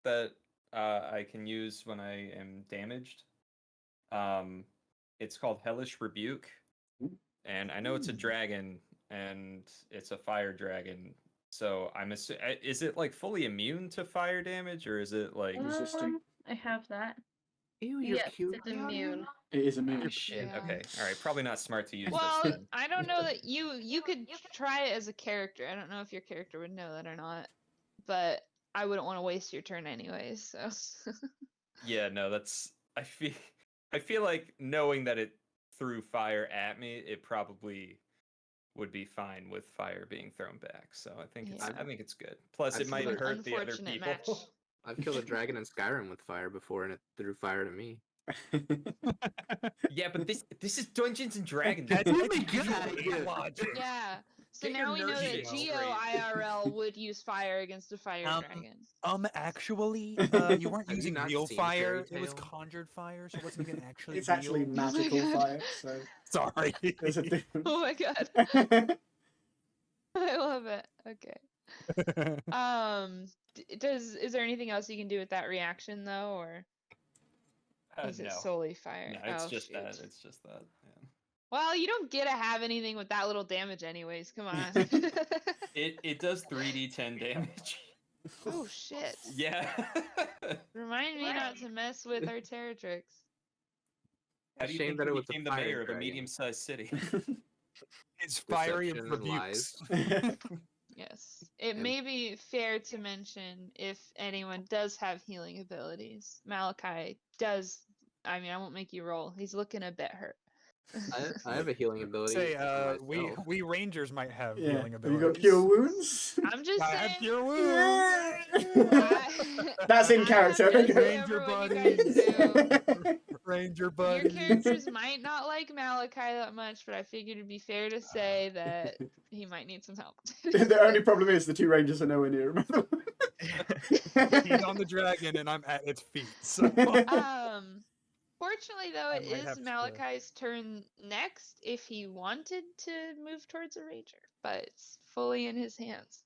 that I can use when I am damaged. It's called Hellish Rebuke, and I know it's a dragon and it's a fire dragon. So I'm is it like fully immune to fire damage, or is it like Resisting. I have that. Ew, you're Yes, cute. it's immune. It is immune. shit? Yeah. Okay, all right, probably not smart to use Well, this. Then. I don't know that you could try it as a character. I don't know if your character would know that or not, but I wouldn't want to waste your turn anyways. So Yeah, no, that's I feel like knowing that it threw fire at me, it probably would be fine with fire being thrown back. So I think Yeah. I think it's good. Plus, I've it might seen an hurt the other unfortunate people. match. I've killed a dragon in Skyrim with fire before, and it threw fire to me. Yeah, but this is Dungeons and Dragons. That's Oh it. my You God, need yeah. logic. yeah. So Get your now we know nerd that shit Geo straight. IRL would use fire against a fire dragon. Actually, you weren't Have you using not real seen fire. Fairy It was Tail? conjured fire, so it wasn't even actually It's actually real. magical God. fire, so Sorry. there's a difference. Oh my god. I love it. Okay. Is there anything else you can do with that reaction though, or is it No. solely fire? No, it's Oh, just that. shoot. It's just that. Yeah. Well, you don't get to have anything with that little damage anyways. Come on. It does 3d10 damage. Oh shit. Yeah. Remind me not to mess with Arteritrix. How do you Shame think that you it was a became the fire mayor of a dragon. medium-sized city? It's fiery Deception and rebukes. Yes. It And- may be fair to mention if anyone does have healing abilities. Malakai does. I mean, I won't make you roll. He's looking a bit hurt. I have a healing ability. Say, myself. we rangers might have Yeah. healing Have abilities. you got cure wounds? I'm just I have saying. cure wounds. I- That's in I character. have There you no go. say over what you guys do. Ranger Your buddies. characters might not like Malakai that much, but I figured it'd be fair to say that he might need some help. The only problem is the two rangers are nowhere near him. He's on the dragon and I'm at its feet. So Fortunately, though, I it might is have to- Malakai's turn next if he wanted to move towards a ranger, but it's fully in his hands.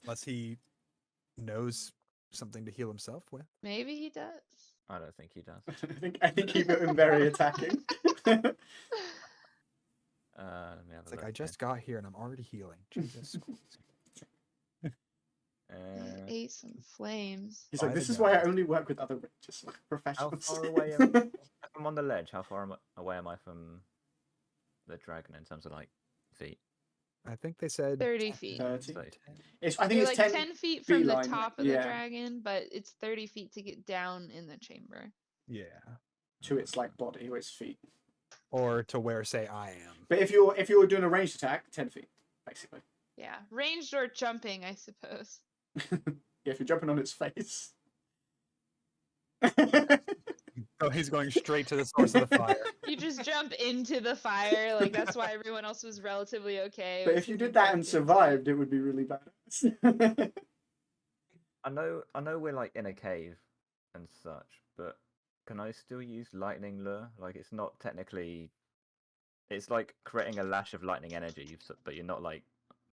unless he knows something to heal himself with. Maybe he does. I don't think he does. I think he built him very attacking. Let me have It's a like look I just got here and I'm already healing. Jesus Christ. here. Ate some flames. He's like, By this the is why I gods. only work with other rangers, like How professionals. far away if I'm on the ledge, how far away am I from the dragon in terms of like feet? I think they said 30 feet. 30. So, I think You're it's like 10. 10 feet from the line, top of the yeah. dragon, but it's 30 feet to get down in the chamber. yeah. To its like body or its feet. Or to where say I am. But if you're doing a ranged attack, 10 feet, basically. Yeah, ranged or jumping, I suppose. Yeah, if you're jumping on its face. Oh, he's going straight to the source of the fire. You just jump into the fire, like that's why everyone else was relatively okay. But was if you 'cause did that and jumped into it. survived, it would be really badass. I know we're like in a cave and such, but can I still use lightning lure? Like it's not technically, it's like creating a lash of lightning energy, but you're not like.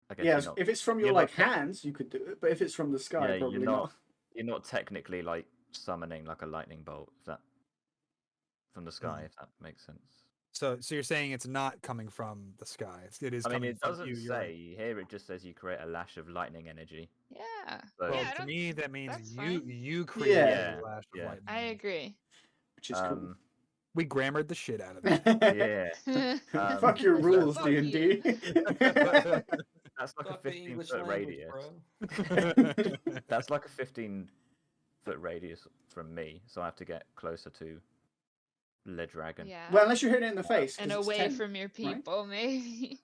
I guess Yeah, you're not, if it's from your you're like not- hands, you could do it. But if it's from the sky, yeah, probably you're not. not. You're not technically like summoning like a lightning bolt, if that from the sky, if that makes sense. So you're saying it's not coming from the sky. It is I mean, coming it from doesn't you. say here. It just says you create a lash of lightning energy. Yeah. But- Well, Yeah, I to don't- me, that means that's you fine. you create Yeah. a lash of Yeah. lightning. I agree. Which is cool. We grammared the shit out of that. Yeah, Fuck your rules, Fuck D&D. that's like a Fuck the English 15-foot language, radius. bro. That's like a 15-foot radius from me, so I have to get closer to the dragon. Yeah. Well, unless you're hitting it in the face. 'cause and it's away 10, from your right? people, maybe.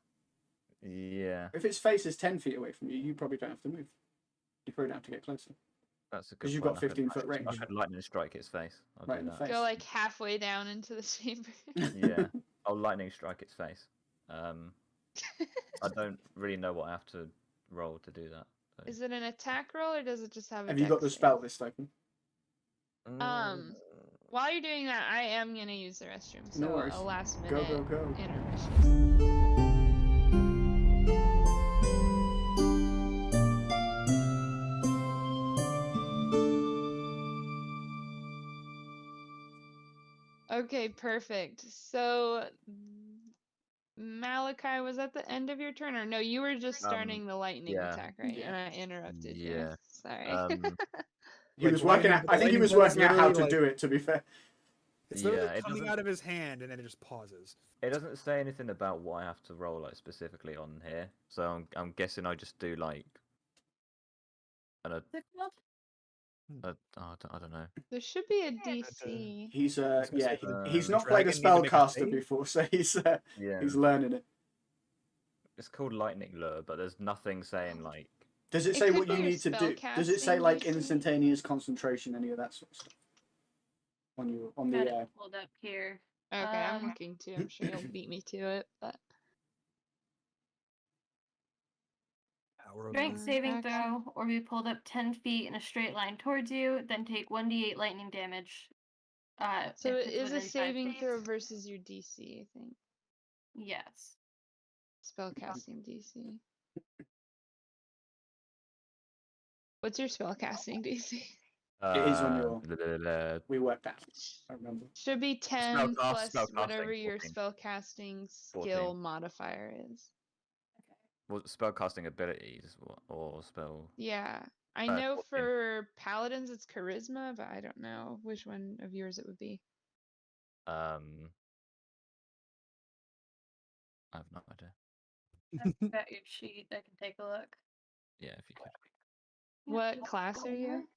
Yeah, If its face is 10 feet away from you, you probably don't have to move. You probably don't have to get closer. that's a good. 'Cause you've point. got 15-foot I range. could lightning strike its face. I'll Right do in the that. face. Go like halfway down into the chamber. Yeah, I'll lightning strike its face. I don't really know what I have to roll to do that. so- Is it an attack roll or does it just have a Have you got dex the save? spell list open? While you're doing that, I am gonna use the restroom. So No worries. a last Go, minute go, go. intermission. Okay, perfect. So Malakai, was at the end of your turn, or no? You were just starting the lightning yeah. attack, right? Yeah. And I interrupted you. Yeah. Sorry. He Like was working out. lightning- I think he lightning was bolt is working out how to literally, do it. To be fair, It's Yeah, literally it coming doesn't- out of his hand and then it just pauses. It doesn't say anything about what I have to roll like specifically on here, so I'm guessing I just do like I don't know. There should be a DC. he's gonna yeah, say, he's the not played a dragon need to make a spellcaster save? before, so Yeah, he's learning it. it's called lightning lure, but there's nothing saying like. Does it It say could what be you your need to do? Does it say spellcasting like DC? instantaneous concentration, any of that sort of stuff? On Got the it pulled up here. Okay, I'm Um, looking too. I'm sure you'll beat me to it, but Power of Strength the- saving action. throw, or be pulled up 10 feet in a straight line towards you, then take 1d8 lightning damage. so if it it's is a within 5 saving feet. throw versus your DC, I think. Yes. Spellcasting DC. What's your spellcasting DC? It is on your- we worked out. I remember. Should be 10 plus spellcasting, whatever your 14. spellcasting skill 14. modifier is. Well, spellcasting abilities or spell. Yeah. I Uh, know 14. for paladins it's charisma, but I don't know which one of yours it would be. I have no idea. I've got your sheet. I can take a look. Yeah, if you could. What class are you?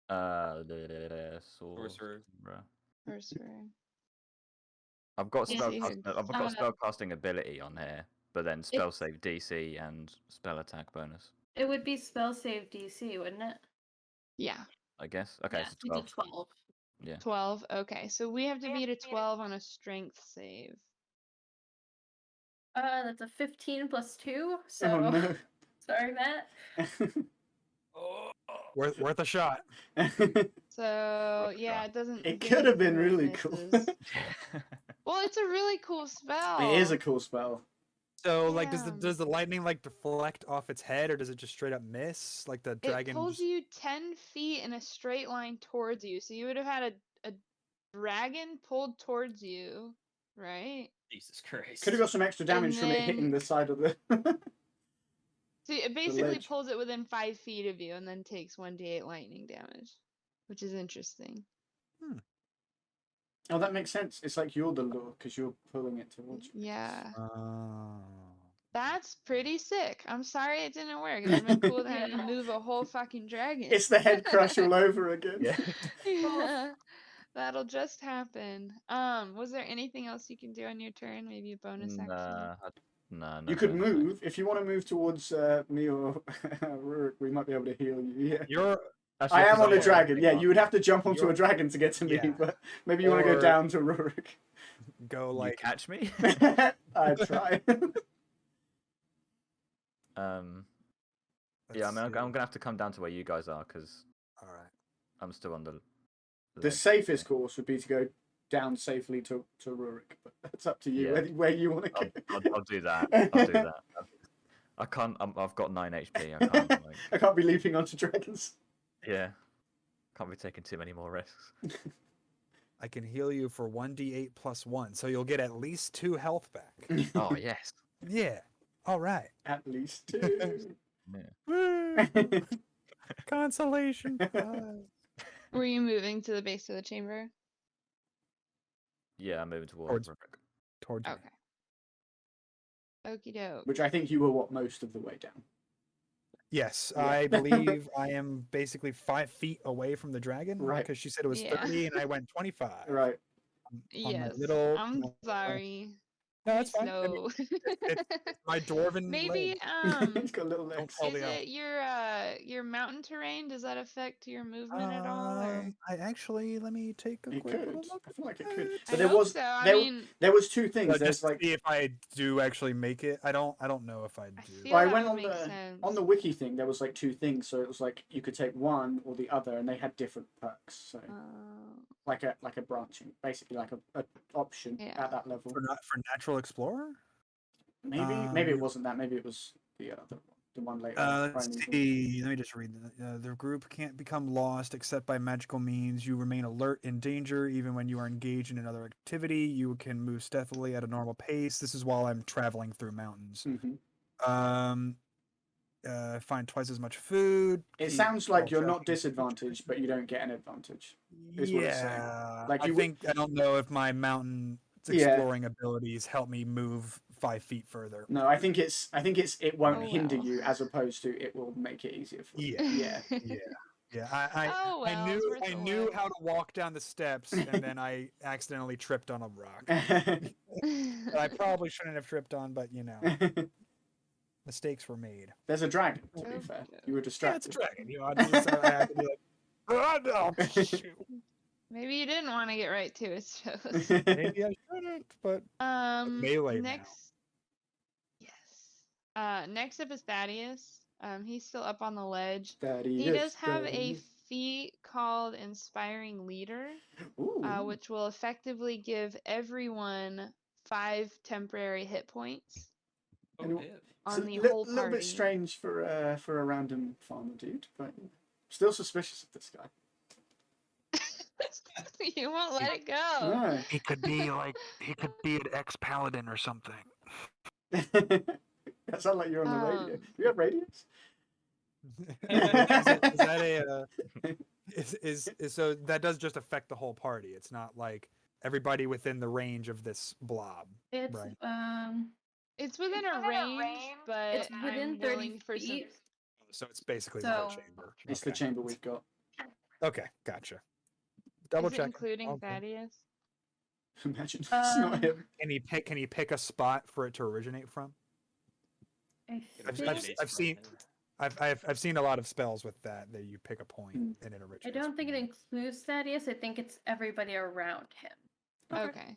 The Sorcerer. Sorcerer. I've got Yeah, you can- I've got spellcasting ability on here, but then spell save DC and spell attack bonus. It would be spell save DC, wouldn't it? Yeah, I guess. Okay, Yeah, so you 12. did 12. Yeah. 12. Okay, so we have to beat a 12 on a strength save. That's a 15 plus 2. So Oh no. sorry, Matt. Worth a shot. So yeah, it doesn't. It give could us have been crit really cool. misses. Well, it's a really cool spell. It is a cool spell. So like, Yeah. does the lightning like deflect off its head, or does it just straight up miss? Like the dragon. It pulls just- you 10 feet in a straight line towards you. So you would have had a dragon pulled towards you, right? Jesus Christ. Could have got some extra damage from it hitting then- the side of the. So it basically ledge. pulls it within 5 feet of you and then takes 1d8 lightning damage, which is interesting. Oh, that makes sense. It's like you're the lure because you're pulling it towards you. Yeah. Oh. That's pretty sick. I'm sorry it didn't work. It would have been cool to have you move a whole fucking dragon. It's the head crush all over again. Yeah. Yeah, that'll just happen. Was there anything else you can do on your turn? Maybe a bonus action? No. You could move if you want to move towards me or Rurik. We might be able to heal you. Yeah. You're Actually, I am 'cause on a I'm dragon. Yeah, up. you would have to jump onto You're- a dragon to get to me, Yeah. but maybe you want to go Or- down to Rurik. go You like catch me. I try. Yeah, I mean, I'm let's see. gonna have to come down to where you guys are because All right. I'm still on the. The safest course would be to go down safely to Rurik, but that's up to you Yeah. where you want to go. I'll do that. I'll do that. I can't. I've got 9 HP. I can't. Like, I can't be leaping onto dragons. yeah. Can't be taking too many more risks. I can heal you for 1d8 plus 1, so you'll get at least 2 health back. Oh yes. Yeah. All right. At least two. Yeah. Woo! Consolation prize. Were you moving to the base of the chamber? Yeah, I'm moving towards. Towards me. Okay. Okie doke. Which I think you were most of the way down. Yes, Yeah. I believe I am basically 5 feet away from the dragon. Right. Because she said it was Yeah. 30 and I went 25. Right. my Yes. little- I'm my- sorry. No, that's fine. I mean, No. my dwarven Maybe leg. He's got little Don't legs. fall is down. it your mountain terrain? Does that affect your movement at all? Or? I actually let me take a It quick could. little look. I feel like it could. I But there hope was so. I there, mean, there was two things. Just There's to like see if I do actually make it. I don't know if I I do. feel Well, I that went would on make the sense. on the wiki thing. There was like two things, so it was like you could take one or the other, and they had different perks. So like a branching, basically like a option Yeah. at that level. for natural explorer. Maybe it wasn't that. Maybe it was the other one, the one later. Let's Primeval. see. Let me just read that. The group can't become lost except by magical means. You remain alert in danger even when you are engaged in another activity. You can move stealthily at a normal pace. This is while I'm traveling through mountains. Mhm. Find twice as much food. It keep sounds like all you're not tracking disadvantaged, but you don't get an advantage. is what it's saying. Yeah, Like, I you would- think I don't know if my mountain Yeah. exploring abilities help me move 5 feet further. No, I think it won't Oh, hinder well. you as opposed to it will make it easier for you. Yeah. Yeah. Yeah, I Oh, well, I it's knew worth I a knew look. how to walk down the steps, and then I accidentally tripped on a rock. that I probably shouldn't have tripped on, but you know, mistakes were made. There's a dragon, to be Oh, fair. yeah. You were Yeah, distracted. it's a dragon. You know, I had to be like, "Ah, no, shoot." Maybe you didn't want to get right to it, shows. Maybe I shouldn't, but melee now. Next. Yes. Next up is Thaddeus. He's still up on the ledge. He does have a feat called Inspiring Leader, which will effectively give everyone 5 temporary hit points And yeah. on the a whole little party. bit strange for a random farmer dude, but still suspicious of this guy. You won't let it go. No. He could be an ex-paladin or something. That sounds like you're on the radio. Um, Do you have radios? Is that is so that does just affect the whole party. It's not like everybody within the range of this blob. It's Right. It's within a range, but It's within I'm 30 willing for some. feet. So it's basically the whole So- chamber. It's the Okay. chamber we've got. Okay, gotcha. Double Is it check. including Thaddeus? Imagine it's not him. Can he pick a spot for it to originate from? I It think- originates I've from seen- him. I've seen a lot of spells with that you pick a point and it originates. I don't think it from includes Thaddeus. I think it's everybody around him. Okay.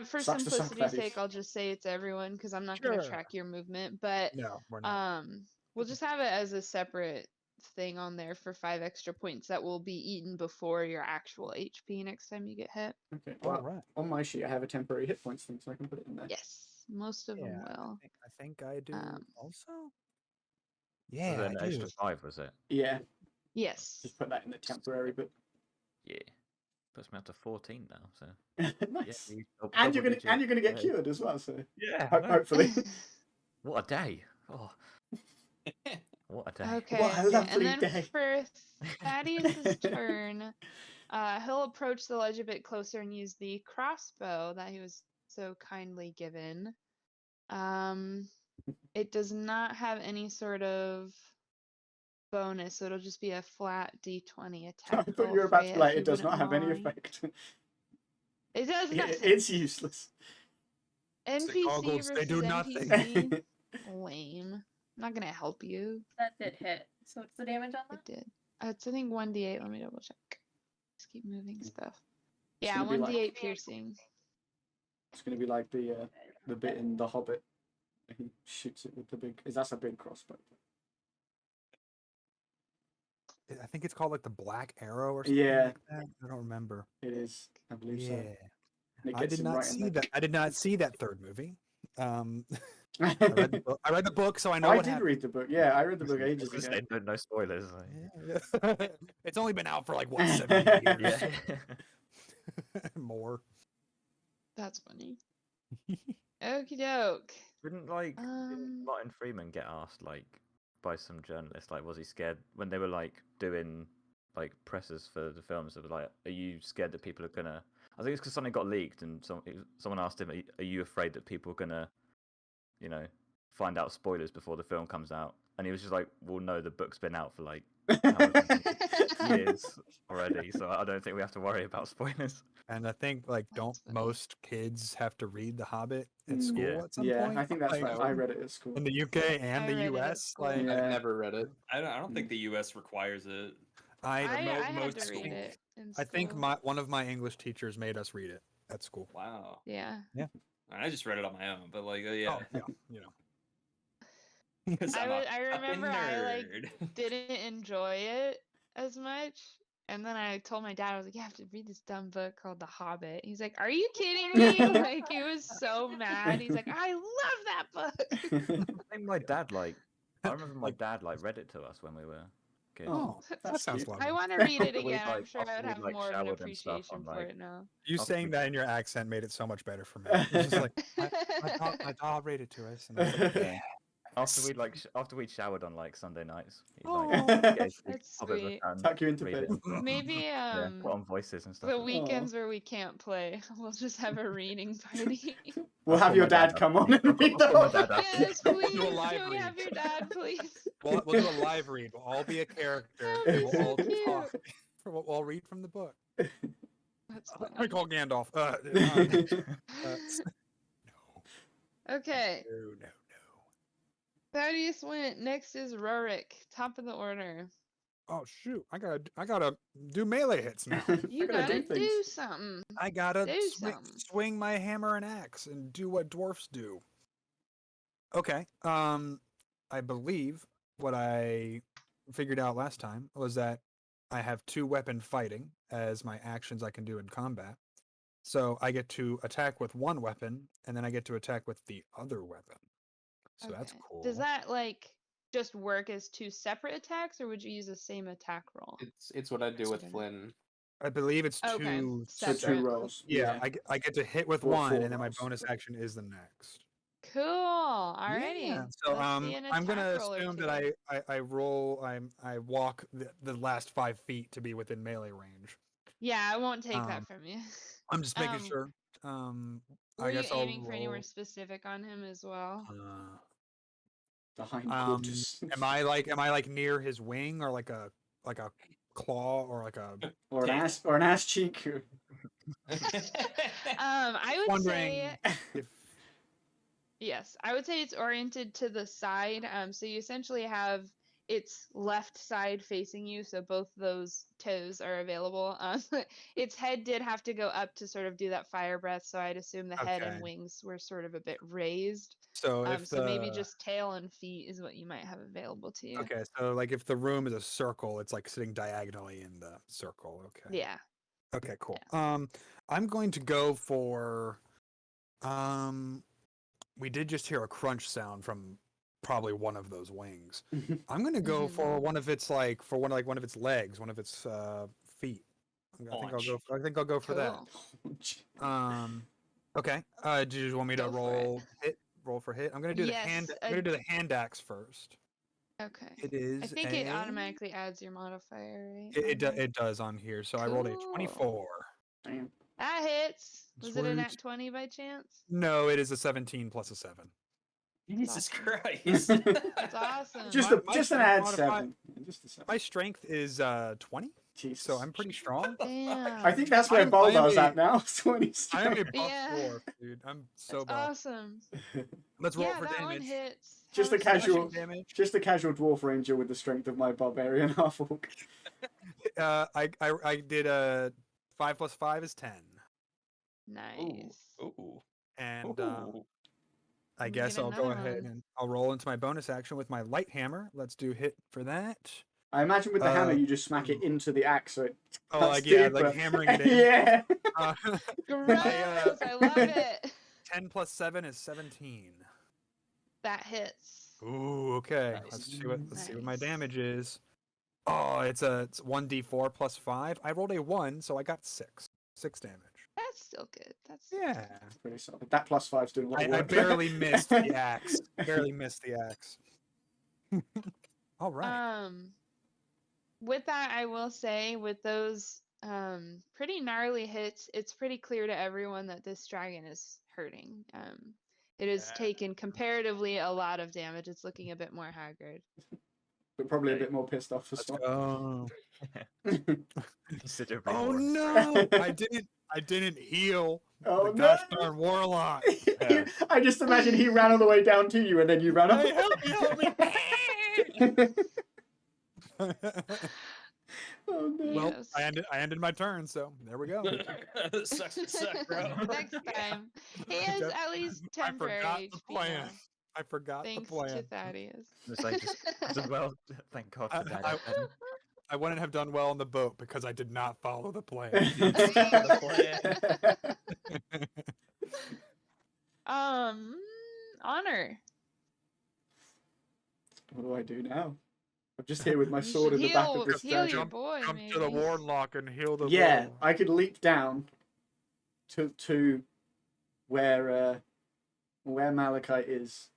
For Sucks to suck, simplicity's Thaddeus. sake, I'll just say it's everyone because I'm not going to Sure. track your movement. But No, we're not. we'll just have it as a separate thing on there for 5 extra points that will be eaten before your actual HP next time you get hit. Okay. All Well, right. on my sheet I have a temporary hit points thing, so I can put it in there. Yes, most of them will. I think I do also. Was Yeah, it I an do. extra 5, was it? Yeah. Yes. Just put that in the temporary bit. Yeah. Puts me up to 14 now, so. Nice. Yeah, And you're double gonna get digit. cured as well. So Yeah. hopefully. What a day! Oh, what a day! Okay. What a And lovely then day. for Thaddeus's turn, he'll approach the ledge a bit closer and use the crossbow that he was so kindly given. It does not have any sort of bonus, so it'll just be a flat D20 I attack. thought roll, you were about to Freya, be like if it you does not wouldn't have any mind. effect. It does nothing. It's useless. NPC goggles, versus they do nothing. NPC. Lame. I'm not gonna help you. That did hit. So what's the damage on It that? did. It's I think 1d8. Let me double check. Just keep moving stuff. It's Yeah, gonna be 1d8 like- piercing. It's gonna be like the bit in The Hobbit. He shoots it with the big. That's a big crossbow. I think it's called like the Black Arrow or something. Yeah. Like that. I don't remember. It is, I believe Yeah. so. And it I gets did him not right in see the- that. I did not see that third movie. I I read the book, so I know what did happened. read the book. Yeah, I read the book I was ages gonna ago. say, no spoilers. Yeah. It's only been out for like what 70 years. Yeah. More. That's funny. Okie doke. Didn't Martin Freeman get asked by some journalists, was he scared when they were doing presses for the films? They were like, are you scared that people are gonna? I think it's because something got leaked and someone asked him, are you afraid that people are gonna, find out spoilers before the film comes out? And he was just like, well, no, the book's been out for however many years already, so I don't think we have to worry about spoilers. And I think don't funny. most kids have to read The Hobbit at school Yeah. at some Yeah, point? I think that's Like, why I read it at school. in the UK and I the read it at US. school. Like Yeah. I've never read it. I don't think the U.S. requires it. I I don't know. had to read it in I think school. one of my English teachers made us read it at school. Wow. Yeah. I just read it on my own, but yeah. Oh, yeah, you know. 'Cause I I'm a would- I fucking remember I, nerd. Didn't enjoy it as much. And then I told my dad, I was like, you have to read this dumb book called The Hobbit. He's like, are you kidding me? Like, he was so mad. He's like, I love that book. I think my dad I remember my dad read it to us when we were kids. Oh, that that's sounds cute. lovely. I want to read it After we'd, again. I'm sure I after would we'd, have more of an showered and stuff appreciation on, for it now. You I'll saying read that it. in your accent made it so much better for me. It's just like my dad read it to us. And I was like, yeah. After we'd showered on Sunday nights. He'd, Oh, yeah, he'd that's pop over sweet. and Tuck you into read bed. it and stuff. Maybe Yeah, put on voices and stuff. the like that. weekends where we can't play, we'll just have a reading party. We'll I'll have call your my dad dad up. come on and read the I'll call my Hobbit. dad up. Yes, We'll please. do a live Can we have read. your dad, please? We'll do a live read. We'll all be a character. That And would we'll all be so talk. We'll all read from the book. That's I funny. call Gandalf. Okay, No. Thaddeus went. Next is Rurik, top of the order. Oh shoot! I gotta do melee hits now. You gotta gotta do things. do something. I gotta Do swing, something. swing my hammer and axe and do what dwarfs do. Okay. I believe what I figured out last time was that I have 2-weapon fighting as my actions I can do in combat. So I get to attack with one weapon, and then I get to attack with the other weapon. So that's Okay. cool. Does that just work as 2 separate attacks, or would you use the same attack roll? It's what I do with Sorta. Flynn. I believe it's Okay, 2 So 2 separate. rolls. Yeah, I get to hit with Or one, 4 and then my rolls. bonus action is the next. Cool. Alrighty. Yeah. So Let's see an I'm gonna attack roll or assume two. that I walk the last 5 feet to be within melee range. Yeah, I won't take Um, that from you. I'm just making Um, sure. Were I you guess I'll aiming for anywhere roll, specific on him as well? The hindquarters. am I like near his wing or like a claw or like a or an ass cheek. I would Wondering say if yes. I would say it's oriented to the side. So you essentially have its left side facing you, so both those toes are available. Its head did have to go up to sort of do that fire breath, so I'd assume the head and okay. wings were sort of a bit raised. So if So maybe the just tail and feet is what you might have available to you. okay, so like if the room is a circle, it's like sitting diagonally in the circle. Okay. Yeah. Okay, cool. I'm going to go for we did just hear a crunch sound from probably one of those wings. I'm going to go for one of its one of its legs, one of its feet. I think I'll go for that. Cool. Okay. Do you just want me to Go for it. roll for hit? I'm going to do Yes, I'm going to do the hand axe first. Okay. It is I think it automatically adds your modifier, right? it does on here. So I rolled a Cool. 24. Damn. That hits. Was it a Sweet. nat 20 by chance? No, it is a 17 plus a 7. Jesus awesome. Christ. That's awesome. Just My just an strength add modifier- 7. Just a 7. My strength is 20, Jesus. so I'm pretty strong. Damn. I think that's where I am Bulbar's a- at now. 20 I am a strength. buff Yeah. dwarf, dude. I'm so That's buff. awesome. Let's roll Yeah, for that one damage. hits. Just How a casual- exciting. Damage. Just a casual dwarf ranger with the strength of my barbarian half orc. I did a 5 plus 5 is 10, Nice. Ooh. and Ooh. I You guess get I'll go another ahead one. and I'll roll into my bonus action with my light hammer. Let's do hit for that. I imagine with the hammer Uh, you just smack it into the axe so it Oh, cuts like yeah, deeper. like hammering it in. Yeah. Uh, Gross. I, I love it. 10 plus 7 is 17. That hits. Ooh, okay. Nice. Let's see what my Nice. damage is. Oh, it's 1d4 plus 5. I rolled a 1, so I got 6. 6 damage. That's still good. That's Yeah. That's pretty solid. That plus 5's doing a lot of I work. barely missed the axe. Barely missed the axe. All right. With that, I will say with those pretty gnarly hits, it's pretty clear to everyone that this dragon is hurting. It has taken comparatively a lot of damage. It's looking a bit more haggard. But probably a bit more pissed off as Let's well. go. Considerably Oh more. no! I didn't heal Oh the no! gosh darn warlock. Yeah. I just imagine he ran all the way down to you and then you ran up. Hey, help me! Oh no. Well, Yes. I ended my turn, so there we go. Sucks to suck, bro. Next time. He has Yep. at least I temporary forgot HP the plan. now, I forgot thanks the plan. to Thaddeus. It's like just well, thank God for that. I wouldn't have done well on the boat because I did not follow the plan. Honor. What do I do now? I'm just here with my sword in the back of this Heal dragon. your boy, Come maybe. to the warlock and heal the Yeah, bull. I could leap down to where Malakai is,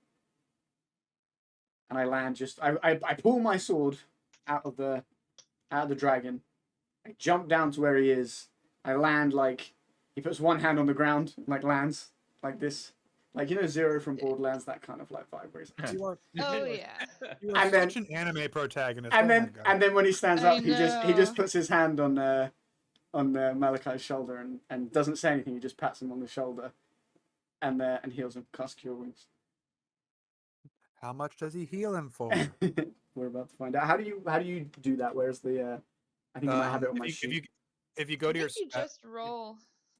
and I land just. I pull my sword out of the dragon. I jump down to where he is. I land like he puts one hand on the ground, and, like lands like this, like Zero from Borderlands, that kind of like vibe. Where he's like, You are, Oh yeah. you are And then- such an anime protagonist. and oh my then God. when he stands I up, he just know. puts his hand on Malakai's shoulder and doesn't say anything. He just pats him on the shoulder, and heals him. Cast Cure Wounds. How much does he heal him for? We're about to find out. How do you do that? Where's the? I think I might have it on my sheet. If you go to I your think you just roll.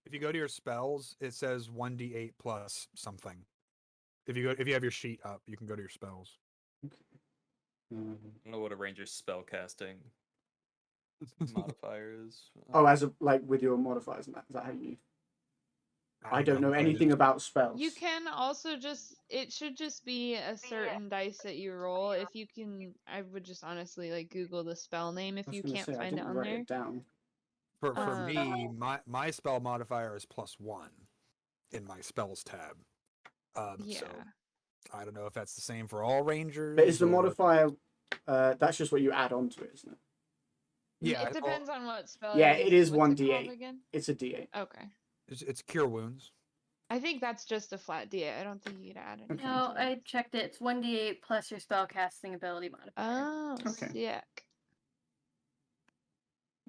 if you go to your spells, it says 1d8 plus something. If you have your sheet up, you can go to your spells. I don't know what a ranger's spell casting modifier is. Oh, as a, like with your modifiers and that. Is that how you? I don't know anything about spells. You can also it should just be a certain dice that you roll. If you can, I would just honestly like Google the spell name if I was you gonna can't say, I find it didn't on write there. it down. For me, Um, my spell modifier is +1 in my spells tab. Yeah. So I don't know if that's the same for all rangers. But is the or- modifier? That's just what you add on to it, isn't it? Yeah, It depends on what spell. Yeah, it is What's 1d8. called again? It's a D8. Okay. It's cure wounds. I think that's just a flat D8. I don't think you could add anything. No, to it. I checked it. It's 1d8 plus your spellcasting ability modifier. Oh, Okay. sick.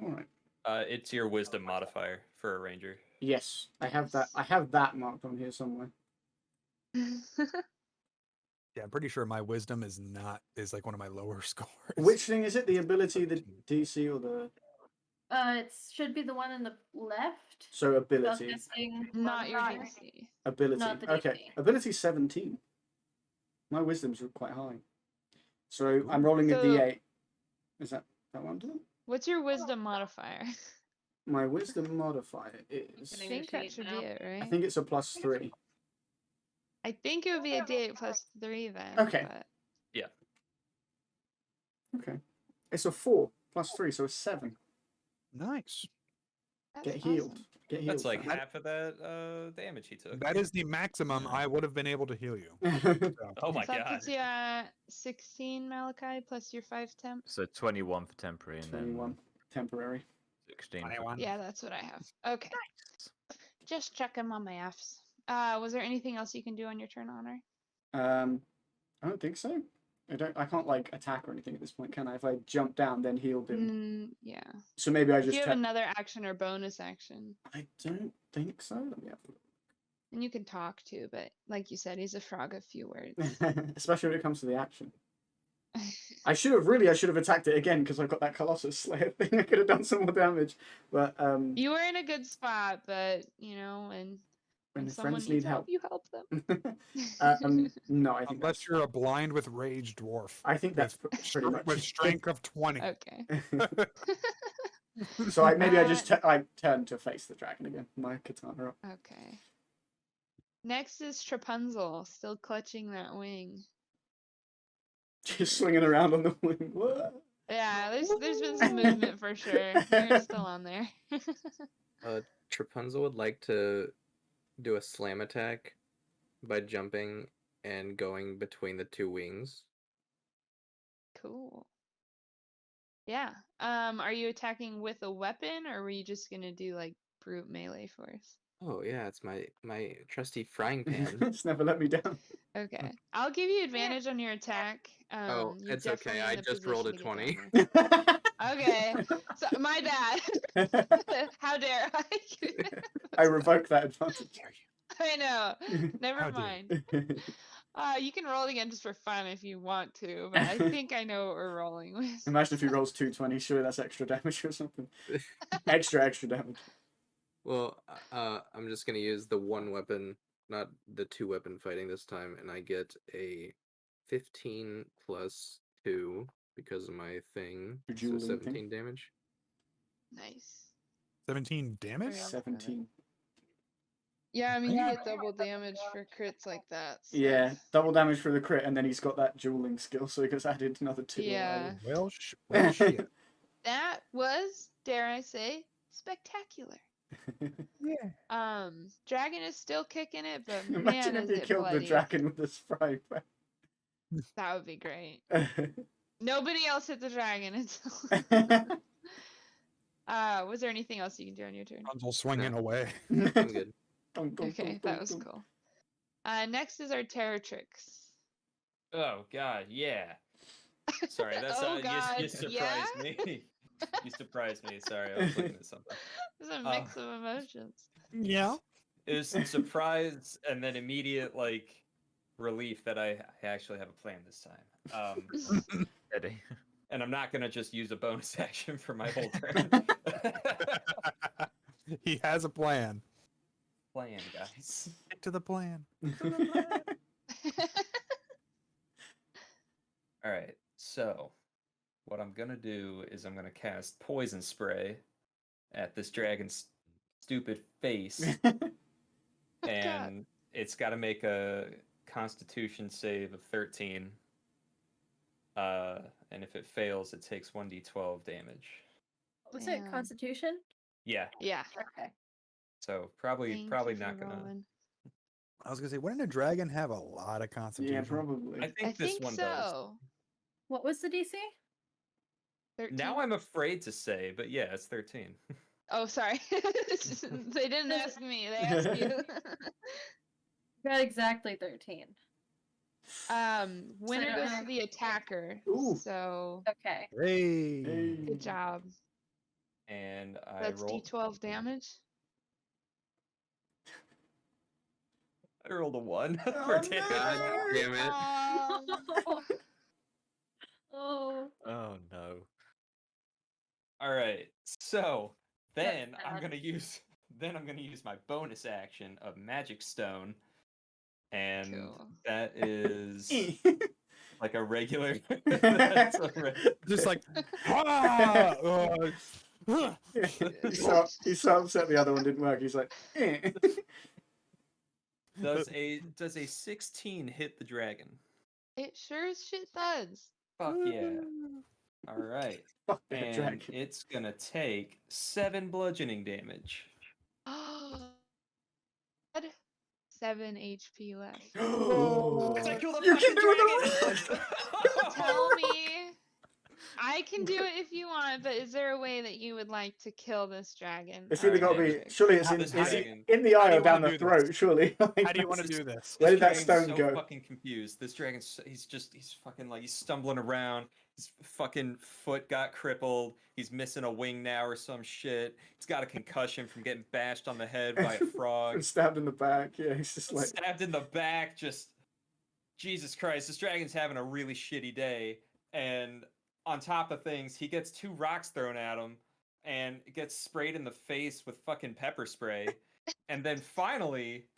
All right. It's your wisdom modifier for a ranger. Yes, I have that. I have that marked on here somewhere. Yeah, I'm pretty sure my wisdom is like one of my lower scores. Which thing is it? The ability, the DC, or the It should be the one on the left. so ability? Spellcasting Not your modifier. DC. Ability. Not the Okay, DC. ability 17. My wisdom's quite high. So I'm rolling a So- D8. Is that what I'm doing? What's your wisdom modifier? My wisdom modifier is. I Getting think your that sheet should now. be it, right? I think it's a +3. I think it would be a D8 plus 3 then. Okay. But... Okay. It's a 4 +3, so it's 7. Nice. That's Get healed. awesome. Get healed. That's like fam. half of that damage he took. That is the maximum I would have been able to heal you. Oh my So that god. puts you at 16, Malachi, plus your 5 temp. So 21 for temporary and 21 then temporary. 16 for 21. Yeah, that's what I have. Okay. Just checking on my Fs. Was there anything else you can do on your turn, Honor? I don't think so. I can't like attack or anything at this point, can I? If I jump down, then healed him. Yeah. So maybe I If just. you have another action or bonus action, I don't think so. Let me have a and you can talk too, but like you said, he's a frog of few words. look. Especially when it comes to the action. I should have attacked it again because I've got that Colossus Slayer thing. I could have done some more damage, but You were in a good spot, but you know, when when the someone friends needs need help. you help them. No, I think Unless that's, you're a blind with rage dwarf. I think that's pretty much with strength of 20. Okay. So maybe I just I turn to face the dragon again. My katana up. Okay. Next is Trapunzel, still clutching that wing. Just swinging around on the wing. What? Yeah, there's been some movement for sure. You're still on there. Trapunzel would like to do a slam attack by jumping and going between the two wings. Cool. Yeah. Are you attacking with a weapon, or were you just gonna do like brute melee force? Oh yeah, it's my trusty frying pan. It's never let me down. Okay. I'll give you advantage on your attack. Oh, You're it's okay. definitely in I the just rolled a position to 20. get down there. Okay. So my bad. How dare I? I revoke that advantage. I know. Never How dare mind. You can roll it again just for fun if you want to, but I think I know what we're rolling with. Imagine if he rolls 220. Sure, that's extra damage or something. Extra damage. Well, I'm just gonna use the one weapon, not the two weapon fighting this time, and I get a 15 plus 2 because of my thing, Your so dueling thing? 17 damage. Nice. 17 damage? Very well. 17. Yeah, I mean, you get double damage for crits like that. So. Yeah, double damage for the crit, and then he's got that dueling skill, so he gets added another 2. Yeah. Well, well shit. That was, dare I say, spectacular. Yeah. Dragon is still kicking it, but Imagine man, if is he it killed bloody. the dragon with a frying That would be great. pan. Nobody else hit the dragon until. Was there anything else you can do on your turn? Rapunzel swinging away. I'm good. Okay, that was cool. Next is Arteritrix. Oh god, yeah. Sorry, that's Oh, you God, surprised yeah? me. You surprised me. Sorry, I was looking at something. It's a mix of emotions. Yeah. It was surprise and then immediate like relief that I actually have a plan this time. Eddie. And I'm not gonna just use a bonus action for my whole turn. He has a plan. Plan, guys. Get to the plan. All right, so what I'm gonna do is I'm gonna cast poison spray at this dragon's stupid face, and it's got to make a Constitution save of 13. And if it fails, it takes 1d12 damage. Was it Damn. Constitution? Yeah, Yeah. Okay. so probably Thank probably you for not gonna. rolling. I was gonna say, wouldn't a dragon have a lot of Yeah, constitution? probably. I think I this think one does. so. What was the DC? 13? Now I'm afraid to say, but yeah, it's 13. Oh, sorry. They didn't ask me. They asked you. Got exactly 13. Winner So- goes to the attacker. Ooh. So Okay. Hey. Hey. good job. And I That's rolled. D12 damage. I rolled a 1 Oh, for damage. God damn it. Oh, Oh no. All right. So then That's I'm bad. gonna use my bonus action of Magic Stone, and Cool. that is Eh. like a regular. That's a Just like, ah, he's so upset the other one didn't work. He's like, eh. does a 16 hit the dragon? It sure as shit does. Fuck yeah! All right, Fuck that and dragon. it's gonna take 7 bludgeoning damage. 7 HP left. As I kill the You can fucking do it! dragon! Tell me. I can do it if you want, but is there a way that you would like to kill this dragon? It's either got to be. Arteritrix? Surely it's How in, this it's dragon- in the How eye do or you down wanna the do throat. this? Surely. How do you want to This- do this? Where did that Dragon's stone so go? fucking confused. This dragon's he's fucking like he's stumbling around. His fucking foot got crippled. He's missing a wing now or some shit. He's got a concussion from getting bashed on the head by a frog. And stabbed in the back. Yeah, he's just like. Stabbed in the back. Just Jesus Christ, this dragon's having a really shitty day. And on top of things, he gets 2 rocks thrown at him and gets sprayed in the face with fucking pepper spray. And then finally,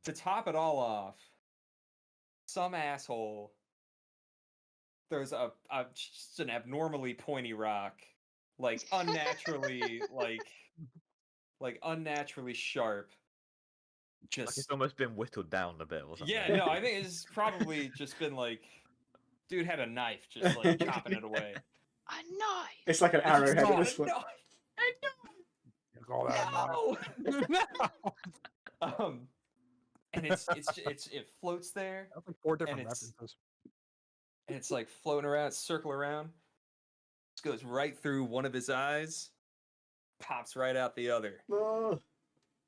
to top it all off, some asshole throws just an abnormally pointy rock, like unnaturally like unnaturally sharp. Like Just it's almost been whittled down a bit or something. yeah, no, I think it's probably just been like, dude had a knife, just like chopping it away. A knife. It's like an arrowhead at not this a point. knife. Call that No. And it floats there, That's like 4 different it's- references. and it's like floating around, circle around. Just goes right through one of his eyes, pops right out the other. Oh,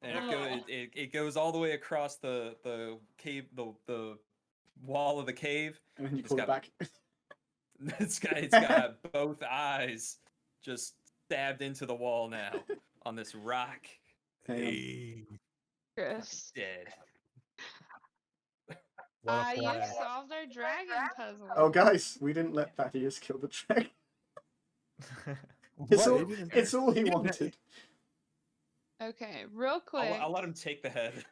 And it goes all the way across the cave, the wall of the cave. and then you It's pull it got- back. It's got both eyes just stabbed into the wall now on this rock. Damn. Hey, Chris. Dead. well You played. solved our dragon puzzle. Oh, guys, we didn't let Thaddeus kill the dragon. What? It's You all, didn't- it's all he didn't- wanted. Okay, real quick. I'll let him take the head.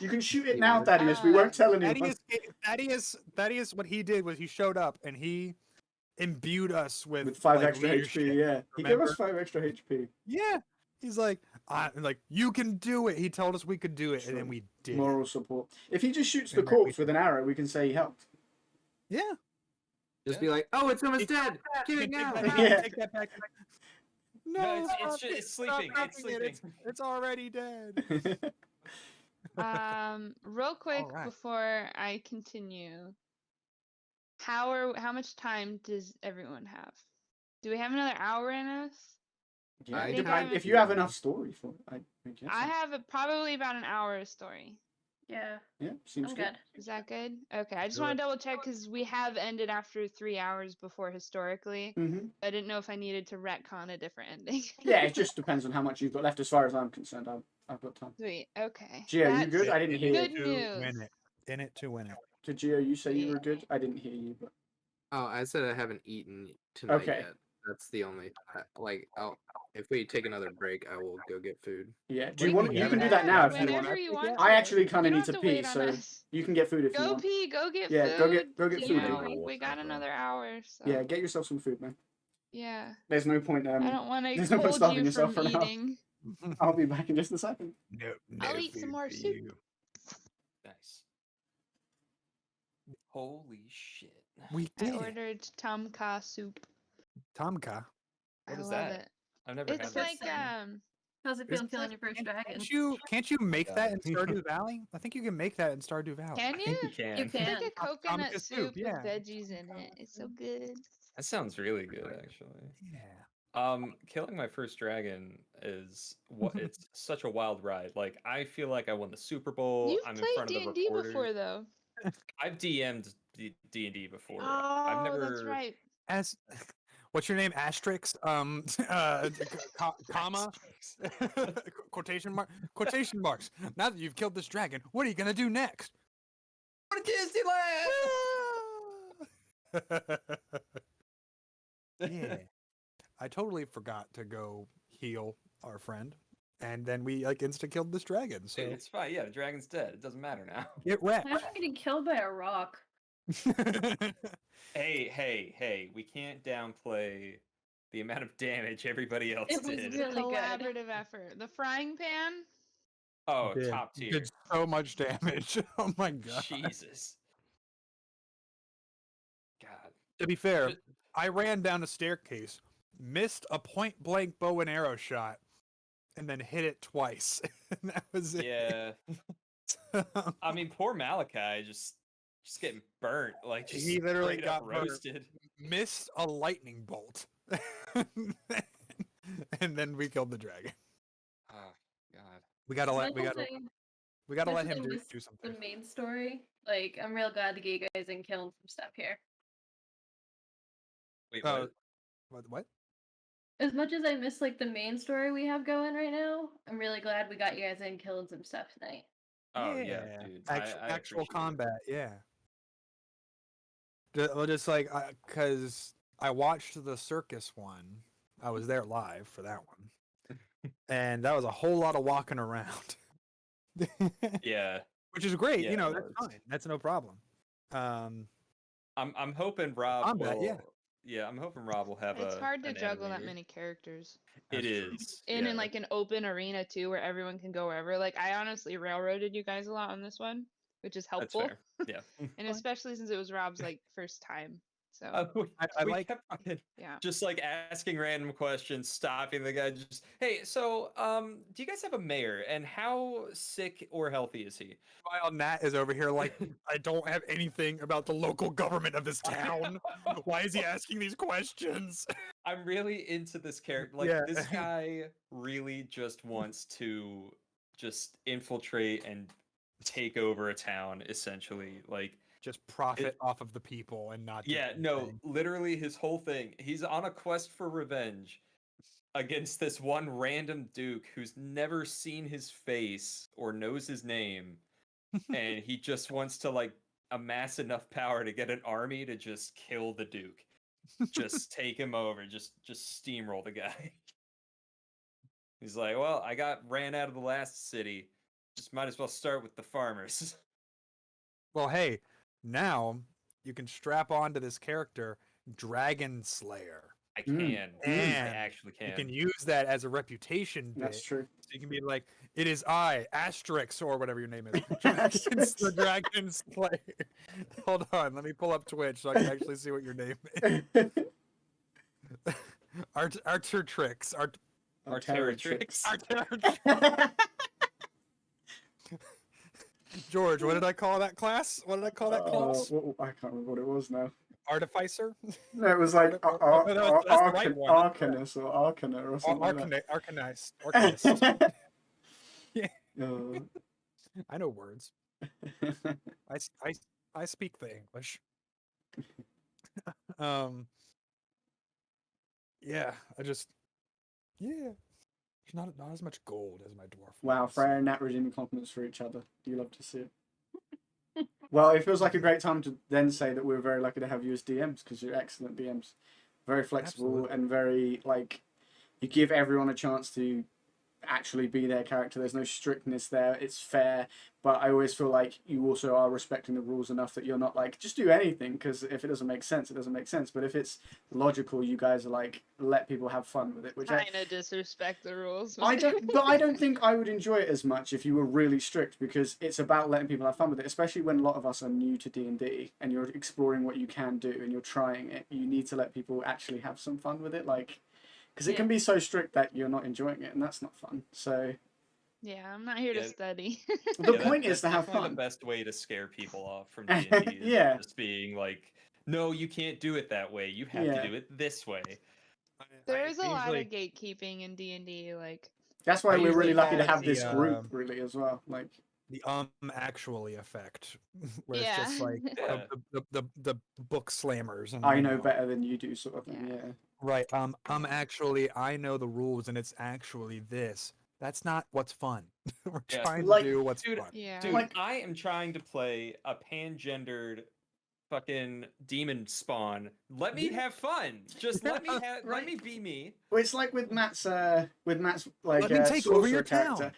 You can shoot it now, Thaddeus. We won't tell anyone. Thaddeus, what he did was he showed up and he imbued us with 5 like, extra leadership. HP, yeah. He gave us remember? 5 extra HP. Yeah, he's like, you can do it. He told us we could do it, and then True. we did. Moral support. If he just shoots the And then we- corpse with an arrow, we can say he helped. Yeah, Just be like, oh, it's almost dead. Get it Take now. that back, Yeah. take that back. No, it's stop just- it, it's stop sleeping, it's knocking it, sleeping. It's already dead. Real quick Alright. before I continue, how much time does everyone have? Do we have another hour in us? Yeah, I it think depends- I'm- if you have enough story for it, I guess. I have probably about an hour of story. yeah, Yeah, seems I'm good. good. Is that good? Okay, I just Do want it. to double check because we have ended after 3 hours before historically. Hmm. I didn't know if I needed to retcon a different ending. Yeah, it just depends on how much you've got left. As far as I'm concerned, I've got time. Sweet. Okay. Gio, you That's good? I didn't hear good you. To news. win it. In it to win it. Did Gio, you say you were good? I didn't hear you, but Oh, I said I haven't eaten tonight Okay. yet. That's the only. If we take another break, I will go get food. yeah. Do We you want? can You do can do that now if you whenever want. you want. I to. actually kind You of don't need to have pee, wait on so us. you can get food if you Go want. pee. Go get Yeah, food. go get you food. know, then. we got another hour. So. Yeah, get yourself some food, man. Yeah. There's no point. I don't want there's to no point hold starving you yourself from for now. eating. I'll be back in just a second. No, I'll eat some food more for soup. you. Nice. Holy shit. We I did it. ordered Tomka soup. Tomka. What I is love that? it. I've never It's had like that. How's it feel Isn't killing that- your first dragon? Can't you make that in God. Stardew Valley? I think you can make that in Stardew Valley. Can I you? think you You can. It's can. like a coconut Tomka soup, soup, yeah. with veggies in it. It's so good. That sounds really good, actually. Yeah. Killing my first dragon is what it's such a wild ride. Like I feel like I won the Super Bowl. You've I'm in played front of the D&D reporters. before, though. I've DM'd D&D before. Oh, I've never that's right. As What's your name? Asterix? Comma? Quotation mark? Quotation marks. Now that you've killed this dragon, what are you gonna do next? Go to Disneyland. Yeah. I totally forgot to go heal our friend, and then we like insta killed this dragon. So Dude, it's fine. Yeah, the dragon's dead. It doesn't matter now. get wrecked. Imagine getting killed by a rock. Hey, we can't downplay the amount of damage everybody else It was did. really good. Collaborative effort. The frying pan. Oh, Did- top tier. Did so much damage. Oh my god. Jesus. God. To be fair, Ju- I ran down a staircase, missed a point blank bow and arrow shot, and then hit it twice. And that was it. Yeah. I mean, poor Malakai just getting burnt. Like just He literally straight up got burnt. roasted. Missed a lightning bolt. And then we killed the dragon. Oh God. We gotta let Much as I- we gotta let much as him I do miss something. The main story. Like, I'm real glad to get you guys in killing some stuff here. Wait, Oh, what? what? As much as I miss like the main story we have going right now, I'm really glad we got you guys in killing some stuff tonight. Oh yeah, dude. I Actual appreciate it. combat, yeah. Just like, because I watched the circus one. I was there live for that one. And that was a whole lot of walking around. Yeah. Which is great, Yeah, you know, it that's was. fine. That's no problem. I'm hoping Rob Combat, will. yeah. Yeah, I'm hoping Rob will have It's a. hard to an juggle that animator. many characters. It That's true. is. In yeah. like an open arena too, where everyone can go wherever. Like I honestly railroaded you guys a lot on this one, which is That's helpful. fair. Yeah. And especially since it was Rob's like first time. So I we like- kept fucking yeah. just like asking random questions, stopping the guy. Just hey, so do you guys have a mayor? And how sick or healthy is he? While Nat is over here like, I don't have anything about the local government of this town. Why is he asking these questions? I'm really into this character. Like Yeah. this guy really just wants to just infiltrate and take over a town, essentially. Like Just profit off of the people and not do yeah, no, anything. literally his whole thing. He's on a quest for revenge against this one random duke who's never seen his face or knows his name. And he just wants to like amass enough power to get an army to just kill the duke. Just take him over, just steamroll the guy. He's like, well, I got ran out of the last city. Just might as well start with the farmers. Well, hey, now you can strap onto this character Dragon Slayer. I Mm. can. I And actually You can. can use that as a reputation bit. That's true. So you can be like, it is I, Asterix, or whatever your name is. Asterix. The Dragon Slayer. Hold on, let me pull up Twitch so I can actually see what your name is. Arteritrix. Arteritrix. Arteritrix. George, what did I call that class? What did I call that class? I can't remember what it was now. Artificer? No, it was like Oh, no, that's the right one, that's Arcanus or Arcana or something like Arcanist. that. Yeah. Oh. I know words. I speak the English. Yeah, there's not as much gold as my dwarf. Wow, ones. Freya and Nat redeeming compliments for each other. You love to see it. Well, it feels like a great time to then say that we're very lucky to have you as DMs because you're excellent DMs. Very flexible Absolutely. and very, like, you give everyone a chance to actually be their character. There's no strictness there. It's fair. But I always feel like you also are respecting the rules enough that you're not like, just do anything because if it doesn't make sense, it doesn't make sense. But if it's logical, you guys are like, let people have fun with it, which I Kind of disrespect the rules. I don't think I would enjoy it as much if you were really strict because it's about letting people have fun with it, especially when a lot of us are new to D&D and you're exploring what you can do and you're trying it. You need to let people actually have some fun with it, like, because it can be so strict that you're not enjoying it and that's not fun. So Yeah, I'm not here to Yeah. study. the Yeah, point is that's to have definitely fun. The best way to scare people off from D&D is Yeah. just being like, no, you can't do it that way. You have Yeah. to do it this way. There is a lot of gatekeeping in D&D, like That's why I we're really usually lucky to call it have this the, group, really, as well. Like, the actually effect, where it's Yeah. just like Yeah. the book slammers. And I you know better than you do, sort of thing. Yeah. Yeah. Right. Actually, I know the rules, and it's actually this. That's not what's fun. We're Yeah. trying Like- to do what's Dude, fun. Yeah. Dude, Like- I am trying to play a pangendered fucking demon spawn. Let me have fun. Just let me have. Let Right. me be me. Well, it's like with Matt's like Let me take over your sorcerer character. town.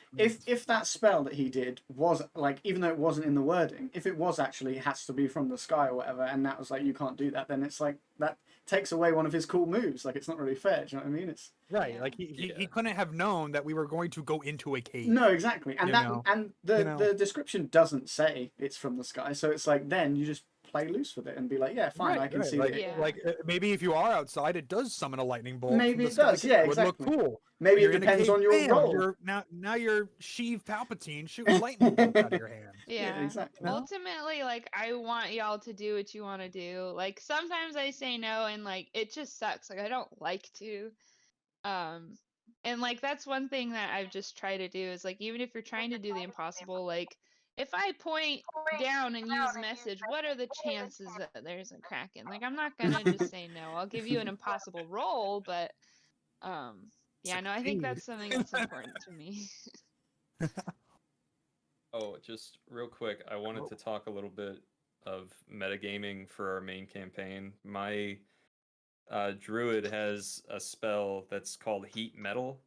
If that spell that he did was like, even though it wasn't in the wording, if it was actually has to be from the sky or whatever, and that was like you can't do that, then it's like that takes away one of his cool moves. Like it's not really fair. Do you know what I mean? It's Right. Yeah. Like he Yeah. couldn't have known that we were going to go into a cave. no, exactly, and You that know? and the You know? the description doesn't say it's from the sky, so it's like then you just play loose with it and be like, yeah, fine, Right, I can right, see like, that. Yeah. like maybe if you are outside, it does summon a lightning bolt. Maybe from the it sky. does, yeah, Would look exactly. cool. Maybe You're it in a depends cave, on your bam, role. You're now you're Sheev Palpatine shooting lightning bolts out of your hand. Yeah. exactly. No? Ultimately, like, I want y'all to do what you want to do. Like, sometimes I say no, and like, it just sucks. Like, I don't like to. And like, that's one thing that I've just tried to do is like, even if you're trying to do the impossible, like, if I point down and use message, what are the chances that there's a Kraken? Like, I'm not gonna just say no. I'll give you an impossible roll, but yeah, no, I think Succeed. that's something that's important to me. Oh, just real quick, I wanted to talk a little bit of metagaming for our main campaign. My druid has a spell that's called Heat Metal,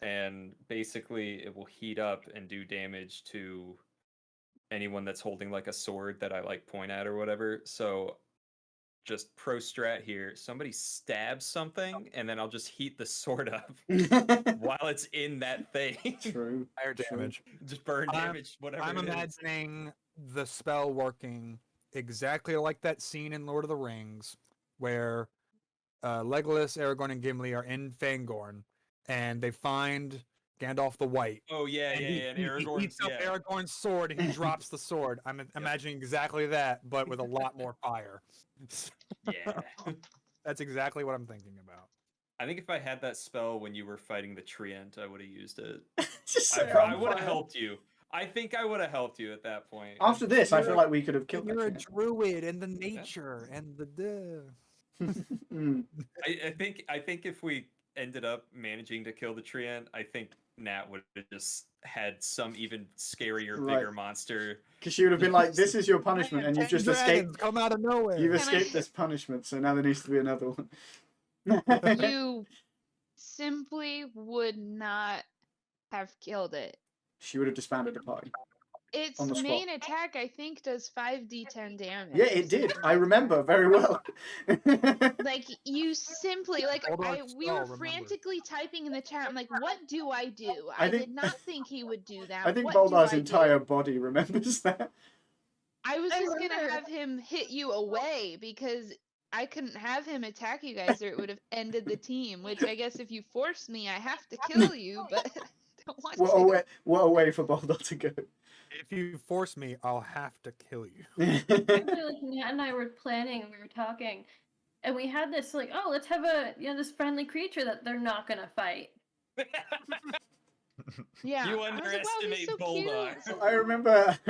and basically it will heat up and do damage to anyone that's holding like a sword that I like point at or whatever. So just pro strat here, somebody stabs something and then I'll just heat the sword up while it's in that thing. True. Fire True. damage. Just burn I'm- damage, whatever. I'm it is. imagining the spell working exactly like that scene in Lord of the Rings where Legolas, Aragorn, and Gimli are in Fangorn, and they find Gandalf the White. Oh yeah, And yeah, he, yeah. And he Aragorn's heats up yeah. Aragorn's sword and he drops the sword. I'm imagining exactly that, but with a lot more fire. Yeah. That's exactly what I'm thinking about. I think if I had that spell when you were fighting the Treant, I would have used it. Just I, set it on I would have fire. helped you. I think I would have helped you at that point. After this, I You're feel a- like we could have killed You're a that. druid and the nature and the. Mm. I think if we ended up managing to kill the Treant, I think Nat would have just had some even scarier, Right. bigger monster. Because she would have been like, "This is your punishment," and you've just escaped. Come out of nowhere. You've Can I- escaped this punishment, so now there needs to be another one. You simply would not have killed it. She would have disbanded the party. Its On the spot. main attack, I think, does 5d10 damage. Yeah, or it did. something I like remember that. very well. Like, you simply, like, Hold on, we spell, were remember. frantically typing in the chat. I'm like, what do I do? I I think- did not think he would do that. I think What do Boldar's I entire do? body remembers that. I was I just gonna remember. have him hit you away because I couldn't have him attack you guys or it would have ended the team. Which I guess if you force me, I have to kill you, but I don't want to. What a way for Boldar to go. If you force me, I'll have to kill you. Actually, like Nat and I were planning and we were talking, and we had this like, oh, let's have this friendly creature that they're not gonna fight. Yeah. You I was like, wow, he's underestimate so Boldar. cute. I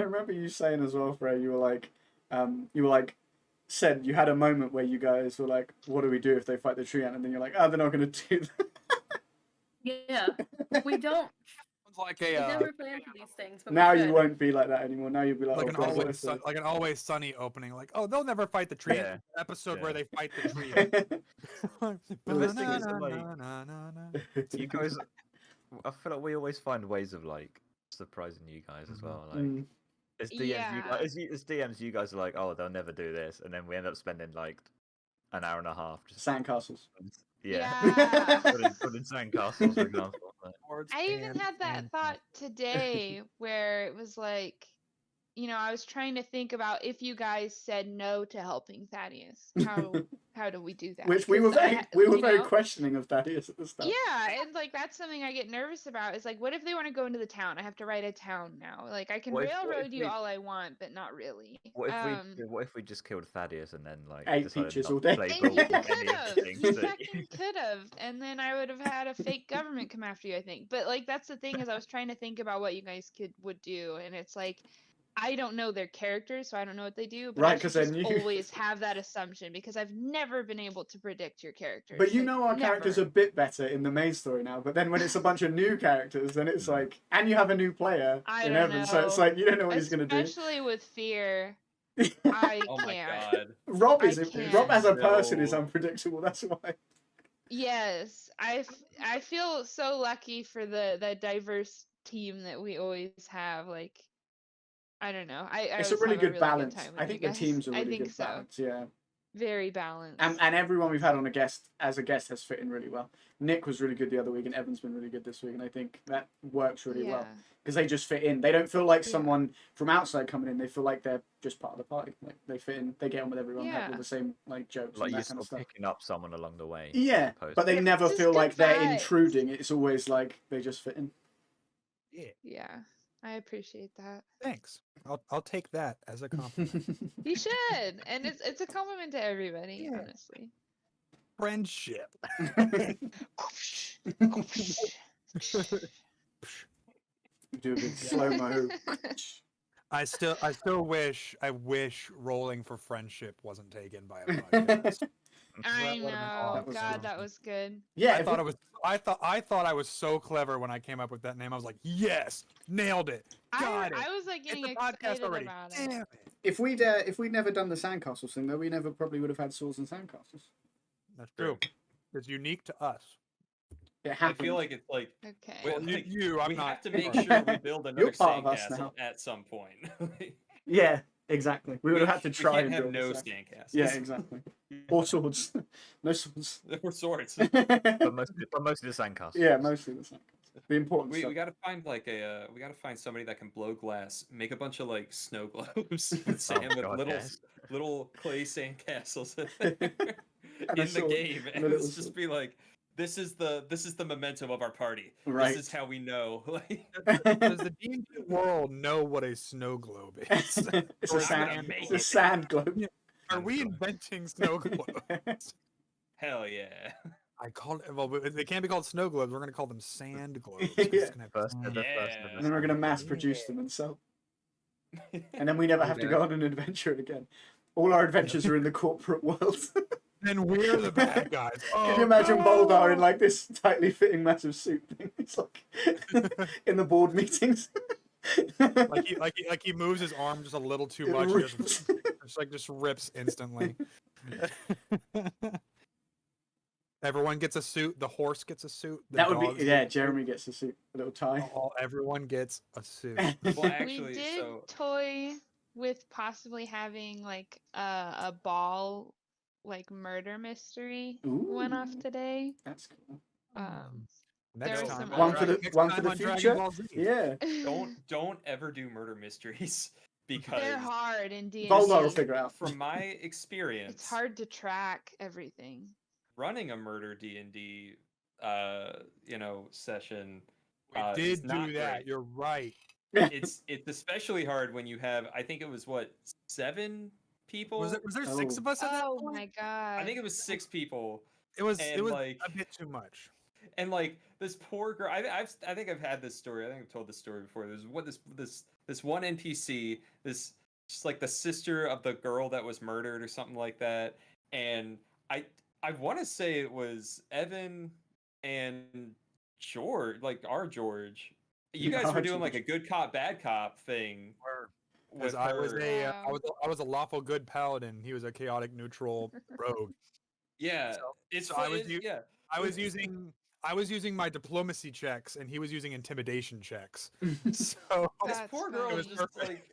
remember you saying as well, Freya, you were like, said you had a moment where you guys were like, what do we do if they fight the Treant? And then you're like, oh, they're not going to do that. Yeah, we don't. It's like We a never plan for these things. But we Now you should. won't be like that anymore. Now you'll be like, like oh, an God, what always if they- like an always sunny opening. Like, oh, they'll never fight the tree. Yeah, Episode yeah. where they fight the tree. But the thing is, you guys, I feel like we always find ways of like surprising you guys as well. Like Mm. as DMs, Yeah. as DMs, you guys are like, oh, they'll never do this, and then we end up spending like an hour and a half just Sandcastles. Yeah. putting sandcastles, for example. Like, I even had that thought today where it was like, I was trying to think about if you guys said no to helping Thaddeus. How do we do that? Which we were 'Cause very questioning of Thaddeus at the start. Yeah, and like that's something I get nervous about. Is like, what if they want to go into the town? I have to write a town now. Like I can What if railroad you we- all I want, but not really. what if we just killed Thaddeus and then like Ate decided peaches not all to day. play And ball you with any could of have. the things You that fucking could have. And then I would have had a fake government come after you, I think. But like that's the thing is I was trying to think about what you guys would do, and it's like I don't know their characters, so I don't know what they do. But Right, I should 'cause they're just new. always have that assumption because I've never been able to predict your characters. But you like, know our characters never. a bit better in the main story now. But then when it's a bunch of new characters, then it's like, and you have a new player I in don't Evan, so it's know. like you don't know what he's gonna do. Especially with fear, I Oh my can't. god. Rob I is can't. Rob as a person is No. unpredictable. That's why. Yes, I feel so lucky for the diverse team that we always have. Like, I don't know. I It's a always really have a good really balance. good time with I you think the guys. team's a I really think good so. balance. Yeah. Very balanced. And everyone we've had on as a guest has fit in really well. Nick was really good the other week, and Evan's been really good this week, and I think that works really well because they just fit in. They don't feel like someone from outside coming in. They feel like they're just part of the party. Like they fit in. They get on with everyone. Have all the same like jokes Like and you're that kind of still stuff. picking up someone along the way. Yeah, opposed but they to- never Just feel good like they're vibes. intruding. It's always like they just fit in. Yeah, I appreciate that. Thanks. I'll take that as a compliment. You should, and it's a compliment to everybody, Yeah. honestly. Friendship. Do a bit slow mo. I wish rolling for friendship wasn't taken by a podcast. I That would've been know. awesome. God, that was good. Yeah, I thought I was so clever when I came up with that name. I was like, yes, nailed it. Got it. I was like It's getting a podcast excited already. about it. Damn it. if we'd never done the sandcastles thing, though, we never probably would have had swords and sandcastles. That's true. It's unique to us. It I happened. feel like it's like Okay. Well, Well, like, I'm we not. have to make sure we build You're another part of us sandcastle now. at some point. Yeah, exactly. We would have had to try We and can't have build no a sand- sandcastles. Yeah, exactly. Or swords. No swords. Or swords. But mostly the sandcastles. Yeah, mostly the sandcastles. The important We stuff. gotta find like we gotta find somebody that can blow glass, make a bunch of like snow globes with sand with God, little yes. little clay sandcastles And a in the sword, game, and and a little it's just sword. be like, this is the momentum of our party. Right. This is how we know. Like, Does the D&D world know what a snow globe is? It's Or a is sand. it It's a sand globe. Are we inventing snow globes? hell yeah. I call it. Well, they can't be called snow globes. We're gonna call them sand globes. 'cause Yeah. it's gonna have First, sand. the first Yeah. of And then we're gonna mass Yeah. produce them and sell. And then we never have to go on an adventure again. All our adventures are in the corporate world. Then we're the bad guys. Can you imagine Boldar in like this tightly fitting massive suit thing? It's like in the board meetings. like he moves his arm just a little too It much. He rips. just rips instantly. Everyone gets a suit. The horse gets a suit. The That would dogs be get a suit. Jeremy gets a suit, a little tie. Everyone gets a suit. Well, We actually, did so toy with possibly having like a ball, like murder mystery went off Ooh. today. That's cool. Next There are time, some One other- for the next one time for the on Dragon future. Ball Z. Yeah. don't ever do murder mysteries because They're hard in D&D. Boldar will figure it out. from my experience, It's hard to track everything. running a murder D&D session. We is did not do that. great. You're right. It's especially hard when you have, I think it was 7 people. Was there 6 Oh. of us at that Oh point? my god. I think it was 6 people, It was and, like- a bit too much. and like this poor girl. I think I've had this story. I think I've told this story before. There's this one NPC, this just like the sister of the girl that was murdered or something like that, and I want to say it was Evan and George, like our George. You guys Our were doing like George. a good cop, bad cop thing. Because With I was her. a Wow. I was a lawful good paladin. He was a chaotic neutral rogue. Yeah, So- it's so I was yeah. I was using my diplomacy checks, and he was using intimidation checks. So This That's poor girl funny. was just like,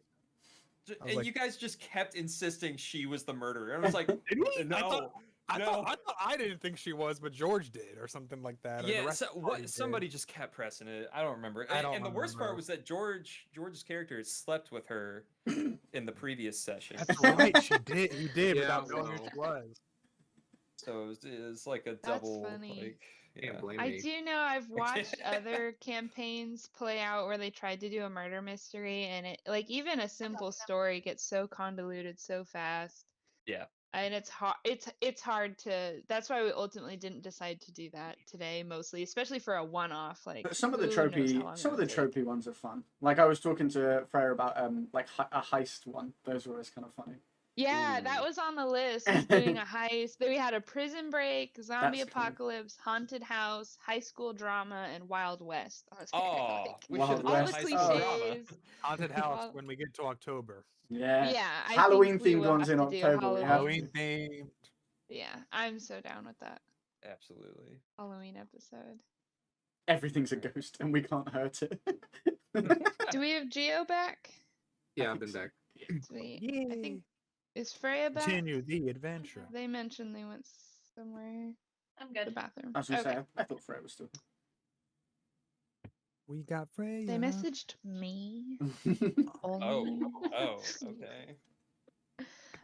I was and like- you guys just kept insisting she was the murderer. And I was like, Did we? no, I no. thought I didn't think she was, but George did, or something like that. or the Yeah, rest so of the party what? did. Somebody just kept pressing it. I don't remember. I don't and the worst part remember. was that George's character had slept with her in the previous session. That's right. She did. He did Yeah, without knowing who well. she was. So it was like a That's double. funny. Like, Can't yeah. blame I me. do know I've watched other campaigns play out where they tried to do a murder mystery, and it like even a simple story gets so convoluted so fast. Yeah. and it's hard. It's hard to. That's why we ultimately didn't decide to do that today, mostly, especially for a one-off. Like But some of the who knows how long some of it'll the take. tropey ones are fun. Like I was talking to Freya about like a heist one. Those were always kind of funny. Yeah, that Ooh. was on the list. Was doing a heist. Then we had a prison break, zombie That's cool. apocalypse, haunted house, high school drama, and Wild West. I was Oh, like, we Wild should all have the West. high school drama. cliches. Haunted house Well- when we get to October. Yeah. Yeah, I Halloween think we themed will ones have in to do October. We have Halloween to. themed. Yeah, I'm so down with that Absolutely. Halloween episode. Everything's a ghost and we can't hurt it. Do we have Geo back? Yeah, I've been back. Sweet. I think is Freya back? Continue the adventure. They mentioned they went somewhere. I'm The good. bathroom. I was gonna Okay. say, I thought Freya was still We got Freya. They messaged me. here. Only. Oh, okay.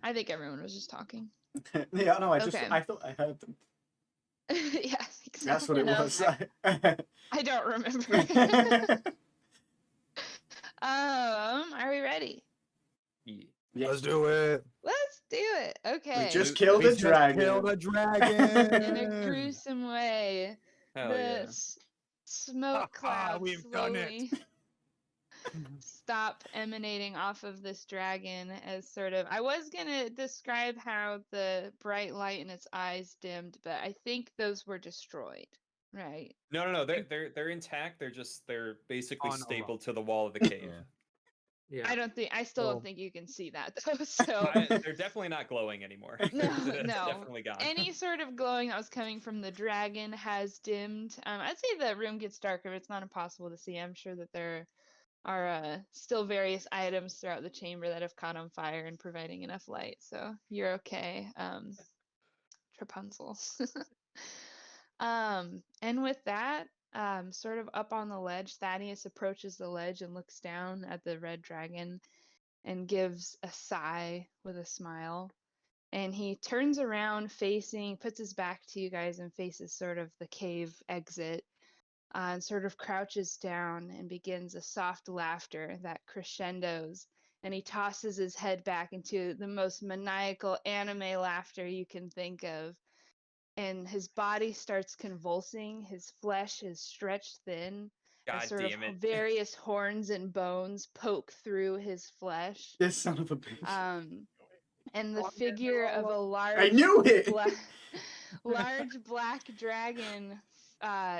I think everyone was just talking. Yeah, no, I Okay. I thought I heard them. Yeah, I think so. That's what it No, was. I don't remember. Are we ready? Yeah. Yeah. Let's do it. Let's do it. Okay. We just We- killed We a just dragon. Killed a dragon. In a gruesome way. Hell the yeah. smoke clouds We've done it. slowly stop emanating off of this dragon as sort of. I was gonna describe how the bright light in its eyes dimmed, but I think those were destroyed. Right. No. They're intact. They're basically On a rock. stapled to the wall of the cave. Yeah. Yeah. I still Well- don't think you can see that though. So They're definitely not glowing anymore. No, It's no. definitely gone. any sort of glowing that was coming from the dragon has dimmed. I'd say the room gets darker, but it's not impossible to see. I'm sure that there are still various items throughout the chamber that have caught on fire and providing enough light. So you're okay, Trapunzel. And with that, sort of up on the ledge, Thaddeus approaches the ledge and looks down at the red dragon and gives a sigh with a smile. And he turns around puts his back to you guys and faces sort of the cave exit, and sort of crouches down and begins a soft laughter that crescendos. And he tosses his head back into the most maniacal anime laughter you can think of. And his body starts convulsing. His flesh is stretched thin. God As sort damn of it. various horns and bones poke through his flesh. This son of a bitch. And the figure of a large, I knew it. large black dragon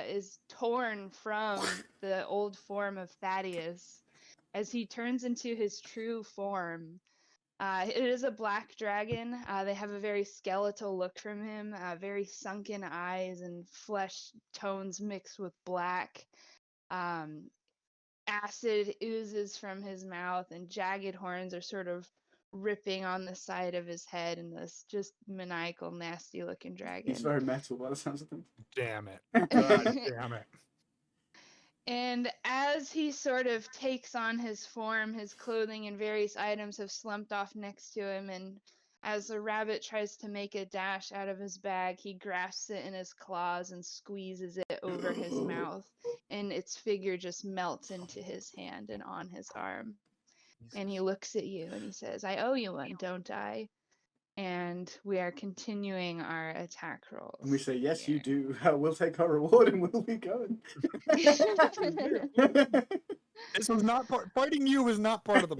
is torn from the old form of Thaddeus as he turns into his true form. It is a black dragon. They have a very skeletal look from him, very sunken eyes and flesh tones mixed with black. Acid oozes from his mouth, and jagged horns are sort of ripping on the side of his head in this just maniacal, nasty looking dragon. He's very metal by the sounds of things. Damn it. God damn it. And as he sort of takes on his form, his clothing and various items have slumped off next to him, and as the rabbit tries to make a dash out of his bag, he grasps it in his claws and squeezes it over his mouth, and its figure just melts into his hand and on his arm. And he looks at you and he says, "I owe you one, don't I?" And we are continuing our attack rolls. And we say, yes, you here. do. We'll take our reward and we'll be going. This was not fighting you was not part of the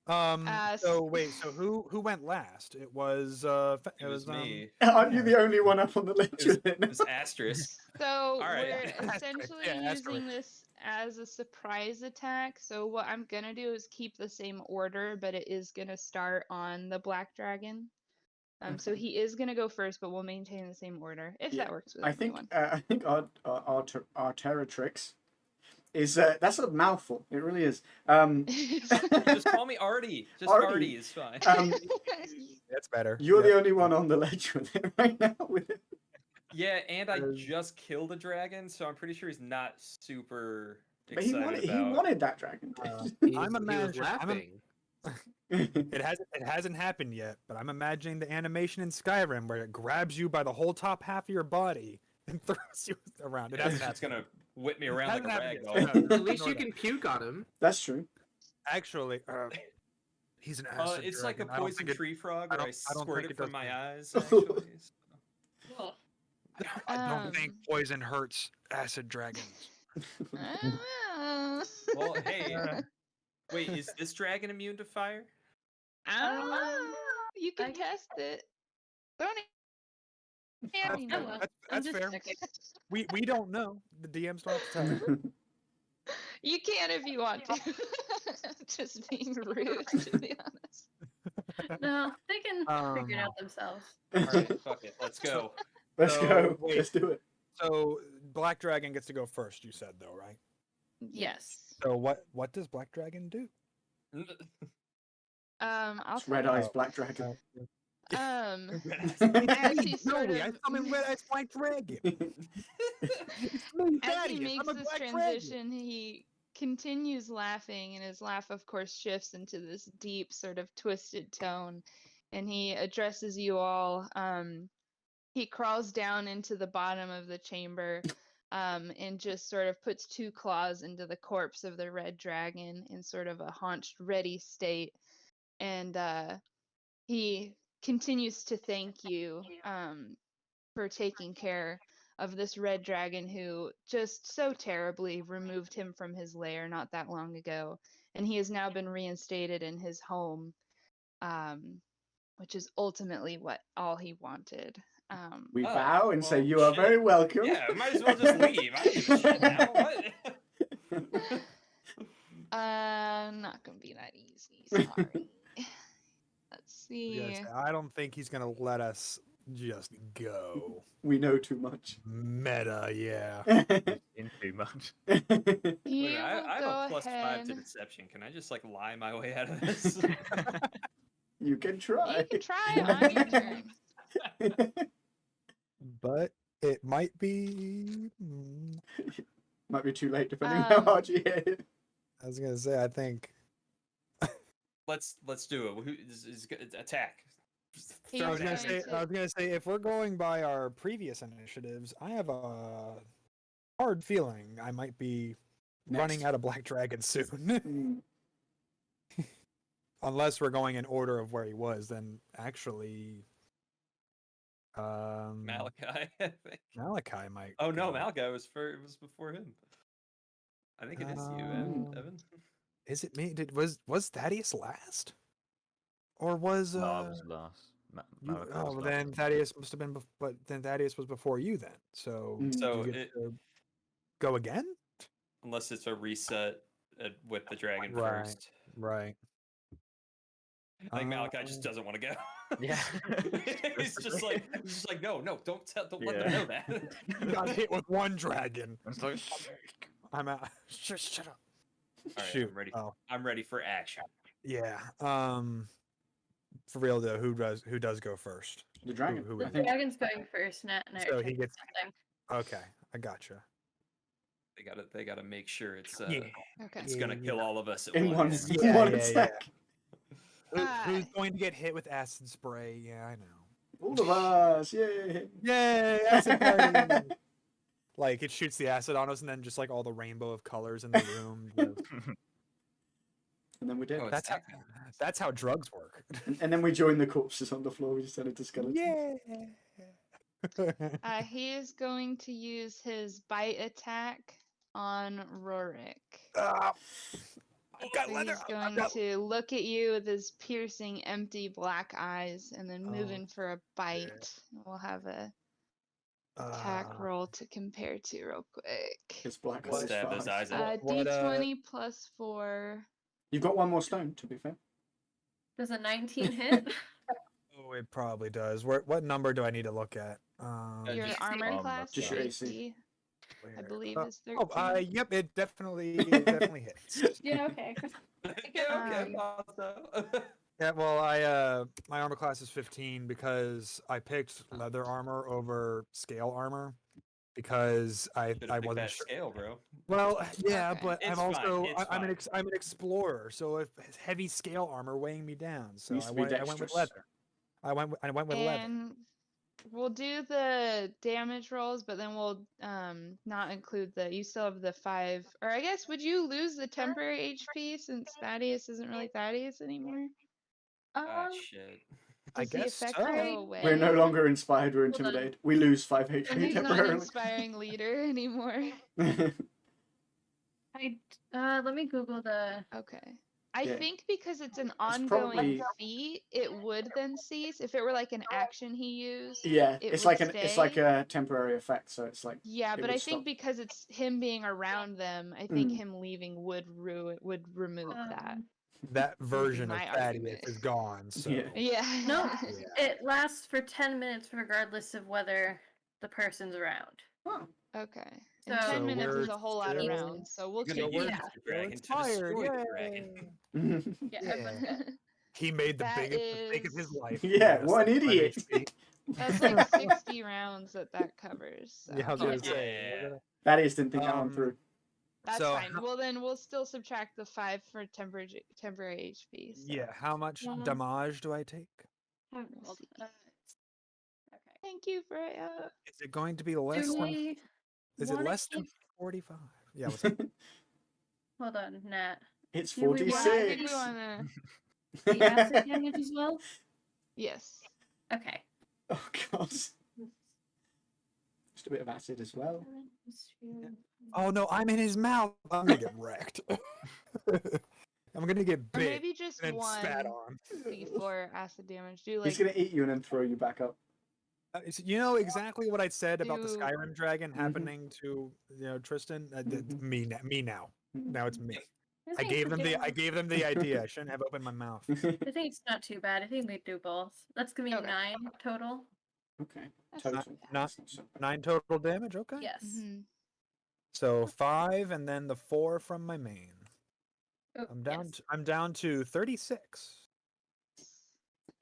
bar. So wait, so who went last? It was It was me. Aren't you the only one up on the ledge It was, with it? it was Asterisk. So right. we're essentially Yeah, using this as a surprise attack. So what I'm gonna do is keep the same order, but it is gonna start on the black dragon. So Okay. he is gonna go first, but we'll maintain the same order if Yeah, that works with I think everyone. Arteritrix is that's a mouthful. It really is. Just call me Artie. Just Artie. Artie is fine. That's better. You're Yeah. the only one on the ledge with it right now. With it. Yeah, and I just killed a dragon, so I'm pretty sure he's not super But he excited wanted, about. he wanted that dragon. I'm He was imagining- laughing. It hasn't happened yet, but I'm imagining the animation in Skyrim where it grabs you by the whole top half of your body and throws you around. It hasn't That's happened. gonna whip me around like a Hasn't rag happened doll. yet. At least you can puke on him. That's true. Actually, He's an acid It's like a dragon. I don't poison think it- tree frog, I where I don't squirt think it it from does my that. eyes. Actually, Ugh. I don't think Um, poison hurts acid dragons. well, hey, wait, is this dragon immune to fire? You can I- test it. Don't That's me fair. now. I'm That's just fair. checking. We don't know. The DMs don't have to tell us. You can if you want to. Just being rude, to be honest. No, they can figure it Um, out themselves. All right, fuck it, let's go. Let's So, go. wait. Let's do it. So Black Dragon gets to go first. You said though, right? Yes. So what does Black Dragon do? I'll It's Red tell you. Eyes Black Dragon. As he sort Joey, I of- summon Red Eyes Black Dragon. It's me, As he Thaddeus. makes I'm a this Black Dragon. transition, he continues laughing, and his laugh, of course, shifts into this deep, sort of twisted tone. And he addresses you all. He crawls down into the bottom of the chamber, and just sort of puts two claws into the corpse of the red dragon in sort of a haunched, ready state. And he continues to thank you for taking care of this red dragon who just so terribly removed him from his lair not that long ago. And he has now been reinstated in his home, which is ultimately all he wanted. We Oh, bow and say well, you are shit. very welcome. Yeah, might as well just leave. I don't give a shit now. What? Not gonna be that easy. Sorry. Let's see. I don't think he's gonna let us just go. We know too much. Meta, yeah. In too much. Wait a He minute, will I have go a +5 ahead. to deception. Can I just like lie my way out of this? You can try. You can try on your turn. But it might be. Might be too late depending on how hard you hit it. I was gonna say, I think. let's do it. Who is attack? He's I was gonna going say, I was to- gonna say, if we're going by our previous initiatives, I have a hard feeling I might be running Next. out of Black Dragon soon. Mm. Unless we're going in order of where he was, then actually, Malakai, I think. Malakai might. Oh no, go. Malakai was before him. I think it is you, Evan. Is it me? Was Thaddeus last? Or was No, I was last. you, Malachi was well, last. then Thaddeus must have been, but then Thaddeus was before you then. So Mm. So you get it, to go again? unless it's a reset with the dragon Right. first. Right. I think Malakai just doesn't want to go. Yeah. he's just like, no, don't let them know that. Got hit with one dragon. It's like, I'm out. Shut up. All right, Shoot. I'm ready. Oh, I'm ready for action. yeah. For real though, who does go first? The dragon. Who The I think. dragon's going first, not So he gets- second. Okay, I gotcha. They gotta make sure it's Yeah. Okay. it's gonna kill all of us at In one, once. Yeah, one yeah, attack. Who's going to get hit with acid spray? Yeah, I know. All of us. Yay. Yay, acid party! Like it shoots the acid on us, and then just like all the rainbow of colors in the room. And then we did. Oh, it's That's how. acting. That's how drugs work. And then we joined the corpses on the floor. We just turned into skeletons. Yeah. He is going to use his bite attack on Rorik. I've got So leather. he's going to look at you with his piercing, empty black eyes, and then move Oh, in for a bite. We'll have a attack roll to compare to real quick. His black We'll eyes. stab those fast. eyes out. What, D20 plus 4. You've got one more stone, to be fair. Does a 19 hit? Oh, it probably does. What number do I need to look at? Your just- armor armor class, Just your your AC, AC. I believe, Oh, is 13. yep, it definitely hits. Yeah, okay. Yeah, okay. Um, Also. Yeah, well, my armor class is 15 because I picked leather armor over scale armor because I Should've picked wasn't that sure. scale, bro. Well, yeah, Okay. but It's I'm fine, also it's I'm fine. I'm an explorer, so if heavy scale armor weighing me down, so Needs I to be went with dexterous. leather. I went with leather. And we'll do the damage rolls, but then we'll not include you still have the 5, or I guess would you lose the temporary HP since Thaddeus isn't really Thaddeus anymore? Shit. I Does the guess effect so. go away? We're no longer inspired or Hold on. intimidated. We lose 5 So HP he's not an temporarily. inspiring leader anymore. Let me Google the. Okay. I Yeah. think because it's an ongoing probably- feat, it would then cease. If it were like an action he used, Yeah, it it's would like it's like stay. a temporary effect, so it's like Yeah, it but would I think stop. because it's him being around them, I think Mm. him leaving would remove that. That version of my Thaddeus argument. is gone. So Yeah. Yeah. No, Yeah. it lasts for 10 minutes regardless of whether the person's around. Oh, Okay. And So 10 minutes is we're a whole lot still- around, so we'll You're gonna keep use Yeah. the dragon to inspired, destroy the yay! dragon. Yeah, Yeah. everyone's good. He made the That biggest mistake of his is- life. Yeah, Yes, what an 5 idiot. HP. That's like 60 rounds that covers. So. Yeah, I was Oh, gonna yeah. say. we're gonna- Thaddeus didn't think that one through. That's So fine. how- Well, then we'll still subtract the 5 for temporary HP. So. Yeah, how much Um, damage do I take? Haven't Let's rolled. see. Okay. Thank you, Freya. Is it going to be less Do than? we Is it wanna less than keep- 45? Yeah. What's up? Hold on, Nat. It's Do we Yeah, wanna- I think 46. we wanna. The acid damage as well? Yes. Okay. Oh god. Just a bit of acid as well. Oh no, I'm in his mouth. I'm gonna get wrecked. I'm gonna get Or bit maybe just and then one spat on. D4 acid damage. Do He's like gonna eat you and then throw you back up. You know exactly what I said about the Do- Skyrim dragon Mhm. happening to Tristan. Mhm. Me now. Now it's me. I think gave it's them the idea. I shouldn't have opened my mouth. I think it's not too bad. I think we do both. That's gonna be Okay. 9 total. Okay. That's Total. not bad. That's not so bad. 9 total damage. Okay. Yes. Mhm. So 5 and then the 4 from my main. Oh, yes. I'm down to 36.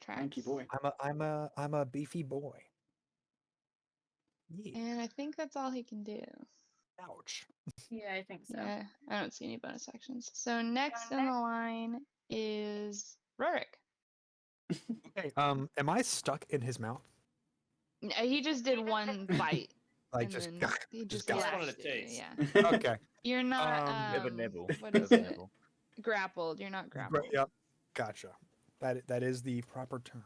Thank you, Tracks. boy. I'm a beefy boy. Yeah. And I think that's all he can do. Ouch. Yeah, I think so. Yeah, I don't see any bonus actions. So next in the line is Rorik. Okay. Am I stuck in his mouth? He just did one bite. Like and just. then he just got Just wanted lashed to at you, taste. Yeah. Okay. You're not Bit of a nibble. what bit is of a it? nibble. Grappled. You're not grappled. Yep. Gotcha. That is the proper term.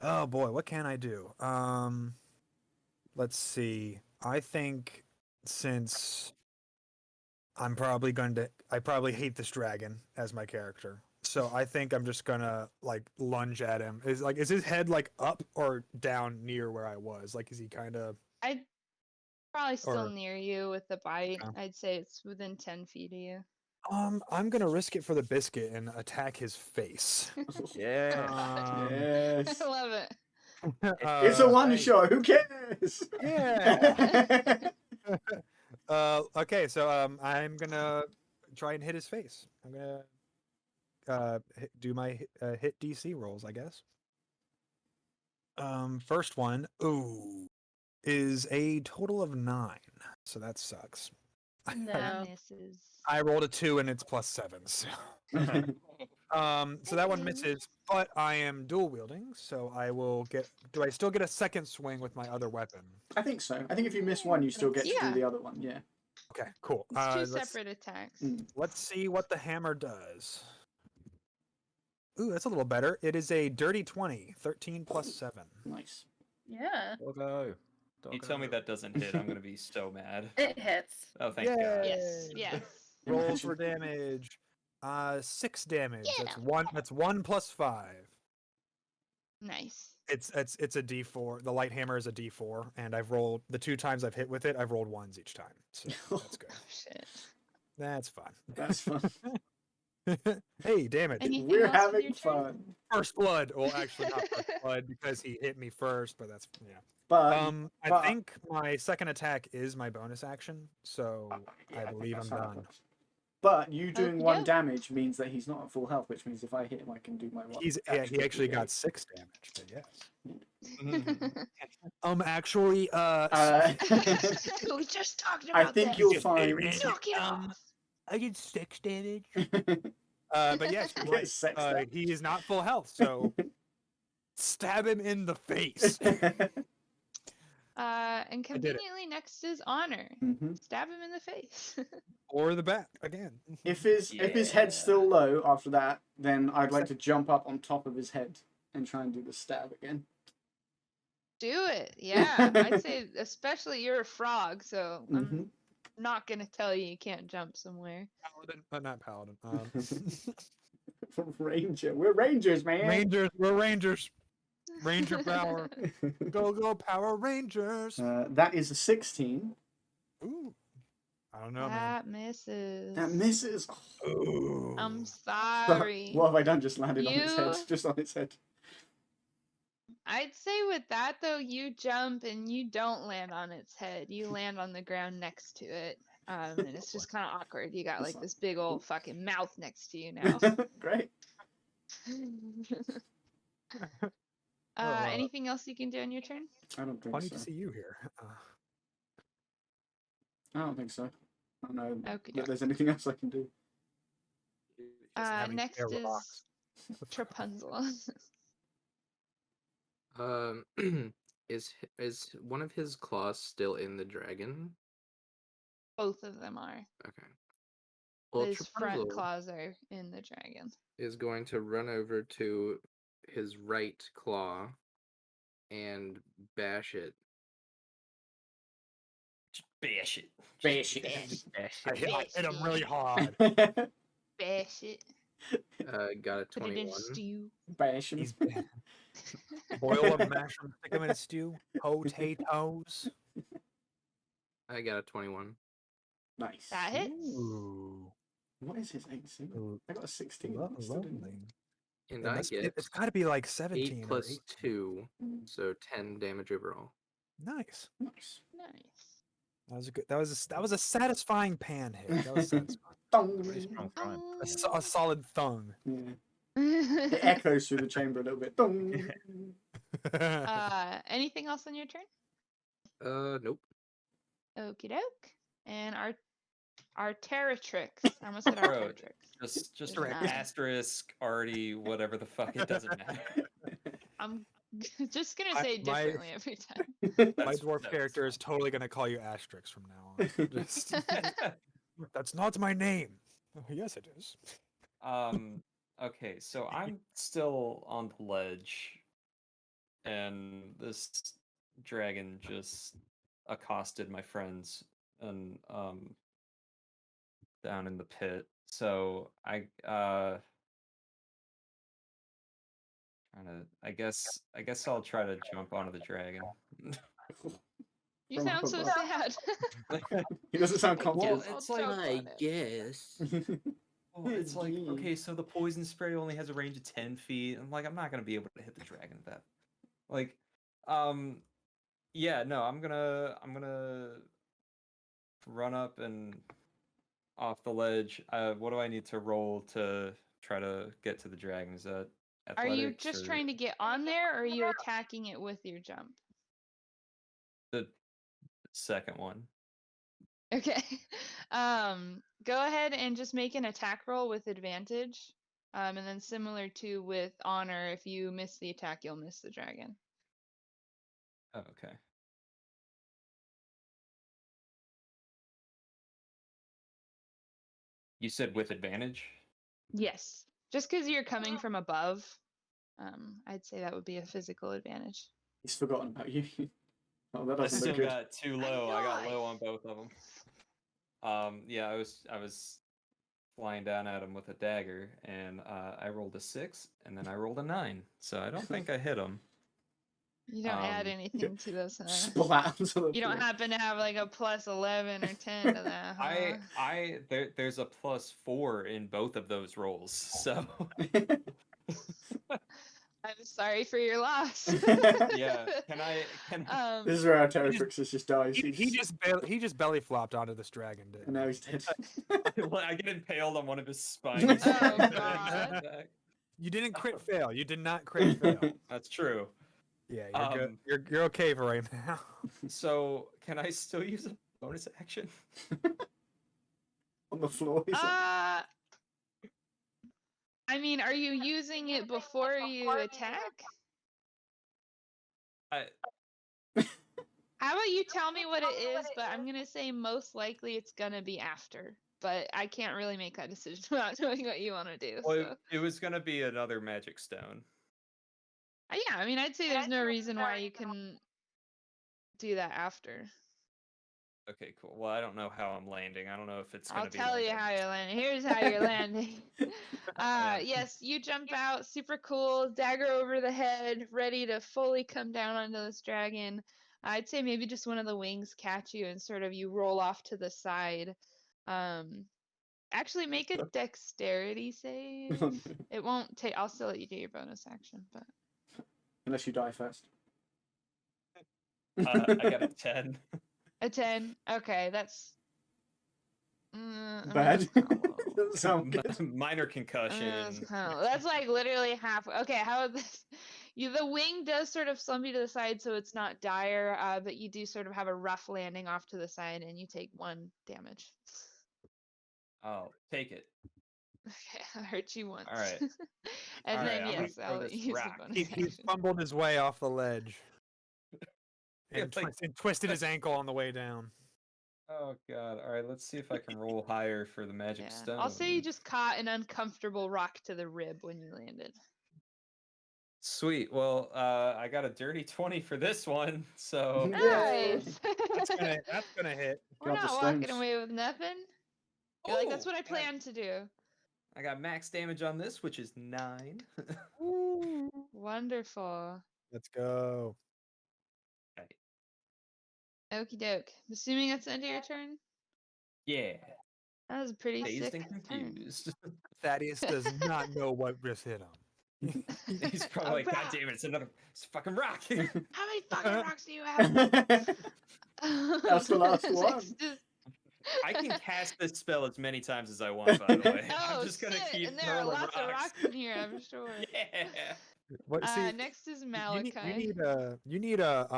Oh boy, what can I do? Let's see. I think since I probably hate this dragon as my character. So I think I'm just gonna like lunge at him. Is his head like up or down near where I was? Like is he kind of I'd probably still Or- near you with the bite. Yeah. I'd say it's within 10 feet of you. I'm gonna risk it for the biscuit and attack his face. Yeah. Yes. I love it. It's a one thank- shot. Who cares? Yeah. Okay, so I'm gonna try and hit his face. I'm gonna do my hit DC rolls, I guess. First one, is a total of 9, so that sucks. No. That misses. I rolled a 2 and it's +7, so. So that one misses, but I am dual wielding, so I will get. Do I still get a second swing with my other weapon? I think so. I think if you miss one, you still get to Yeah. do the other one. Yeah. Okay, cool. It's 2 let's- separate attacks. Let's see what the hammer does. Ooh, that's a little better. It is a dirty 20, 13 plus 7. Nice. Yeah. Doggo. You tell me that doesn't hit, I'm gonna be so mad. It hits. Oh, thank God. Yes, Yay! yes. Roll for damage. 6 damage. Get That's him. one. That's 1 plus 5. Nice. It's a D4. The light hammer is a D4, and I've rolled the 2 times I've hit with it. I've rolled 1s each time, so that's good. Oh, shit. That's fun. That's fun. Hey, damn it! Anything We're else with having your turn? fun. First blood. Well, actually not first blood because he hit me first, but that's yeah. But I but- think my second attack is my bonus action, so yeah, I think believe that's I'm how it done. works. But you doing 1 yeah. damage means that he's not at full health, which means if I hit him, I can do my one. He extra actually D8. got 6 damage, but yes. Mm-hmm. Actually, we just talked about I think this. you'll find. Knock it off. I did 6 damage. But yes, you're Get right. sex damage. He is not full health, so stab him in the face. And I did it. conveniently next is Honor. Hmm. Stab him in the face. Or the back again. If his head's still Yeah. low after that, then I'd like to jump up on top of his head and try and do the stab again. Do it. Yeah. I'd say, especially you're a frog, so Mhm. I'm not going to tell you can't jump somewhere. Paladin, not paladin. Ranger. We're rangers, man. Rangers, we're Rangers. Ranger power. Go Power Rangers. That is a 16. Ooh. I don't know, man. That misses. That misses. Ooh. I'm sorry. What have I done? Just landed on its head. You- Just on its head. I'd say with that though, you jump and you don't land on its head. You land on the ground next to it. And it's just kind of awkward. You got It's like not- this big old fucking mouth next to you now. Great. Anything else you can do on your turn? I don't think Funny so. to see you here. I don't think so. I don't know Okay. that there's anything else I can do. Just having Next air is rocks. Trapunzel. Is one of his claws still in the dragon? Both of them are. Okay. Well, His front Trapunzel claws are in the dragon. is going to run over to his right claw and bash it. Just bash it. Bash it. I hit him really hard. Bash it. Got a Put it in 21. stew. Bash him. He's bad. Boil them, mash them, stick them in a stew. Potatoes. I got a 21. Nice. That hits. Ooh. What is his AC? Ooh. I got a 16. Lo- I still didn't- lovely. And It I must- get it's got to be like 8 17 or plus 18. 2, so 10 damage overall. Nice. Nice. Nice. That was a good. That was a satisfying pan hit. That was satisfying. Pretty strong throwing. A solid thung. Yeah. It echoes through the chamber a little bit. Dong. Anything else on your turn? Nope. Okie doke. And our Arteritrix. I almost said Bro, Arteritrix. Just There's an I. asterisk, already, whatever the fuck, it doesn't matter. I'm just gonna say it my- differently every time. My That's- dwarf that's character is fine. totally gonna call you Asterix from now on. Just, that's not my name. Oh, yes, it is. Okay, so I'm still on the ledge, and this dragon just accosted my friends and down in the pit. So I I guess I'll try to jump onto the dragon. You From sound so above. sad. He doesn't sound Well, confident. it's like- I guess. Well, it's like, Gee. okay, so the poison spray only has a range of 10 feet. I'm like, I'm not gonna be able to hit the dragon with that. Like, yeah, no, I'm gonna run up and off the ledge. What do I need to roll to try to get to the dragon? Is that Are you athletics just or trying to get on there, or are you attacking it with your jump? the second one? Okay. Go ahead and just make an attack roll with advantage. And then similar to with honor, if you miss the attack, you'll miss the dragon. Oh, okay. You said with advantage? Yes. Just because you're coming from above, I'd say that would be a physical advantage. He's forgotten about you. Oh, that I doesn't still look good. got too low. I got know. low on both of them. Yeah, I was flying down at him with a dagger, and I rolled a 6, and then I rolled a 9. So I don't think I hit him. You don't add Um, anything to this, huh? Splat onto the You don't floor. happen to have like a plus 11 or 10 to that, huh? There's a +4 in both of those rolls. So I'm sorry for your loss. yeah, can I This is where our Arteritrix just dies. He just belly flopped onto this dragon. Didn't And now he's dead. I get impaled on one of his spines. Oh, God. You didn't crit fail. You did not crit fail. That's true. Yeah, you're good. You're okay for right now. So can I still use a bonus action? On the floor. He's like, I mean, are you using it before you attack? I How about you tell me what it is, but I'm gonna say most likely it's gonna be after. But I can't really make that decision without knowing what you want to do. Well, So. it was gonna be another magic stone. Yeah, I mean, I'd say there's no reason why you can do that after. Okay, cool. Well, I don't know how I'm landing. I don't know if it's gonna I'll be. tell you how you're landing. Here's how you're landing. Yeah. Yes, you jump out, super cool, dagger over the head, ready to fully come down onto this dragon. I'd say maybe just one of the wings catch you and sort of you roll off to the side. Actually, make a dexterity save. It won't take. I'll still let you do your bonus action, but Unless you die first. I got a 10. a 10. Okay, that's. I mean, Bad. that's kinda low. Doesn't sound good. Minor concussion. That's like literally half. Okay, how about this? The wing does sort of slump you to the side, so it's not dire, but you do sort of have a rough landing off to the side, and you take 1 damage. Oh, take it. Okay, I hurt you once. All right. And All then right, I'm gonna yes, throw I'll this use rock. the bonus He action. fumbled his way off the ledge. Yeah, And, like- and twisted his ankle on the way down. Oh god. All right, let's see if I can roll higher for the magic Yeah. stone. I'll say you just caught an uncomfortable rock to the rib when you landed. Sweet. Well, I got a dirty 20 for this one, so Yay. Nice. That's gonna hit. We're Got the not walking stones. away with nothing. You're like, that's Oh, what I planned to do. I got max damage on this, which is 9. Wonderful. Let's go. Right. Okie doke. Assuming that's the end of your turn? Yeah. That was a pretty Dazed sick and turn. confused. Thaddeus does not know what just hit him. He's probably like, God damn it, it's a fucking rock. How many fucking rocks do you have? That's the last It's one. just- I can cast this spell as many times as I want, by the way. Oh, I'm just gonna shit, keep and there are throwing lots of rocks in here, I'm sure. Yeah. What, see, Next is you Malakai. need a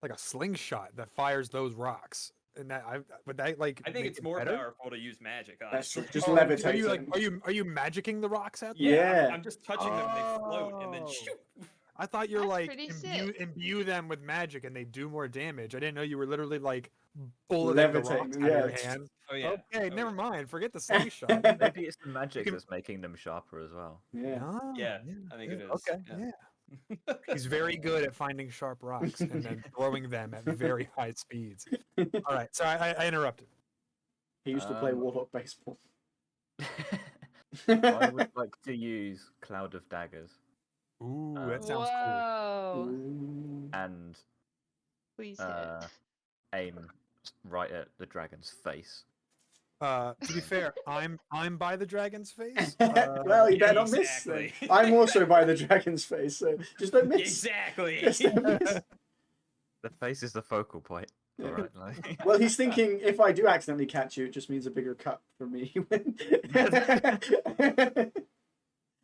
like a slingshot that fires those rocks. And that would that like I think make it's it more better? powerful to use magic, That's honestly. just Oh, levitate. Are you like are you magicking the rocks at them? Yeah. I'm just touching them, they float, and then Oh. shoot. I thought you're That's like pretty imbue them with magic and they do more damage. I didn't know you were literally like bulleting the Levitating, rocks out of your yeah. hand. Oh yeah. Okay, Oh, never yeah. mind. Forget the slingshot. Maybe it's the magic can- that's making them sharper as well. Yeah. Ah, Yeah, I think it is, Okay, yeah. yeah. He's very good at finding sharp rocks and then throwing them at very high speeds. All right, so I interrupted. He used to play Um, Warlock baseball. I would like to use Cloud of Daggers Ooh, that sounds Whoa. Ooh. and Please hit. aim right at the dragon's face. cool. To be fair, I'm by the dragon's face. Well, you better not miss. Then. Exactly. I'm also by the dragon's face, so just don't miss. Exactly. Just don't miss. The face is the focal point. All right, like. Well, he's thinking if I do accidentally catch you, it just means a bigger cut for me.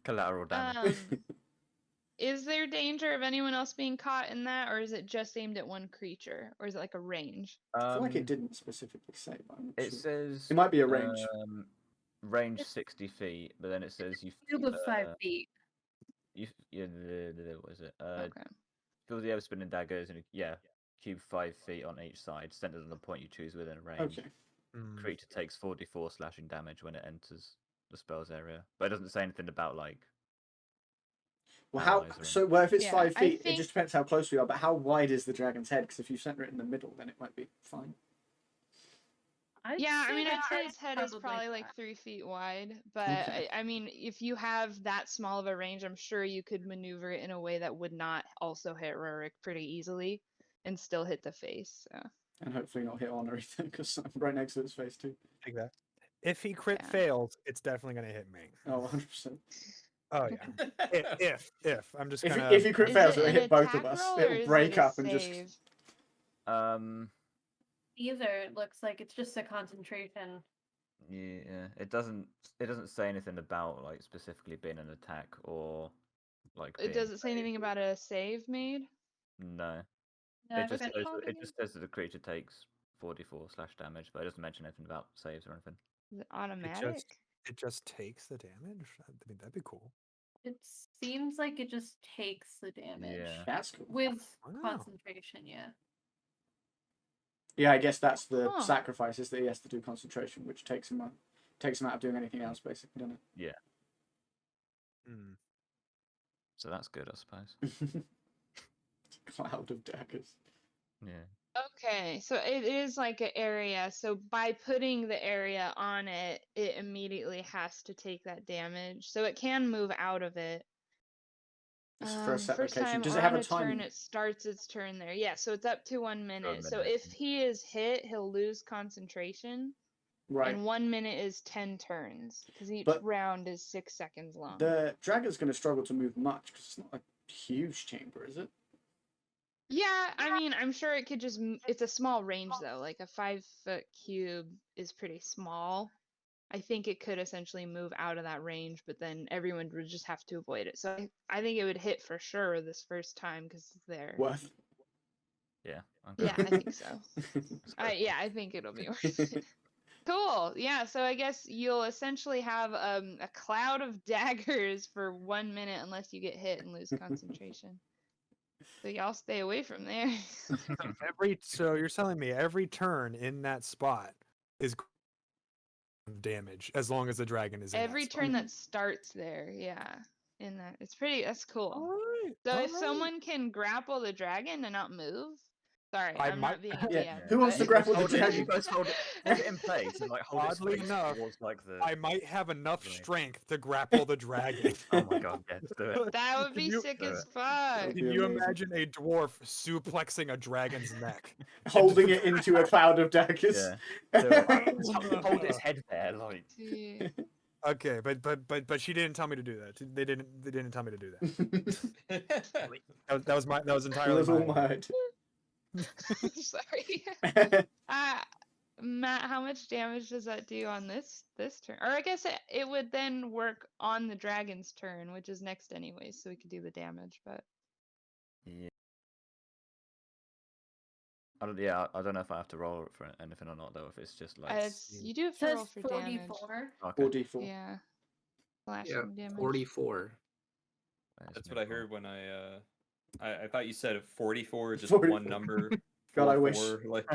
Collateral damage. Is there danger of anyone else being caught in that, or is it just aimed at one creature, or is it like a range? I feel like it didn't specifically say, but I'm not It sure. says It might be a range. Range 60 feet, but then it says you Field of 5 feet. what is it? Okay. Fill the ever spinning daggers and cube 5 feet on each side, centered on the point you choose within a range. Okay. Creature takes 44 slashing damage when it enters the spell's area, but it doesn't say anything about like. Well, how? allies or So, well, if it's Yeah, 5 I feet, it think- just depends how close we are. But how wide is the dragon's head? Because if you center it in the middle, then it might be fine. Yeah, I mean, I'd that say is its head is probably like 3 feet wide. But Okay. I mean, if you have that small of a range, I'm sure you could maneuver it in a way that would not also hit Rurik pretty easily and still hit the face. So. And hopefully not hit Honor either, because I'm right next to his face too. Take that. If he crit Yeah. fails, it's definitely gonna hit me. Oh, 100%. Oh yeah. If I'm just If, gonna. if he crit Is fails, it it'll an hit both attack of us. roll, or It'll is break it a up and just. save? Either it looks like it's just a concentration. Yeah, it doesn't say anything about like specifically being an attack or like. It being doesn't say anything saved. about a save made. No, No, it just but- it just says that the creature takes 44 slash damage, but it doesn't mention anything about saves or anything. Is it automatic? It just takes the damage. I mean, that'd be cool. It seems like it just takes the damage. Yeah. That's cool. With Wow. concentration, yeah. Yeah, I guess that's the Huh. sacrifice, is that he has to do concentration, which takes him out of doing anything else, basically, doesn't Hmm. So that's good, I suppose. it? Cloud of daggers. Yeah. Okay, so it is like an area. So by putting the area on it, it immediately has to take that damage. So it can move out of it. It's for a set First location. time Does or it have on a a turn, time? it starts its turn there. Yeah, so it's up to 1 minute. So minute, if he is hit, he'll lose concentration. Right. And 1 minute is 10 turns because each But round is 6 seconds long. the dragon's going to struggle to move much because it's not a huge chamber, is it? Yeah, I mean, I'm sure it could just. It's a small range though. Like a 5-foot cube is pretty small. I think it could essentially move out of that range, but then everyone would just have to avoid it. So I think it would hit for sure this first time because it's there. Worth. Yeah. Okay. Yeah, I think so. Let's go. Yeah, I think it'll be worth it. Cool. Yeah, so I guess you'll essentially have a cloud of daggers for 1 minute unless you get hit and lose concentration. So y'all stay away from there. So you're telling me every turn in that spot is damage as long as the dragon is in Every that spot. turn that starts there, yeah. In that, that's cool. Alright, So if alright. someone can grapple the dragon and not move, sorry, I I'm might- not being a Yeah, DM. who wants to but- grapple the Hold it, dragon? you guys hold it in place and like hold its Oddly face enough, towards like the. I might have enough Right. strength to grapple the dragon. Oh my god, yeah, let's do it. That would Can be you- sick do as it. fuck. That'd Can be you amazing. imagine a dwarf suplexing a dragon's neck? Holding it into a cloud of daggers. Yeah. Do it. Just hold its head there, like. See. Okay, but she didn't tell me to do that. They didn't tell me to do that. That was It entirely was all my mine. Sorry. Matt, how much damage does that do on this turn? Or I guess it would then work on the dragon's turn, which is next anyway, so we could do the damage. But Yeah. I don't know if I have to roll for anything or not though. If it's just like. you do have It to says roll for damage. 44. Okay. 4d4. Yeah. Slashing Yeah, damage. 44. Where's That's my what I roll? heard when I thought you said 44, just 44. one number. God, I wish. 44, like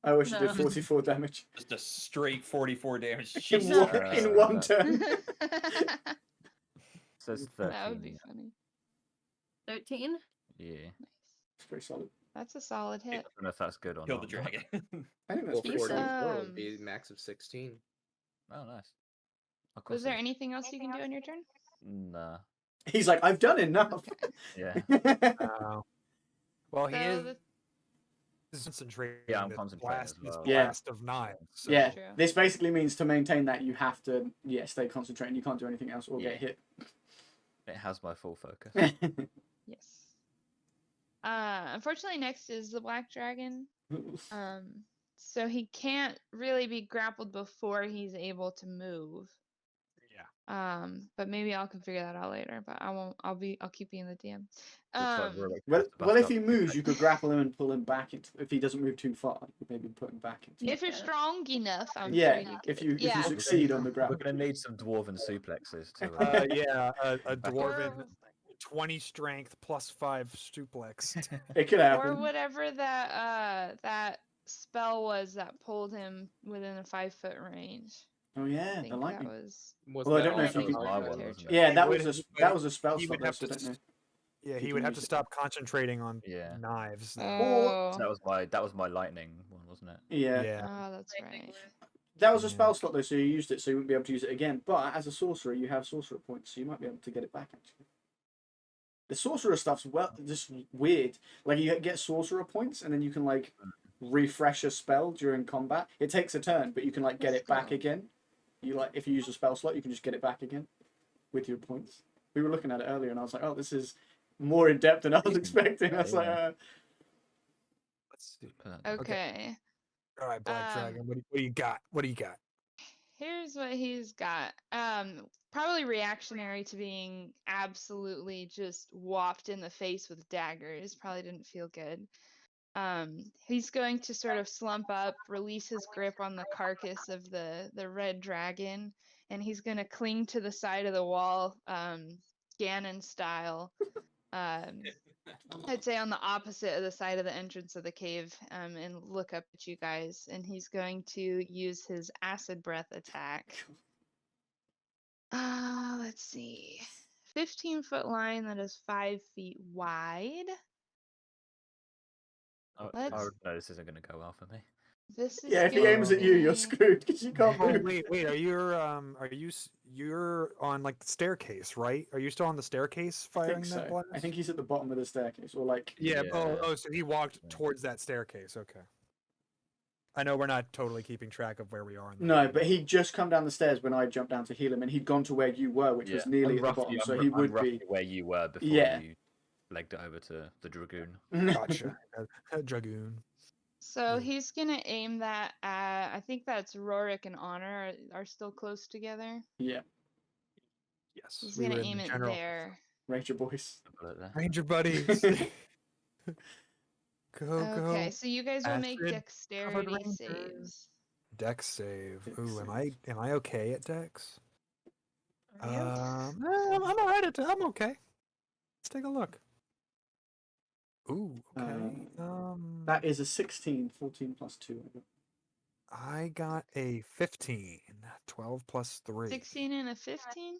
I wish you No. did 44 damage just a straight 44 damage. in Jesus one, Christ. in one that- turn. It says 13. That would be funny. 13? Yeah. Nice. It's pretty solid. That's a solid I hit. don't know if that's good or Kill not. the dragon. I think that's Well, pretty 44 solid. would be max of 16. Oh, nice. Of course Was there it is. anything else you can do on your turn? Nah. He's like, I've done enough. Yeah. Well, he So is the- concentrating. Yeah, I'm this concentrating blast, as this well. Yeah. blast of knives. So. Yeah, True. this basically means to maintain that you have to, stay concentrated. You can't do anything else or Yeah. get hit. It has my full focus. Yes. Unfortunately, next is the black dragon. So he can't really be grappled before he's able to move. Yeah. But maybe I can figure that out later. But I won't. I'll keep being the DM. Looks like we're, like, Well, cast well, back if up he to moves, the- you could grapple him and pull him back. If he doesn't move too far, you could maybe put him back into. If you're strong enough, I'm Yeah, sure you if could. you Yeah. succeed on the We're grapple. gonna need some dwarven suplexes to. Yeah, a Back dwarven Or, 20 strength plus 5 suplex. It could or happen. whatever that spell was that pulled him within a 5-foot range. Oh I yeah, the think that lightning. was. Was Well, I that don't know if also you can- my one, Malakai? wasn't it? Yeah, He that would- was a but that was a spell he slot would though, have so I to don't know. Yeah, If he you would can have to use it. stop concentrating on Yeah. knives. now. Oh. So that was my lightning one, wasn't it? Yeah. Yeah. Oh, that's Lightning right. was- That was a Yeah. spell slot though, so you used it, so you wouldn't be able to use it again. But as a sorcerer, you have sorcerer points, so you might be able to get it back actually. The sorcerer stuff's just weird. Like you get sorcerer points, and then you can like refresh a spell during combat. It takes a turn, but you can like get That's it back cool. again. You like if you use a spell slot, you can just get it back again with your points. We were looking at it earlier, and I was like, oh, this is more in depth than I was expecting. I was like, Let's see. Put that- Okay. All right, Black Um, Dragon. What do you got? What do you got? Here's what he's got. Probably reactionary to being absolutely just whopped in the face with daggers. Probably didn't feel good. He's going to sort of slump up, release his grip on the carcass of the red dragon, and he's going to cling to the side of the wall, Ganon style, I'd say on the opposite of the side of the entrance of the cave, and look up at you guys. And he's going to use his acid breath attack. Let's see. 15-foot line that is 5 feet wide. Oh, Let's- no, this isn't going to go well for me. This is Yeah, if he aims at you, you're be- screwed because you can't Oh move. wait, are you're on like the staircase, right? Are you still on the staircase I firing think that so. blast? I think he's at the bottom of the staircase, or like. Yeah. Yeah. Oh, so he walked Yeah. towards that staircase. Okay. I know we're not totally keeping track of where we are in the No, game. but he'd just come down the stairs when I jumped down to heal him, and he'd gone to where you were, which was nearly at the bottom. So he would roughly be. where you were before Yeah. you legged it over to the Dragoon. Gotcha. Dragoon. So Yeah. he's gonna aim that at. I think that's Rorik and Honor are still close together. Yeah, Yes. He's we were gonna in aim the it general- there. Ranger boys. Ranger buddies. Go. Okay, so you guys will make Acid dexterity Rangers. saves. Dex save. Dex Ooh, save. am I okay at Dex? Are you? I'm alright at I'm okay. Let's take a look. Ooh, okay. That is a 16, 14 plus 2. I got a 15. 12 plus 3. 16 and a 15?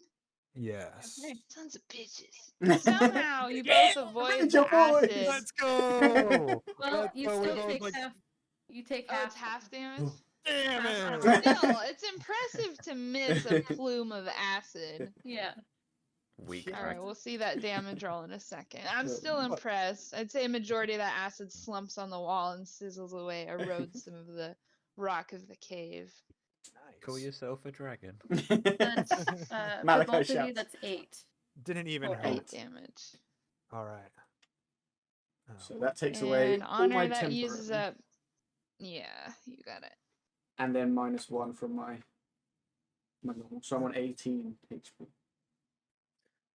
Yes. Okay. Sons of bitches. Somehow you both avoid Ranger the boys! acid. Let's go! Well, you So we still both, take like, half. You take Oh, half. it's half damage? Damn it! Still, it's impressive to miss a plume of acid. Yeah. Weak. All right, we'll see that damage roll in a second. I'm Yeah. still impressed. I'd say a majority of that acid slumps on the wall and sizzles away, erodes some of the rock of the cave. Call yourself a dragon. That's for Malakai both of you. shouts. That's 8. Didn't even Or hurt. 8 damage. Alright. Oh. So that takes away And all my Honor, that temporary, uses up. Yeah, you got it. and then -1 from my normal. So I'm on 18 HP.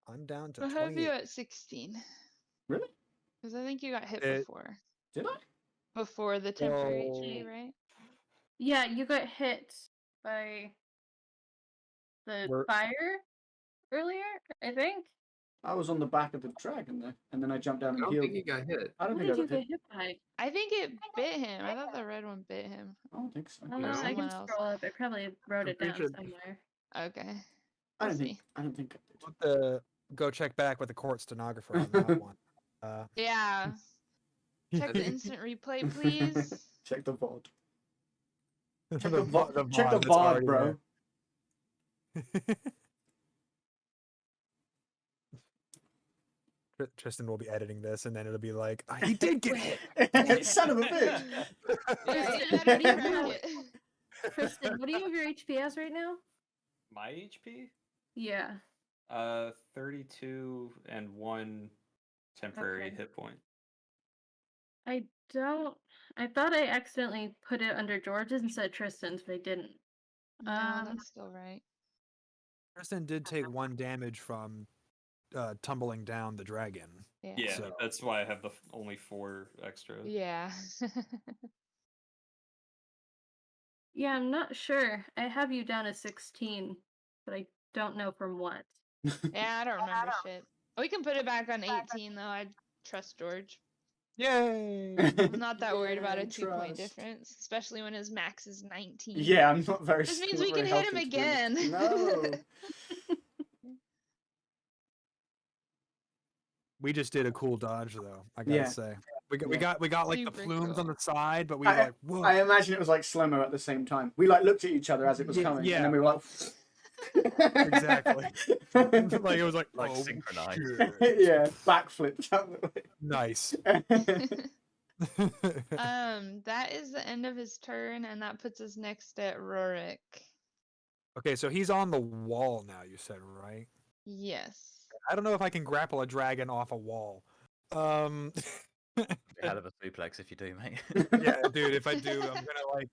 I'm down to We'll have 28. you at 16. Really? Because I think you got hit It- before. Did I? Before the temporary Oh. HP, right? Yeah, you got hit by the We're- fire earlier, I think. I was on the back of the dragon though, and then I jumped down I and don't healed. think he got hit. I don't What think I did you got get hit. hit by? I think it bit him. I thought the red one bit him. I don't think so. I don't know. Or I someone can else. scroll up. I probably wrote I'm it pretty down sure- somewhere. Okay. I We'll don't see. think. I don't think I did. Go check back with the court stenographer on that one. Yeah. Check the instant replay, please. Check the VOD. Check The the vo- VOD. Check the that's VOD, already bro. Tristan will be editing this, and then it'll be like, "Ah, he did get hit. Son of a bitch. Yeah, you Tristan, better what do you correct have- it. Tristan, what do you have your HP as right now? My HP? Yeah. 32 and 1 temporary Okay. hit point. I don't. I thought I accidentally put it under George's instead of Tristan's, but I didn't. No, Um, that's still right. Tristan did take 1 damage from tumbling down the dragon. Yeah. Yeah, So- that's why I have the only 4 extra. Yeah. Yeah, I'm not sure. I have you down as 16, but I don't know from what. Yeah, I don't remember shit. We can put it back on 18 though. I trust George. Yay! I'm not that worried about a Yay, 2-point trust. difference, especially when his max is 19. Yeah, I'm not very. This means not we very can hit him healthy, to be honest. again. No. We just did a cool dodge, though. I gotta Yeah. say, we got Yeah. we got like the Super plumes on cool. the side, but we were I- like, whoa. I imagine it was like slow-mo at the same time. We like looked at each other as it was Yeah, coming, yeah. and then we were like. Exactly. like it was like, Like oh, synchronized. shit. Yeah, backflipped out the Nice. way. That is the end of his turn, and that puts us next at Rorik. Okay, so he's on the wall now. You said, right? Yes. I don't know if I can grapple a dragon off a wall. Be a hell of a suplex if you do, mate. Yeah, dude. If I do, I'm gonna like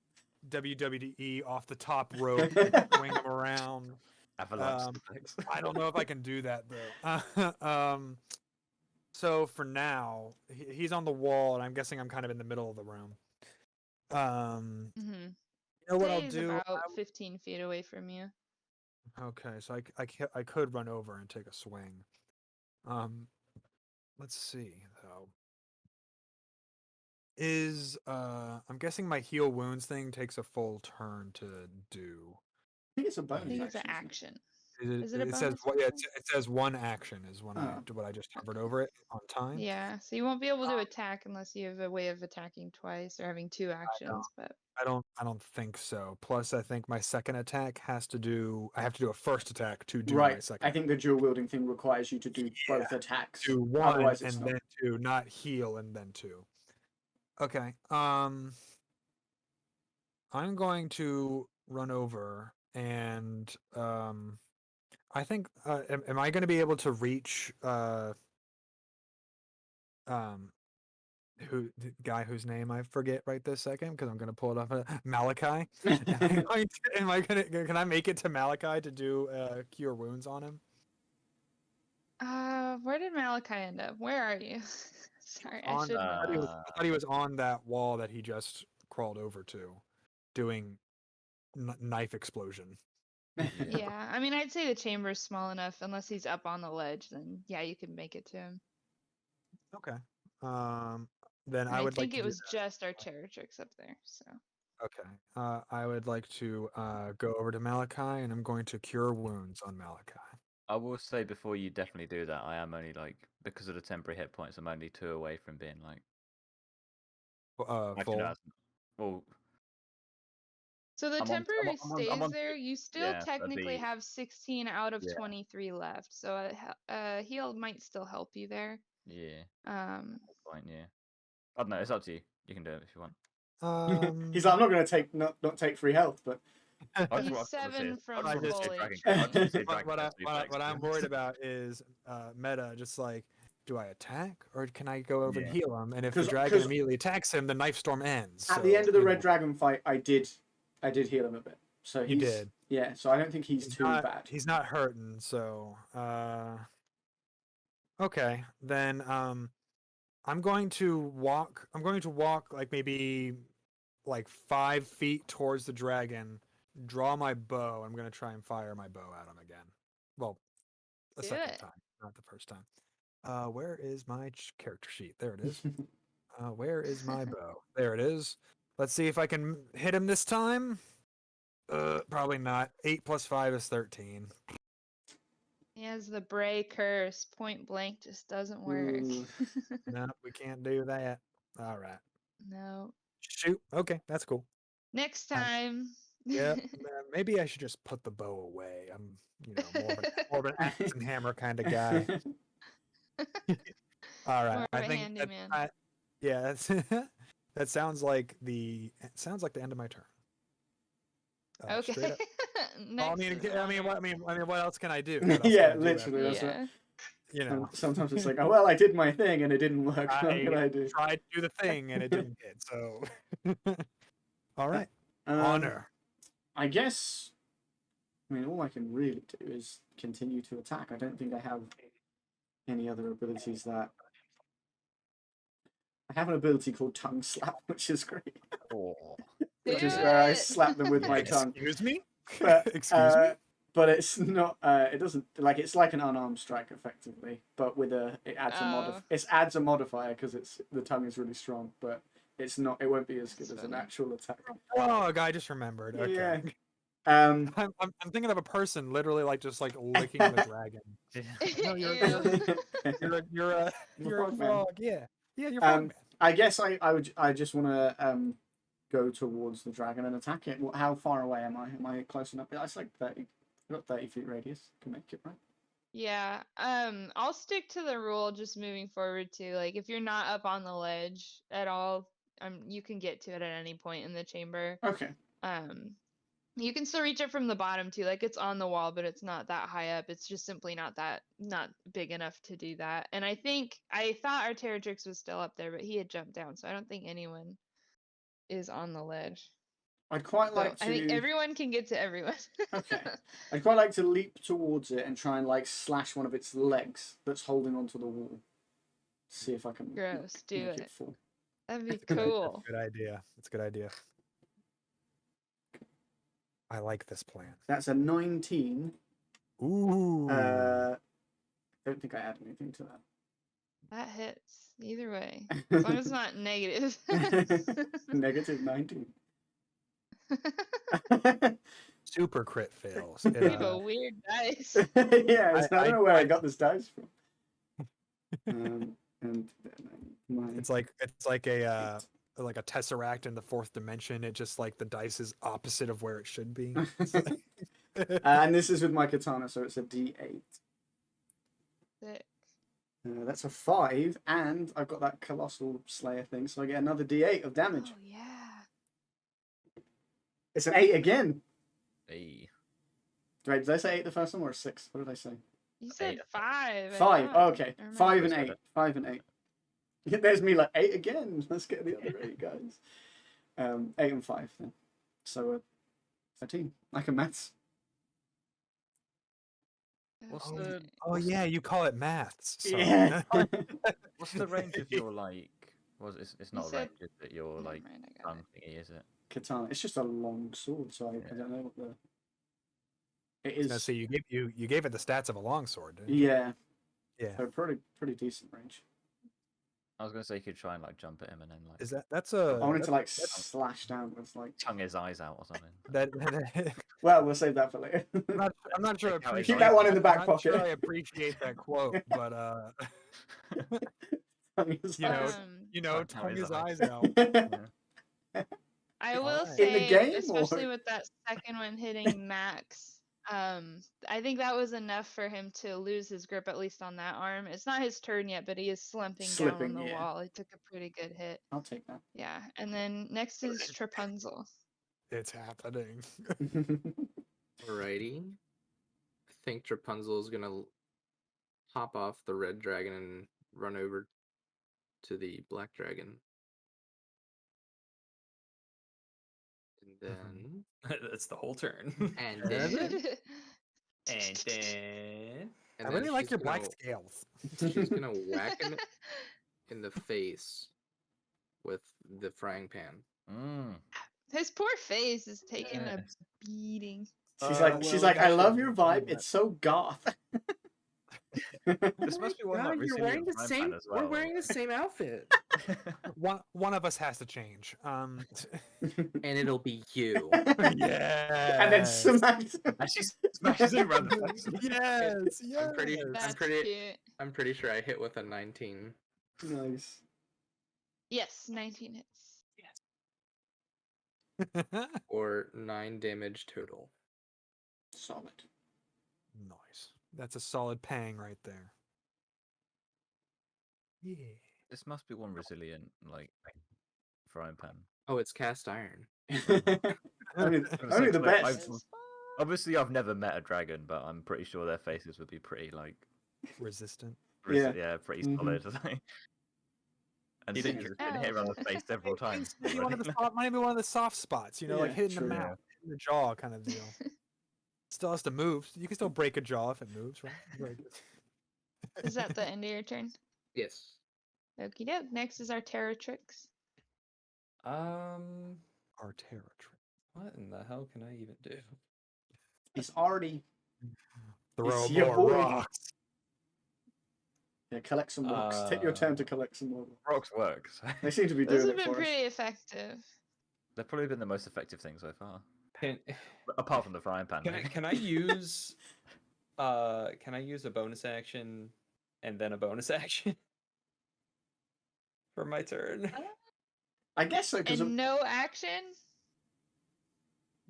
WWE off the top rope, swing him around. Avalanche Um, suplex. I don't know if I can do that though. So for now, he's on the wall, and I'm guessing I'm kind of in the middle of the room. Mm-hmm. You know what I'll He's do? about 15 feet away from you. Okay, so I could run over and take a swing. Let's see though. I'm guessing my heal wounds thing takes a full turn to do. I think it's a bonus I think it's an action, action. Is it a It says bonus what? Yeah, action? it says one action is when Oh. what I just hovered over it on time. Yeah, so you won't be able to attack unless you have a way of attacking twice or having two actions. But I don't think so. Plus, I think my second attack has to do. I have to do a first attack to do my Right. second. I think the dual wielding thing requires you to do both attacks. Do one Otherwise, it's and not. then two, not heal and then two. Okay. I'm going to run over and I think am I going to be able to reach who the guy whose name I forget right this second because I'm going to pull it up. Malakai. Am I going to? Can I make it to Malakai to do cure wounds on him? where did Malachi end up? Where are you? Sorry, I should know. I thought he was on that wall that he just crawled over to, doing knife explosion. Yeah, I mean, I'd say the chamber's small enough. Unless he's up on the ledge, then yeah, you can make it to him. Okay. Then And I would like think to it do was just Arteritrix up there. So Okay. I would like to go over to Malachi, and I'm going to cure wounds on Malachi. I will say before you definitely do that, I am only like because of the temporary hit points, I'm only 2 away from being like actually, Full. no, well, So the I'm on- temporary I'm on- I'm stays on there. six- You still yeah, that'd technically be- have 16 out of Yeah. 23 left. So a heal might still help you there. Yeah. Um, Point. Yeah. I don't know. It's up to you. You can do it if you want. He's like, I'm not going to take not take free health, but I just he's want to see 7 it. from I just want to see full Dragon HP. Code. I just want to see Dragon what Code suplex, I'm yeah. worried about is meta. Just like, do I attack or can I go over and Yeah. heal him? And if the 'Cause- dragon 'cause- immediately attacks him, the knife storm ends. at the end of the you Red know, Dragon fight, I did heal him a bit. So You did. Yeah, so I don't think he's too not, bad. He's not hurting, so okay. Then I'm going to walk like maybe like 5 feet towards the dragon, draw my bow. I'm gonna try and fire my bow at him again. Well, a Do second it. time, not the first time. Where is my character sheet? There it is. Where is my bow? There it is. Let's see if I can hit him this time. Probably not. 8 plus 5 is 13. He has the Bray curse. Point blank just doesn't work. Ooh. No, we can't do that. All right. No. Shoot. Okay, that's cool. Next time. Yeah, maybe I should just put the bow away. I'm, more of an axe and hammer kind of guy. All right. More of I a think handyman. yeah, that's that sounds like the end of my turn. Okay. Straight up. Well, Next is what else can I do? Yeah, literally. That's yeah. what, sometimes it's like, oh well, I did my thing and it didn't work. What can I do? Tried to do the thing and it didn't hit. So, all right. Um, Honor. I guess. I mean, all I can really do is continue to attack. I don't think I have any other abilities that. I have an ability called Tongue Slap, which is great. Which is Do where I it. slap them with my tongue. Excuse me. But, Excuse me. But it's not. It doesn't like it's like an unarmed strike effectively, but with it adds a modifier because the tongue is really strong, but it's not. It won't be as good as an actual attack. Oh, I just remembered. Okay. Yeah. I'm thinking of a person literally just licking the dragon. No, you're a frog man. frog. Yeah, you're frog man. I guess I just want to go towards the dragon and attack it. How far away am I? Am I close enough? It's like 30. I've got 30 feet radius. Can make it, right? Yeah. I'll stick to the rule just moving forward too. Like if you're not up on the ledge at all, you can get to it at any point in the chamber. Okay. You can still reach it from the bottom too. Like it's on the wall, but it's not that high up. It's just simply not big enough to do that. And I thought Arteritrix was still up there, but he had jumped down, so I don't think anyone is on the ledge. I'd quite like to. I think everyone can get to everyone. Okay. I'd quite like to leap towards it and try and slash one of its legs that's holding onto the wall. See if I can. Gross. Do make it. fall. That'd be cool. Good idea. That's a good idea. I like this plan. That's a 19. Ooh. I don't think I add anything to that. That hits either way. As long as it's not negative. Negative 19. Super crit fails. You have a weird dice. Yeah, I don't know where I I- got this dice from. And then It's like a tesseract in the fourth dimension. It just like the dice is opposite of where it should be. It's like- and this is with my katana, so it's a D8. Sick. That's a 5, and I've got that colossal slayer thing, so I get another D8 of damage. Oh yeah. It's an 8 again. Hey. Wait, did I say 8 the first time or a 6? What did I say? You said Eight. 5. I 5. thought. Oh, okay. I remember. 5 and Said 8. it. 5 and 8. Yeah, there's me like 8 again. Let's get the other 8, guys. 8 and 5 then. So 13. I can maths. What's Okay. the oh yeah, you call it maths. Sorry. Yeah. what's the range of your like? It's not a said- range, is it? Your Never like mind, I got tongue it. thingy, is it? Katana. It's just a long sword, so I don't know what the. It I was gonna is. say you gave it the stats of a longsword, didn't you? Yeah. Yeah. So pretty decent range. I was gonna say you could try and like jump at him and then like Is that's a I wanted to like that's- slash down with like. tongue his eyes out or something. that Well, we'll save that for later. I'm not sure. I Take out his appreciate Keep that one in the I'm back not sure pocket. I appreciate that quote, but you know, Tongue tongue his his eyes. eyes out. I will Alright. say, In the game, especially or- with that second one hitting Max, I think that was enough for him to lose his grip, at least on that arm. It's not his turn yet, but he is slumping down Slipping, on the yeah. wall. He took a pretty good hit. I'll take that. Yeah, and then next is Trapunzel. It's happening. Alrighty. I think Trapunzel is gonna hop off the red dragon and run over to the black dragon. And then That's the whole turn. and And then and then and I then really like she's your black gonna- scales. She's gonna whack him in the face with the frying pan. Mm. His poor face is taking a Yes. beating. She's well, like, I love actually, your vibe. yeah. It's so goth. This must be one that recently We're wearing the same outfit. One of us has to change. And it'll be you. Yeah. And then smash. And she smashes him around the face. Yes. Yes. That's pretty- cute. I'm pretty sure I hit with a 19. Nice. Yes, 19 hits. Or 9 damage total. Solid. Nice. That's a solid pang right there. Yeah. This must be one resilient like frying pan. Oh, it's cast iron. only So, the like, best. Obviously, I've never met a dragon, but I'm pretty sure their faces would be pretty like Resistant. Yeah. pretty Mhm. solid. And You Citra's didn't- been hit around the face several times. Maybe one of already. the soft, maybe one of the soft spots, you know, like Yeah, hitting true. the mouth, hitting the jaw kind of deal. Still has to move. You can still break a jaw if it moves, right? Right. Is that the end of your turn? Yes. Okie doke. Next is our Arteritrix. Arteritrix. What in the hell can I even do? It's already. Throw It's your more boy. rocks. Yeah, collect some rocks. Take your turn to collect some more. Rocks works. They seem to be Those doing have it been for us. pretty effective. They've probably been the most effective thing so far, Can, apart from the frying pan. can I maybe. can I use can I use a bonus action and then a bonus action for my turn? I guess so, because And no action?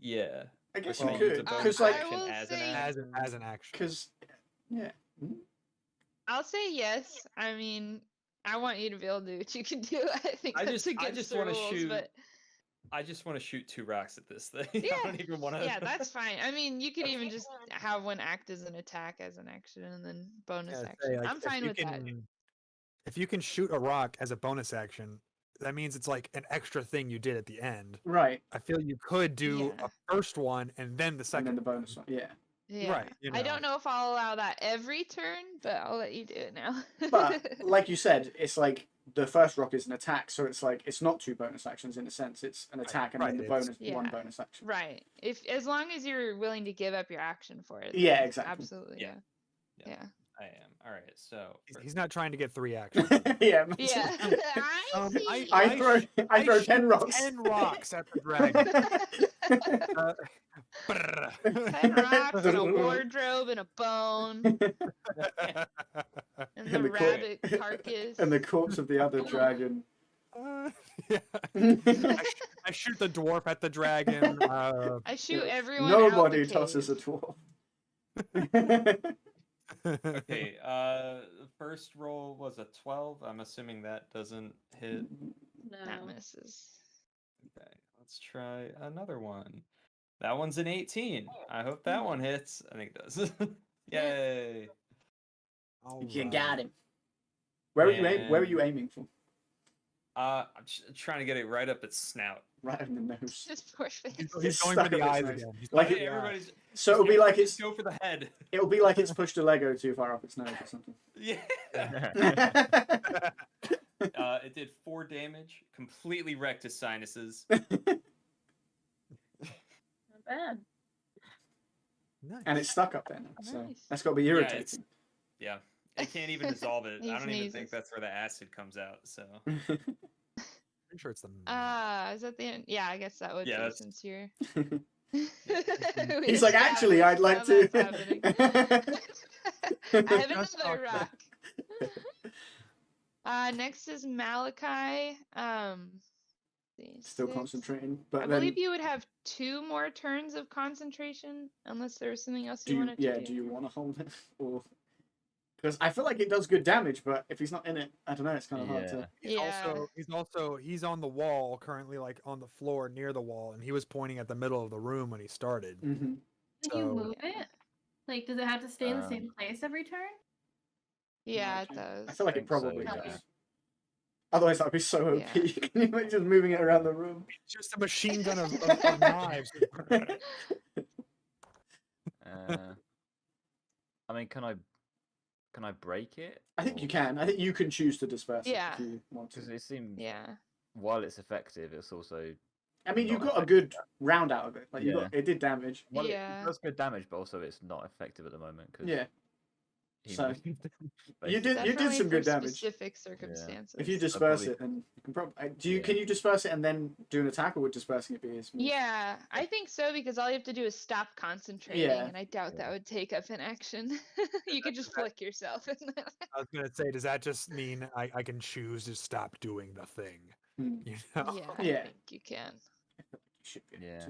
Yeah. I guess Can you I use a could, bonus because like, I will action as an say- action? As an action. because yeah. I'll say yes. I mean, I want you to be able to do what you can do. I think I that's just against the wanna rules, shoot but I just want to shoot 2 rocks at this thing. Yeah, I don't even want to. yeah, that's fine. I mean, you could even just have one act as an attack as an action and then bonus Yeah, action. say, like, I'm if fine you with that. If you can shoot a rock as a bonus action, that means it's like an extra thing you did at the end. Right, I feel you could do Yeah. a first one and then the and second. then the bonus one. Yeah, Yeah. Right, you I don't know if I'll allow that every turn, but I'll let you do it now. but like you said, it's like the first rock is an attack, so it's like it's not 2 bonus actions in a sense. It's an attack and then right, the it's- bonus one Yeah. bonus action. Right. If as long as you're willing to give up your action for it. Yeah, then exactly. Absolutely. Yeah. Yeah. Yeah. I am. All right. So He's not trying to get 3 actions. Yeah. Yeah. I throw I throw 10 rocks. 10 rocks at the dragon. Brrr. 10 rocks and a wardrobe and a bone and And the the rabbit carcass. and the corpse of the other dragon. Yeah. I shoot the dwarf at the dragon. I shoot everyone Nobody out the tosses a cave. dwarf. okay. The first roll was a 12. I'm assuming that doesn't hit. That No. misses. Okay. Let's try another one. That one's an 18. I hope that one hits. I think it does. Yay. You Alright. got him. Where are you aiming for? I'm trying to get it right up its snout. Right in the nose. Just poor face. He's going stuck for the up its eyes nose. again. He's Like going it- for the eyes. Everybody's. So it'll be like just it's go for the head. it'll be like it's pushed a Lego too far up its nose or something. Yeah. It did 4 damage. Completely wrecked his sinuses. Not bad. Nice. And it's stuck up there now, so Nice. that's got to be Yeah, irritating. it's- Yeah. It can't even dissolve it. I He don't even think sneezes. that's where the acid comes out. So Pretty sure it's the Is that the end? Yeah, I guess that would Yeah, be that's- since you're. He's like, actually, I'd like to. I have Just another talk rock. Next is Malakai. Still 6. concentrating, I but then believe you would have 2 more turns of concentration, unless there was something else you wanted to do. do you want to hold it, or because I feel like it does good damage, but if he's not in it, I don't know. It's kind of hard to. He's on the wall currently, like on the floor near the wall, and he was pointing at the middle of the room when he started. Hmm. Can you So- move it? Like, does it have to stay in the same Um, place every turn? Yeah, it Okay. does. I feel like it think so, probably yeah. does. Otherwise, that'd be so OP. Yeah. Can you imagine just moving it around the room? It's just a machine gun of knives. I mean, can I break it? I think Or- you can. I think you can choose to disperse Yeah. it if you want Because to. it seems Yeah. while it's effective, it's also I mean, you not got a effective. good round out of it. Like you Yeah. got, it did damage. well, Yeah. it does good damage, but also it's not effective at the moment. Cause Yeah. he So, moved, you did Definitely some good for damage. Specific circumstances. If you disperse probably- it, then you can probably. Do you? Yeah. Can you disperse it and then do an attack, or would dispersing it be his move? Yeah, I think so because all you have to do is stop concentrating, Yeah. and I doubt that would take up an action. You could just flick yourself. I was gonna say, does that just mean I can choose to stop doing the thing? Hmm. You know? Yeah, Yeah. I think you can. You should be able Yeah.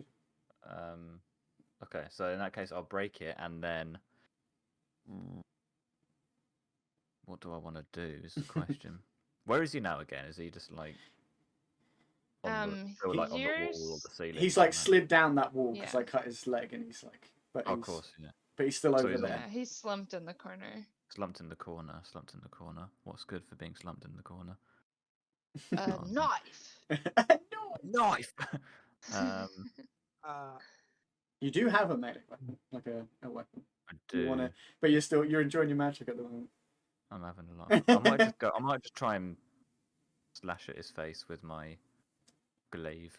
to. Okay, so in that case, I'll break it, and then what do I want to do? Is the question. Where is he now again? Is he just like still, like on the wall or here's- the ceiling? He's like somehow? slid down that wall because Yeah. I cut his leg, and he's like, but Oh, of he's, course, yeah. but he's still So over he's on- there. Yeah, he's slumped in the corner. Slumped in the corner. Slumped in the corner. What's good for being slumped in the corner? A knife. No. Knife. You do have a melee weapon, like a weapon. I You do. wanna, but you're enjoying your magic at the moment. I'm having a lot. I might just go. I might just try and slash at his face with my glaive.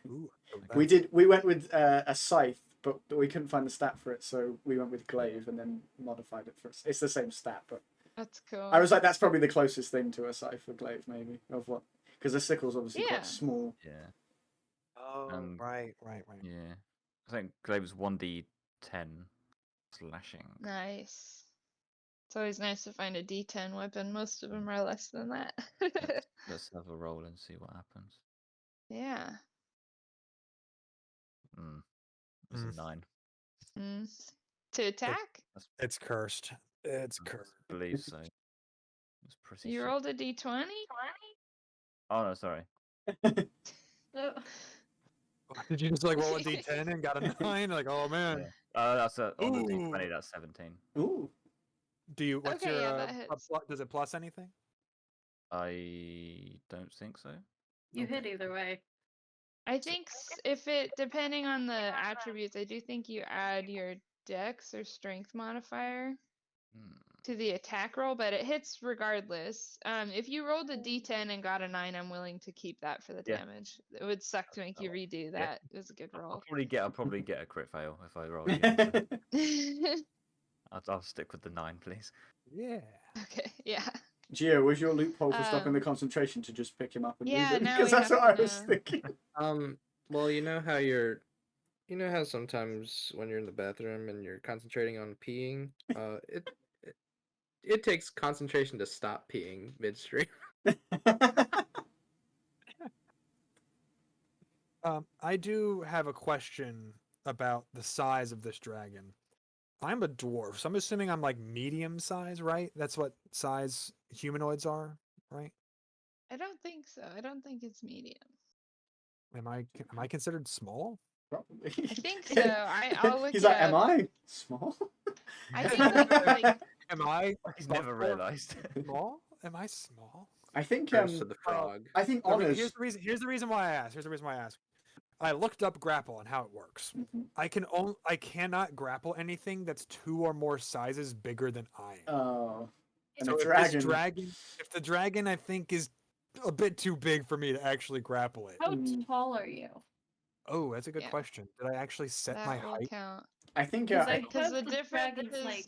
Ooh, We went with a scythe, but we couldn't find the stat for it, so we went with glaive and then modified it for. It's the same stat, but That's cool. I was like, that's probably the closest thing to a scythe or glaive, maybe of what, because the sickle's obviously Yeah. quite small. Yeah. Oh, Um, right. Yeah. I think glaive's 1d10 slashing. Nice. It's always nice to find a D10 weapon. Most of them are less than that. Let's have a roll and see what happens. Yeah. It's Mm. a 9. To attack? It's cursed. It's I cursed. believe so. It's pretty. You shit. rolled a D20? Oh no, sorry. Oh, Did you just like roll a d10 and got a 9? Like, oh man. That's on the d20. Ooh. That's 17. Ooh, Do you? What's Okay, your? yeah, that hits. Does it plus anything? I don't think so. you hit either way. I think if it, depending on the attributes, I do think you add your dex or strength modifier Hmm. to the attack roll, but it hits regardless. If you rolled a d10 and got a 9, I'm willing to keep that for the Yeah. damage. It would suck to make you redo that. It was a good I'll roll. probably get a crit fail if I roll again. So Yeah, I'll stick with the 9, please. Yeah. Okay, yeah. Gio, was your loophole for stopping Um, the concentration to just pick him up and yeah, move him? now Because we that's have what I to was know. thinking. Well, you know how sometimes when you're in the bathroom and you're concentrating on peeing, it takes concentration to stop peeing midstream. I do have a question about the size of this dragon. I'm a dwarf, so I'm assuming I'm like medium size, right? That's what size humanoids are, right? I don't think so. I don't think it's medium. Am I considered small? Probably. I think so. I'll look He's it like, am up. I small? I think it's like Am I He's never buff or realised. small? Am I small? I think Curse to the frog. I think Here's the reason why I asked. I looked up grapple and how it works. Mhm. I cannot grapple anything that's 2 or more sizes bigger than I am. Oh, and So a if the dragon I think is a bit too big for me to actually grapple it. How Mm. tall are you? Oh, that's a good Yeah. question. Did I actually set my that will height? count. I think Because I Because have the the difference dragon's is like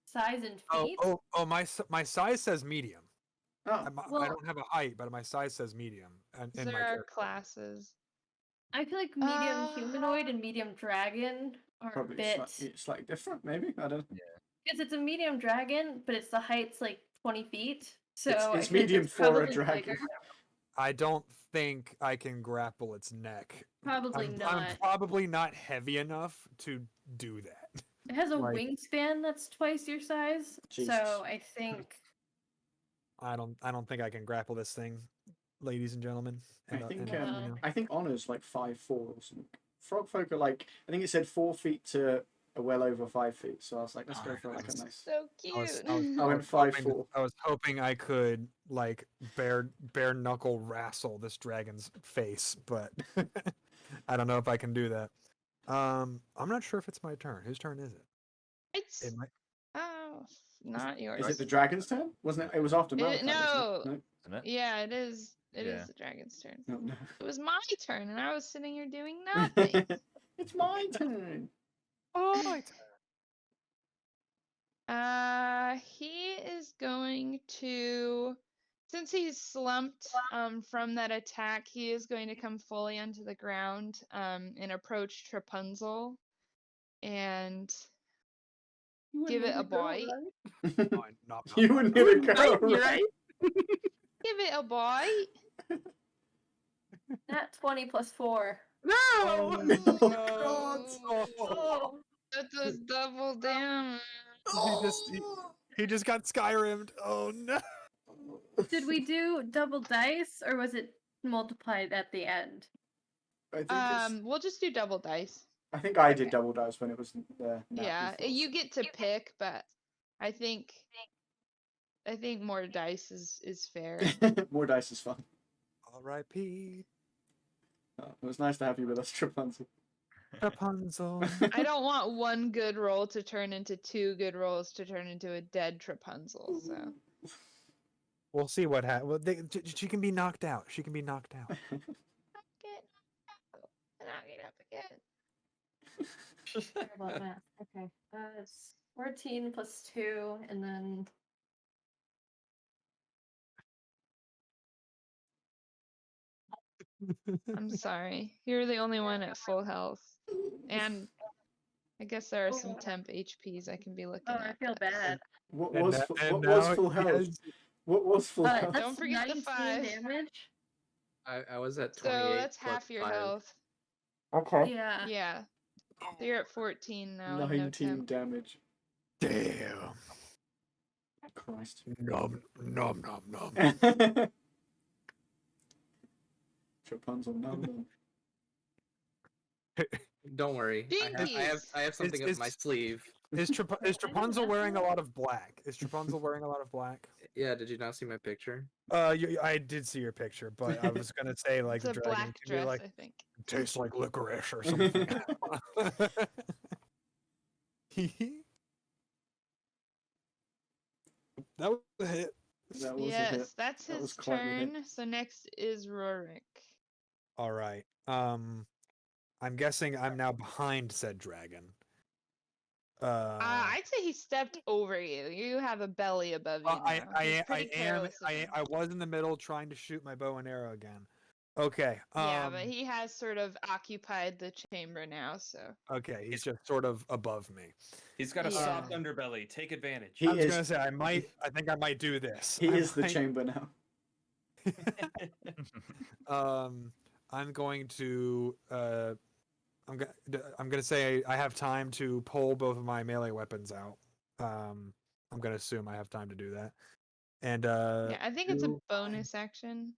size in Oh, feet. my size says medium. oh, I Well- don't have a height, but my size says medium. And in there my are character. classes. I feel like medium humanoid and medium dragon are probably a bit slightly different, maybe. I don't know. because it's a medium dragon, but it's the height's like 20 feet. So It's I feel like medium it's for a probably dragon. bigger. I don't think I can grapple its neck. Probably I'm not. probably not heavy enough to do that. It has a like- wingspan that's twice your size. Jesus. So I think I don't think I can grapple this thing, ladies and gentlemen. I And, think Yeah. I think Honor's like 5'4" or something. Frog folk are like, I think it said 4 feet to well over 5 feet. So I was like, let's go for like a nice. So I was- cute. I was- I went 5'4". I was hoping I could like bare knuckle wrestle this dragon's face, but I don't know if I can do that. I'm not sure if it's my turn. Whose turn is it? It's It might. oh, not yours. Is it the dragon's turn? Wasn't it? It was after Malakai. no. Wasn't it? Isn't it? Yeah, it is. It is Yeah. the dragon's turn. No. No, It was my turn, and I was sitting here doing nothing. It's my turn. Oh, my turn. He is going to, since he's slumped from that attack, he is going to come fully onto the ground and approach Trapunzel and give it a bite. Fine, not You wouldn't hit a go, right? Give it a bite. that 20 plus 4. No! God. Oh, That does double damage. He just got Skyrimmed. Oh no. did we do double dice or was it multiplied at the end? I think it's, We'll just do double dice. I think I did double dice when it was there. Yeah, you get to pick, but I think more dice is fair. More dice is fun. R.I.P. Oh, it was nice to have you with us, Trapunzel. Rapunzel. I don't want one good roll to turn into 2 good rolls to turn into a dead Trapunzel. So We'll see what happens. Well, she can be knocked out. She can be knocked out. get knock it up again. Sorry about math. Okay. It's 14 plus 2, and then I'm sorry. You're the only one at full health, and I guess there are some temp HPs I can be looking oh, at. I feel but- bad. What And was na- fu- and what was now full he health? has- What was full health? That's Don't forget the 19 5. damage. I was at 28. So that's plus half your 5. health. Okay. Yeah. Yeah. So you're at 14 now. and no 19 temp. damage. Damn. Christ. Nom nom nom nom. Rapunzel, no. Don't worry. I have something up my it's- sleeve. Is Trapunzel wearing a lot of black? Is Trapunzel wearing a lot of black? Yeah, did you not see my picture? I did see your picture, but I was gonna say like It's the a dragon black can be dress, like I think. tastes like licorice or something. That was a hit. That was a hit. Yes, that's That was his quite a hit. turn. So next is Rorik. All right. I'm guessing I'm now behind said dragon. I'd say he stepped over you. You have a belly above you now. He's pretty careless of him. I was in the middle trying to shoot my bow and arrow again. Okay. Yeah, but he has sort of occupied the chamber now, so. Okay, he's just sort of above me. He's got a Yeah. soft underbelly. Take advantage. He I was is- gonna say I think I might do this. He I is the might- chamber now. I'm going to I'm gonna say I have time to pull both of my melee weapons out. I'm gonna assume I have time to do that. And Yeah, I think it's a do bonus action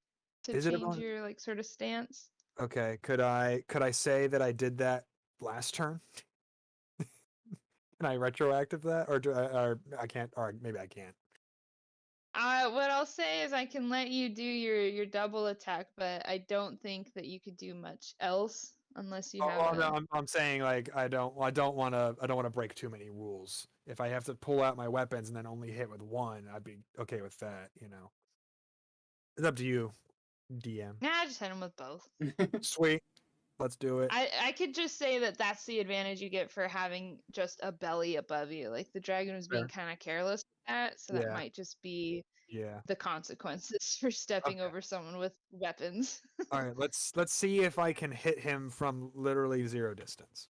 to Is it a change bonus? your like sort of stance. Okay, could I say that I did that last turn? Can I retroactive that, or or I can't, or maybe I can't. What I'll say is I can let you do your double attack, but I don't think that you could do much else unless you have. Oh, no, I'm saying like I don't want to break too many rules. If I have to pull out my weapons and then only hit with one, I'd be okay with that. You know, it's up to you, DM. Nah, just hit him with both. Sweet, let's do it. I could just say that that's the advantage you get for having just a belly above you. Like the dragon was being kind of careless with that, so that Yeah. might just be Yeah. the consequences for stepping Okay. over someone with weapons. All right, let's see if I can hit him from literally 0 distance.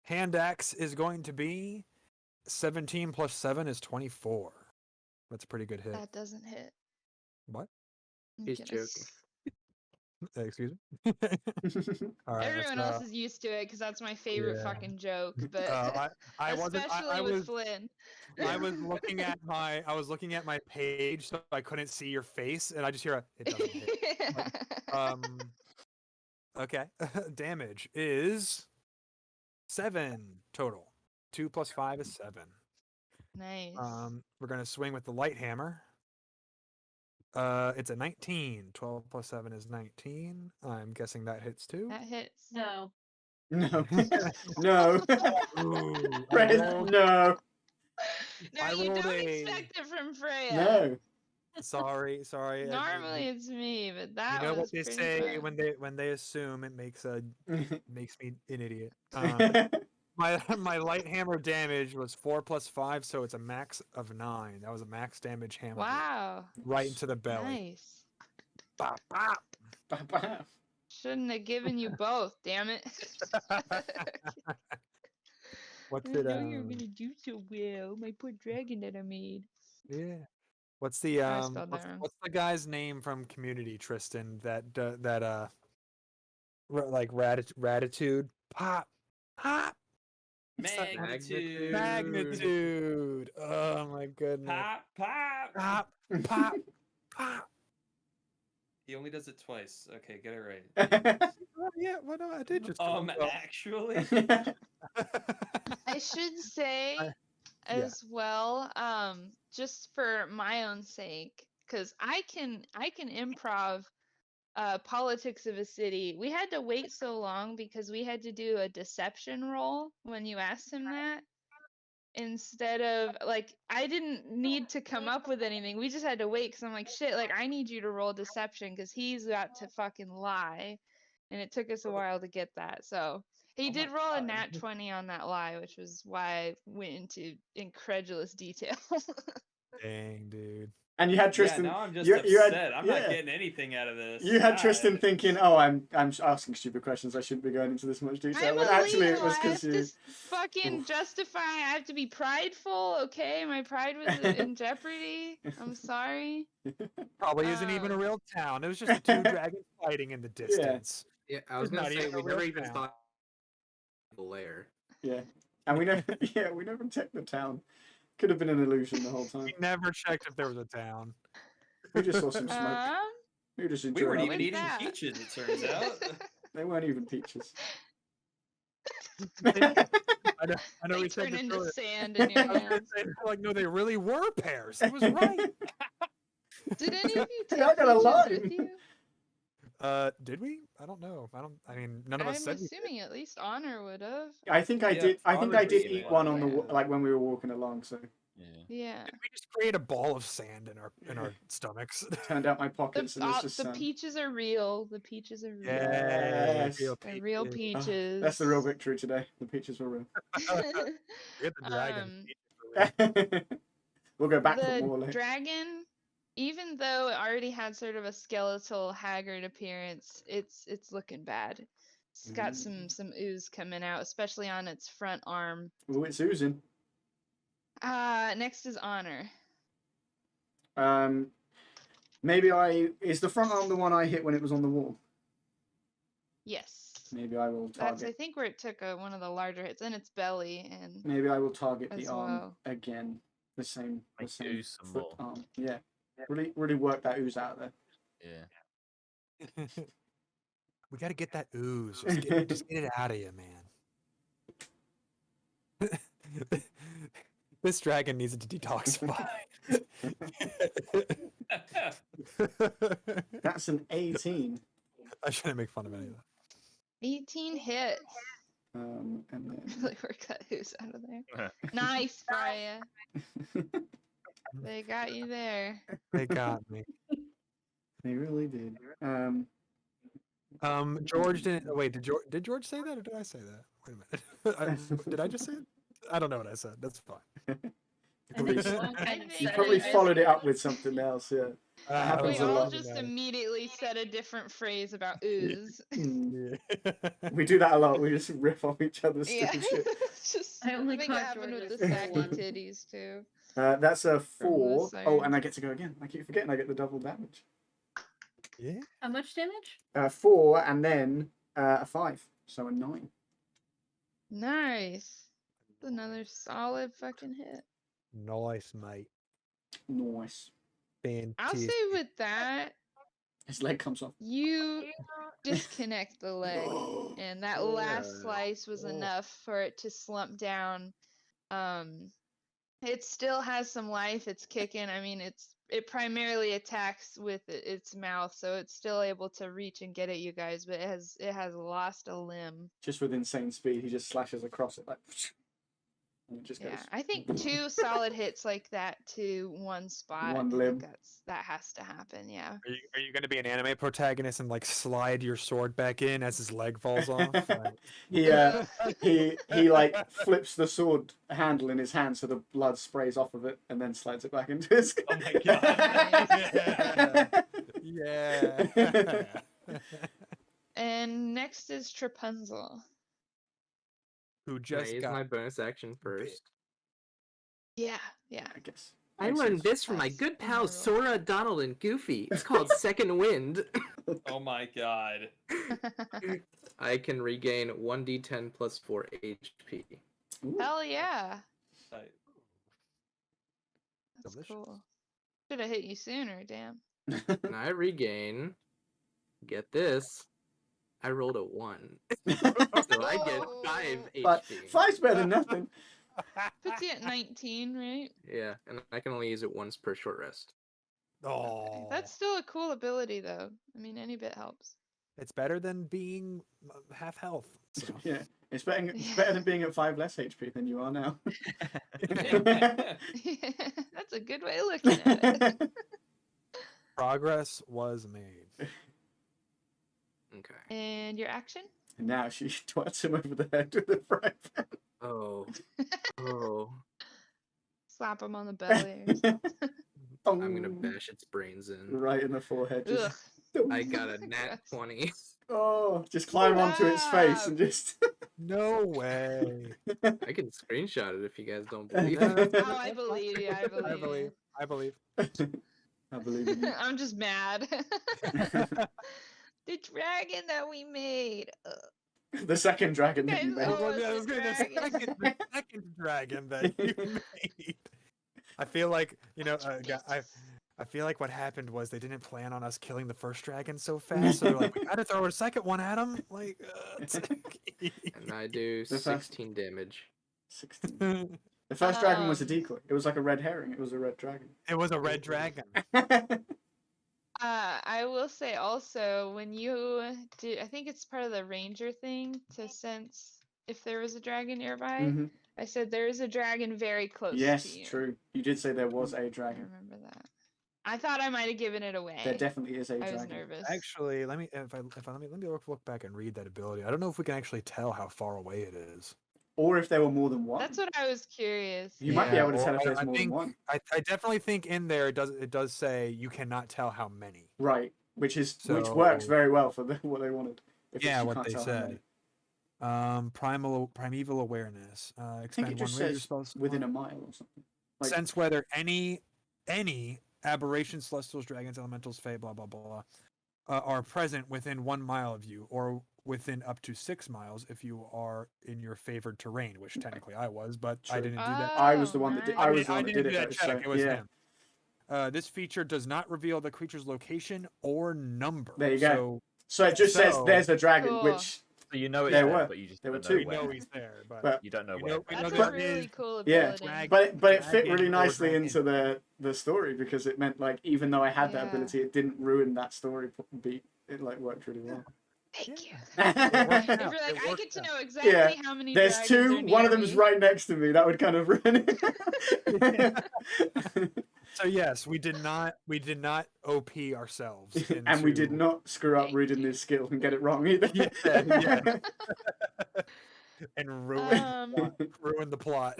Hand axe is going to be 17 plus 7 is 24. That's a pretty good hit. That doesn't hit. What? I'm He's kidding. joking. Excuse me. All right. Everyone else is used to it because that's my favorite yeah. fucking joke. But I wasn't. especially I with was. Flynn. I was looking at my page, so I couldn't see your face, and I just hear a. It doesn't hit. Okay. Damage is 7 total. 2 plus 5 is 7. Nice. We're gonna swing with the light hammer. It's a 19. 12 plus 7 is 19. I'm guessing that hits too. That hits. No. No. No. Ooh, Fred, I rolled- no. No, I you rolled don't a- expect it from Freya. No. Sorry. Normally it's me, but that you know was what they pretty say fun. when they assume it makes me an idiot. My light hammer damage was 4 plus 5, so it's a max of 9. That was a max damage hammer. hit, Wow. right into the belly. Nice. Bop, bop. Ba-ba. Shouldn't have given you both, damn it. What's I it? know you're gonna do so well. My poor dragon that I made. Yeah. What's the I spelled that wrong. what's the guy's name from Community, Tristan? Ratitude. Pop. Pop. Magnitude. Magnitude. Oh my goodness. Pop, pop. Pop. Pop. Pop. He only does it twice. Okay, get it right. Oh, yeah. Well, no, I did just. Actually. I should say yeah. as well, just for my own sake, because I can improv politics of a city. We had to wait so long because we had to do a deception roll when you asked him that. Instead of like, I didn't need to come up with anything. We just had to wait because I'm like, shit, like I need you to roll deception because he's got to fucking lie. And it took us a while to get that. So he did roll a nat 20 on that lie, which was why I went into incredulous detail. Dang, dude. And you had Tristan. Yeah, now I'm just you upset. had- I'm yeah. not getting anything out of this. You had God. Tristan thinking, "Oh, I'm asking stupid questions. I shouldn't be going into this much detail." I'm But a actually, Leo. it was I have because to you. fucking justify. I have to be prideful. Okay, my pride was in jeopardy. I'm sorry. Probably isn't even a Um, real town. It was just two dragons fighting in the distance. Yeah, I was It's gonna not say even we a never real even town. thought of the lair. Yeah, and we never. Yeah, we never checked the town. Could have been an illusion the whole time. We never checked if there was a town. We just saw some smoke. um, We were just We enjoying. weren't it. even What's eating that? peaches, it turns out. They weren't even peaches. I know they we said turn this into earlier. sand in your I was gonna hands. say, like, no, they really were pears. He was right. Did any of you Hey, take I got a peaches line. with you? Did we? I don't know. I mean, none of us I'm said we did. assuming at least Honor would have. I think I Yeah, did. I think I Honor's did eating eat it. one on the Yeah. like when we were walking along. So Yeah. Did we just create a ball of sand in our stomachs? Turned out my The, pockets and it's just the sand. peaches are real. The peaches are real. Yes. real They're real peaches. Oh, peaches. that's the real victory today. The peaches were real. Forget the dragon. Um, Peaches are real. We'll go back for the more later. dragon, even though it already had sort of a skeletal, haggard appearance, it's looking bad. It's got some ooze coming out, especially on its front arm. Oh, it's oozing. Next is Honor. Maybe is the front arm the one I hit when it was on the wall? Yes. Maybe I will That's, I target. think, where it took one of the larger hits, and its belly, and Maybe I will target the as arm well. again. The same Make ooze some foot more. arm. Yeah. Really work that ooze out there. Yeah. We got to get that ooze. Just get it out of you, man. This dragon needs to detoxify. That's an 18. I shouldn't make fun of any of that. 18 hits. And then Really work that ooze out of there. Nice, Freya. They got you there. They got me. they really did. George didn't. Oh, wait, did George say that or did I say that? Wait a minute. Did I just say it? I don't know what I said. That's fine. Probably, I you think probably we followed it up with something else. Yeah. happens We a all lot. just immediately said a different phrase about ooze. Mm. Yeah. We do that a lot. We just riff off each other's Yeah. stupid shit. Just, I only think it caught happened with George's the for saggy one. titties too. That's a From 4. the Oh, and sirens. I get to go again. I keep forgetting I get the double damage. Yeah. How much damage? 4 and then a 5. So a 9. Nice. That's another solid fucking hit. Nice, mate. Nice. Fantastic. I'll say with that, His leg comes off. you disconnect the leg, and that last slice was enough for it to slump down. It still has some life. It's kicking. I mean, it primarily attacks with its mouth, so it's still able to reach and get at you guys, but it has lost a limb. Just with insane speed, he just slashes across it like. And it just goes. Yeah, I think 2 solid hits like that to one spot. One I limb. think that has to happen. Yeah. Are you going to be an anime protagonist and like slide your sword back in as his leg falls off? Like... he like flips the sword handle in his hand so the blood sprays off of it and then slides it back into his. Oh my god. Yeah. And next is Trapunzel. Who Can I just use got my bonus action first? Yeah. I guess. I Makes learned sense. this from my That's good in pals the rule. Sora, Donald, and Goofy. It's called Second Wind. Oh my god. I can regain 1d10 plus 4 HP. Ooh. Hell yeah. Tight. That's Delicious. cool. Should have hit you sooner, damn. And I regain, get this, I rolled a 1. So I get 5 But HP. 5's better than nothing. Puts you at 19, right? Yeah, and I can only use it once per short rest. Oh, That's still a cool ability, though. I mean, any bit helps. it's better than being half health. So. Yeah, it's better than being at 5 less HP than you are now. That's a good way of looking at it. Progress was made. Okay. And your action? And now she twats him over the head with a frying pan. Oh. Oh. Slap him on the belly. Or something. I'm gonna bash its brains in. Right in the forehead. Just, I got a nat 20. oh, just climb onto its face and just. No way. I can screenshot it if you guys don't believe No, it. Oh, I believe you. I believe you. I believe. I believe in you. I'm just mad. The dragon that we made. The second dragon that Guys, you made. oh, I was it's a gonna say dragon. the second dragon that you made. I feel like I feel like what happened was they didn't plan on us killing the first dragon so fast, so they're like, we gotta throw a second one at him. Like, And I do The first- 16 damage. 16. The first dragon was a decoy. It was like a red herring. It was a red dragon. it was a red dragon. I will say also, when you do, I think it's part of the ranger thing to sense if there was a dragon nearby. Mhm. I said there is a dragon very close to Yes, you. true. You did say there was a I dragon. remember that. I thought I might have given it away. There definitely is a I was dragon. nervous. Actually, let me look back and read that ability. I don't know if we can actually tell how far away it is. Or if there were more than one. That's what I was curious. You might be able to or tell if I- there's I more think- than one. I definitely think in there it does say you cannot tell how many. Right. Which works So- very well for what they wanted. If it's Yeah, you what can't they tell how many. said. Primeval awareness. I think Expend it just one ranger says spell slot. within a mile or something. Like, Sense whether any aberrations, celestials, dragons, elementals, fae, blah blah blah, are present within 1 mile of you, or within up to 6 miles if you are in your favored terrain, which technically I was, but I True. didn't do that. I was the one that did. Oh, I I was mean, the I one that didn't did do it. that Though, check. so, It was yeah. him. This feature does not reveal the creature's location or number. There you go. So So it just says So- there's a dragon, Cool. which So you know it's There there, were. but you just There were don't two. know we know where. he's there, but But- You don't know we where. know, we know That's there a really is cool Yeah, ability. drag- but it fit dragon really or nicely dragon. into the story because it meant like even though I had that Yeah. ability, it didn't ruin that story beat. It like worked really well. Thank you. It worked If out. you're like, It I worked get to out. know exactly Yeah, how many There's dragons two. are One near of them's me. right next to me. That would kind of ruin it. So yes, we did not OP ourselves, And we did into- not screw up Thank reading you. this skill and get it wrong either. Yeah. and Um, ruin the plot.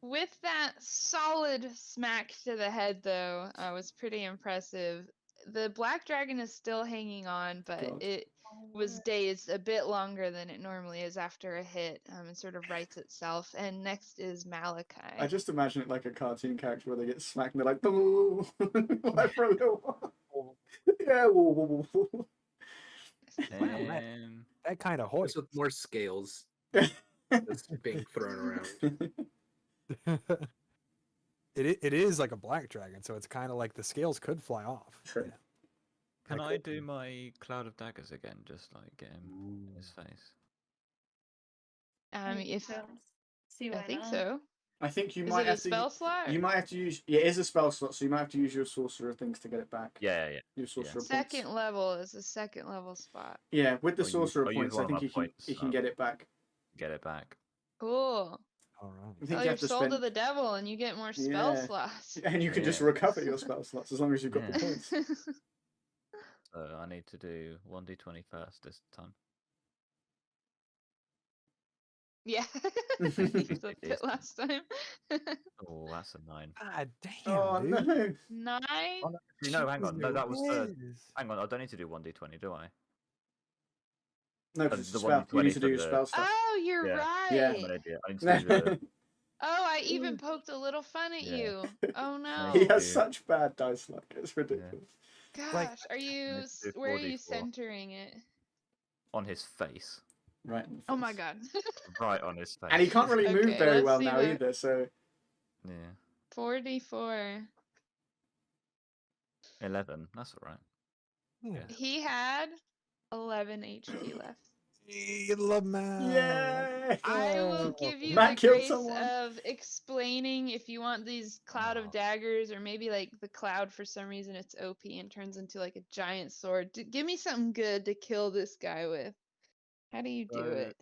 With that solid smack to the head, though, was pretty impressive. The black dragon is still hanging on, but God. it was dazed a bit longer than it normally is after a hit, and sort of rights itself. And next is Malakai. I just imagine it like a cartoon character where they get smacked and they're like, "Boo," like for a little while. Yeah. woo, woo, woo. And That kind of Just hoist. with more scales just being thrown around. It is like a black dragon, so it's kind of like the scales could fly off. True. Yeah. can Like I it- do my cloud of daggers again? Just like get him in his face. If See why I think not. so. I think you Is might it a have to. spell slot? You might have to use. Yeah, it is a spell slot, so you might have to use your sorcerer things to get it back. Yeah. Your sorcerer points. Second level is a second level spot. Yeah, with the Or use- sorcerer or use points, I one of think my he can points, he can get it back. Get it back. Cool. All right. I think Sell you your have to soul spend, to the devil, and you get more spell Yeah. slots. and you can just Yeah. recover your spell slots as long as you've got the Yeah. points. So I need to do 1d20 first this time. Yeah, you flipped it last time. Oh, that's a 9. Ah, damn, Oh dude. no! 9. Oh, no, actually, no, hang on. No, that was the. Whiz. Hang on, I don't need to do 1d20, do I? No, because it's the a spell. You need 1d20 to for do your the- spell stuff. Oh, you're Yeah. right. Yeah. I'm an idiot. I need to do the. Oh, I even poked a little fun at Yeah. you. Oh no. He has Yeah. such bad dice luck. It's ridiculous. Gosh, like- are you? Let's do Where are you 4d4. centering it? On his face. Right. In the Oh my face. god. Right on his face. And he can't really move Okay, very let's well see now what- either. So 4d4. 11. That's alright. Yeah. He had 11 HP left. yeah. I will give you Matt the killed grace someone. of explaining if you want these cloud of Oh. daggers, or maybe like the cloud for some reason it's OP and turns into like a giant sword. Give me something good to kill this guy with. How do you do So- it?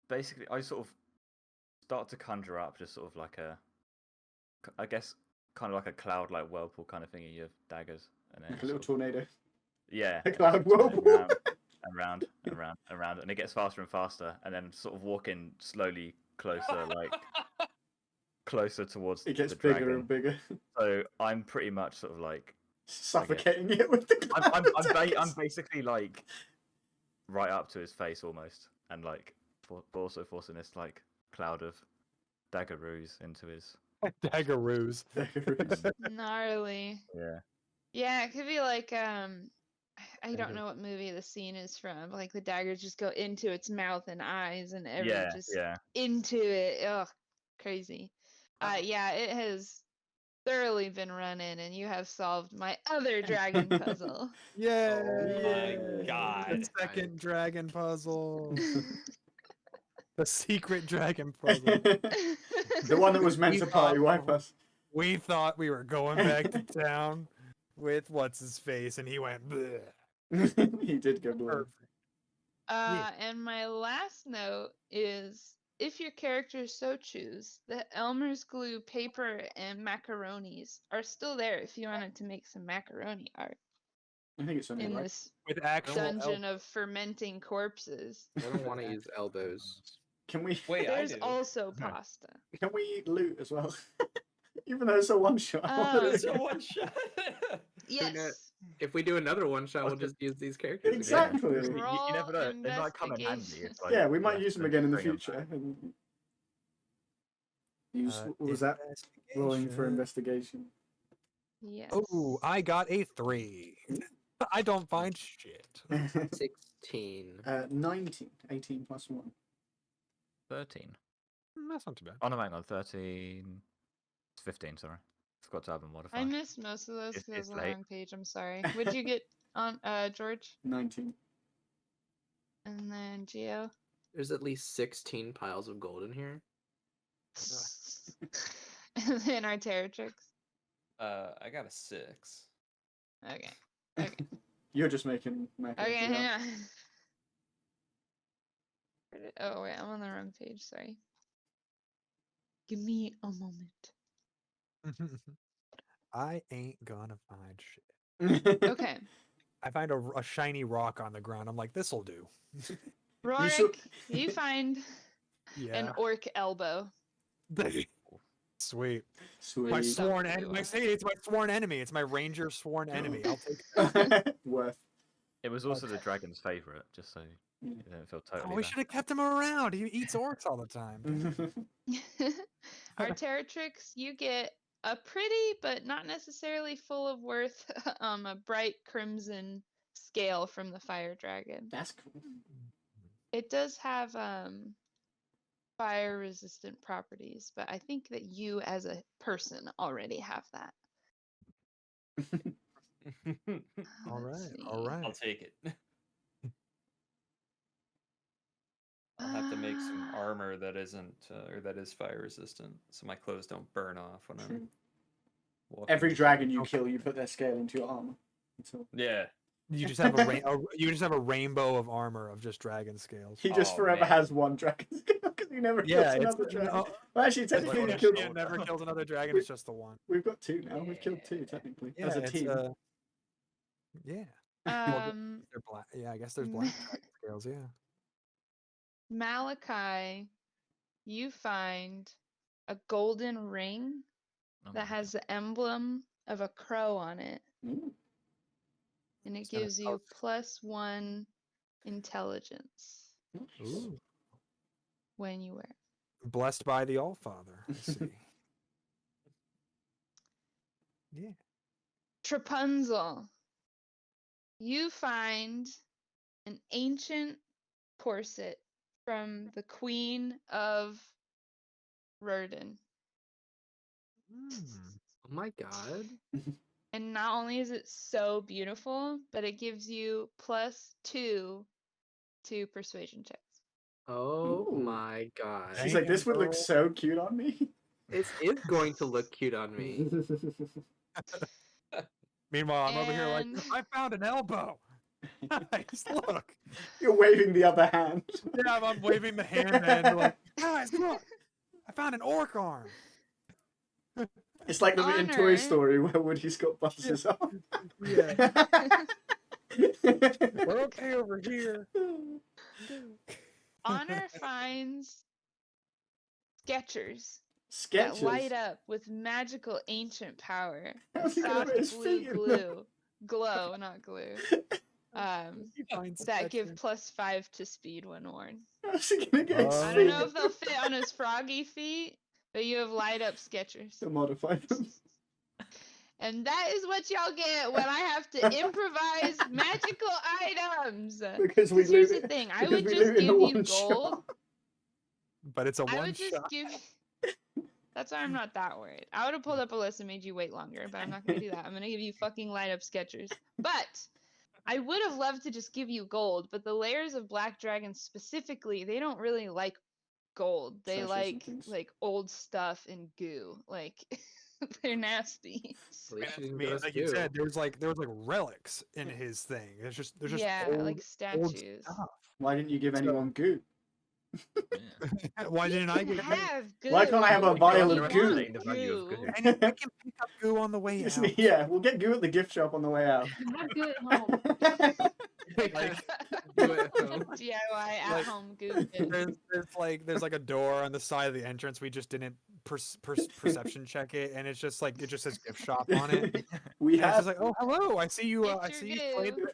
Basically, I sort of start to conjure up just sort of like a. I guess kind of like a cloud, like whirlpool kind of thingy of daggers. And then Like a little sort of- tornado. Yeah. A and cloud just spin it whirlpool. around, and it gets faster and faster, and then sort of walking slowly closer, like closer towards It gets the bigger dragon. and bigger, So I'm pretty much sort of like suffocating it with the cloud I'm daggers. basically like right up to his face almost, and like but also forcing this like cloud of daggeroos into his. Daggeroos. Daggeroos. Gnarly. Yeah. Yeah, it could be like I don't Dagger. know what movie the scene is from. Like the daggers just go into its mouth and eyes and everything Yeah. just Yeah. into it. Ugh, crazy. Yeah, it has thoroughly been running, and you have solved my other dragon puzzle. Yeah. my God. The second dragon puzzle. The secret dragon puzzle. The one that was meant We to party thought- wipe us. We thought we were going back to town with what's his face, and he went. Bleh. He did go blue. Perfect. And my last note is, if your characters so choose, the Elmer's glue paper and macaronis are still there if you wanted to make some macaroni art I think it's only in right. this With actual dungeon of fermenting corpses. I don't want to Yeah. use elbows. Can we? Wait, I There's do. also pasta. Can we eat loot as well? Even though it's a one shot. It's a one shot. Yes. If we do another one shot, we'll just use these characters. again. Exactly. You never know. They might come in handy. investigation. It's like Yeah, we you might have use them to again in the bring 'em future. back. And use what was that? Rolling for investigation. Yes. Oh, I got a 3. I don't find shit. 16. 19. 18 plus 1. 13. That's not too bad. Oh no, hang on, 13. It's 15. Sorry, forgot to have a modifier. I missed most of those It's- because it's on the late. wrong page. I'm sorry. What'd you get on George? 19. And then Geo? There's at least 16 piles of gold in here. And then Arteritrix. I got a 6. Okay. Okay. You're just making Okay, yeah. hang on. Oh wait, I'm on the wrong page, sorry. Give me a moment. I ain't gonna find shit. Okay. I find a shiny rock on the ground. I'm like, this'll do. Rorik, you find Yeah. an orc elbow. Sweet. Sweet. My With sworn some enemy. glue on It's my sworn enemy. It's my ranger sworn enemy. I'll take Worth. It was also the dragon's favorite, just so you don't feel totally. Oh, we bad. should have kept him around. He eats orcs all the time. Arteritrix, you get a pretty but not necessarily full of worth a bright crimson scale from the fire dragon. That's cool. It does have fire resistant properties, but I think that you as a person already have that. All Let's right. see. All I'll right. take it. I'll have to make some armor that isn't, or that is fire resistant, so my clothes don't burn off when I'm walking. Every dragon you kill, you put their scale into your armor. So Yeah. You just have you just have a rainbow of armor of just dragon scales. he just Oh, forever man. has one dragon scale because he never Yeah, kills it's another dragon. no, Well, actually, it's technically, like we Oneshot killed. never kills another dragon. It's just the one. We've got 2 now. We've killed 2 technically Yeah, as a it's, team. yeah. Um, They're black. Yeah, I guess there's black dragon scales. Yeah. Malakai, you find a golden ring Oh that my has the emblem of a crow on it, Ooh. and it It's gonna gives you help. +1 intelligence Ooh. when you wear it. Blessed by the All Father. I see. Yeah. Trapunzel, you find an ancient corset from the Queen of Rurden. Mm. Oh my god. And not only is it so beautiful, but it gives you +2 to persuasion checks. Oh Ooh. my god. She's like, Damn, this would look girl. so cute on me. It is going to look cute on me. Meanwhile, I'm over here like, And- I found an elbow. Guys, look. You're waving the other hand. Yeah, I'm waving the hand and like, guys, look. I found an orc arm. It's like the bit in Toy Honor. Story where Woody's got Buzz's arm. Yeah. We're okay over here. Honor finds Skechers that Sketches. light up with magical ancient power. How's he gonna Soft put his blue feet in them? glue. Glow, not glue. He finds That give Skechers. +5 to speed when worn. How's he gonna get his Oh. I feet? don't know if they'll fit on his froggy feet, but you have light up Skechers. To modify them. And that is what y'all get when I have to improvise magical items. Because we Because here's live the thing, I because would we just live in a give you one gold. shot. But it's a I one would just shot. give. That's why I'm not that worried. I would have pulled up a list and made you wait longer, but I'm not gonna do that. I'm gonna give you fucking light up Skechers. But I would have loved to just give you gold, but the layers of Black Dragons specifically, they don't really like gold. They Treasures and like things. old stuff and goo. Like They're nasty. At least you I didn't mean, give us like you goo. said, there was like relics in his thing. There's just Yeah, old, like old statues. stuff. Why didn't you give So- anyone goo? Why didn't I You get have goo. Why can't I have a You vial want of goo? The value of goo. I can pick up goo on the way Just- out. yeah, we'll get goo at the gift shop on the way out. Have goo at home. Like, Do it at home. DIY Like, at-home goo. kit. there's like a door on the side of the entrance. We just didn't perception check it, and it's just like it just says gift shop on it. We And it's have just like, oh hello, I see you. Get I your see you slayed. goo.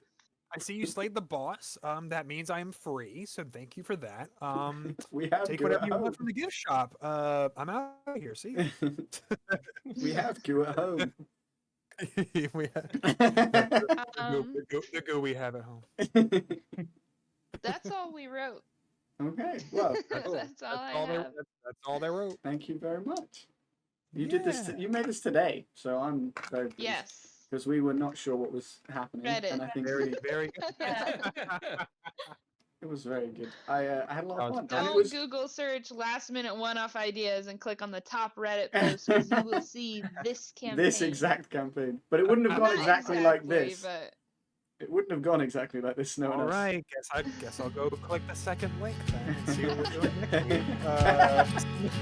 I see you slayed the boss. That means I am free. So thank you for that. we have Take goo whatever at you home. want from the gift shop. I'm out of here. See you. We have goo at home. we have Um, the goo we have at home. That's all we wrote. Okay, well, That's all I have. That's all they wrote. thank you very much. You did this. Yeah. You made this today, so I'm very pleased. Yes. Because we were not sure what was happening, Reddit. and I think Very, we, very good. it was very good. I had a lot of fun, and it Don't was Google search last-minute one-off ideas and click on the top Reddit post because you will see this campaign. this exact campaign. But it wouldn't have Not gone exactly like exactly, this. But It wouldn't have gone exactly like this. No one All else. right, guess I'll go click the second link then and see what we're doing next week.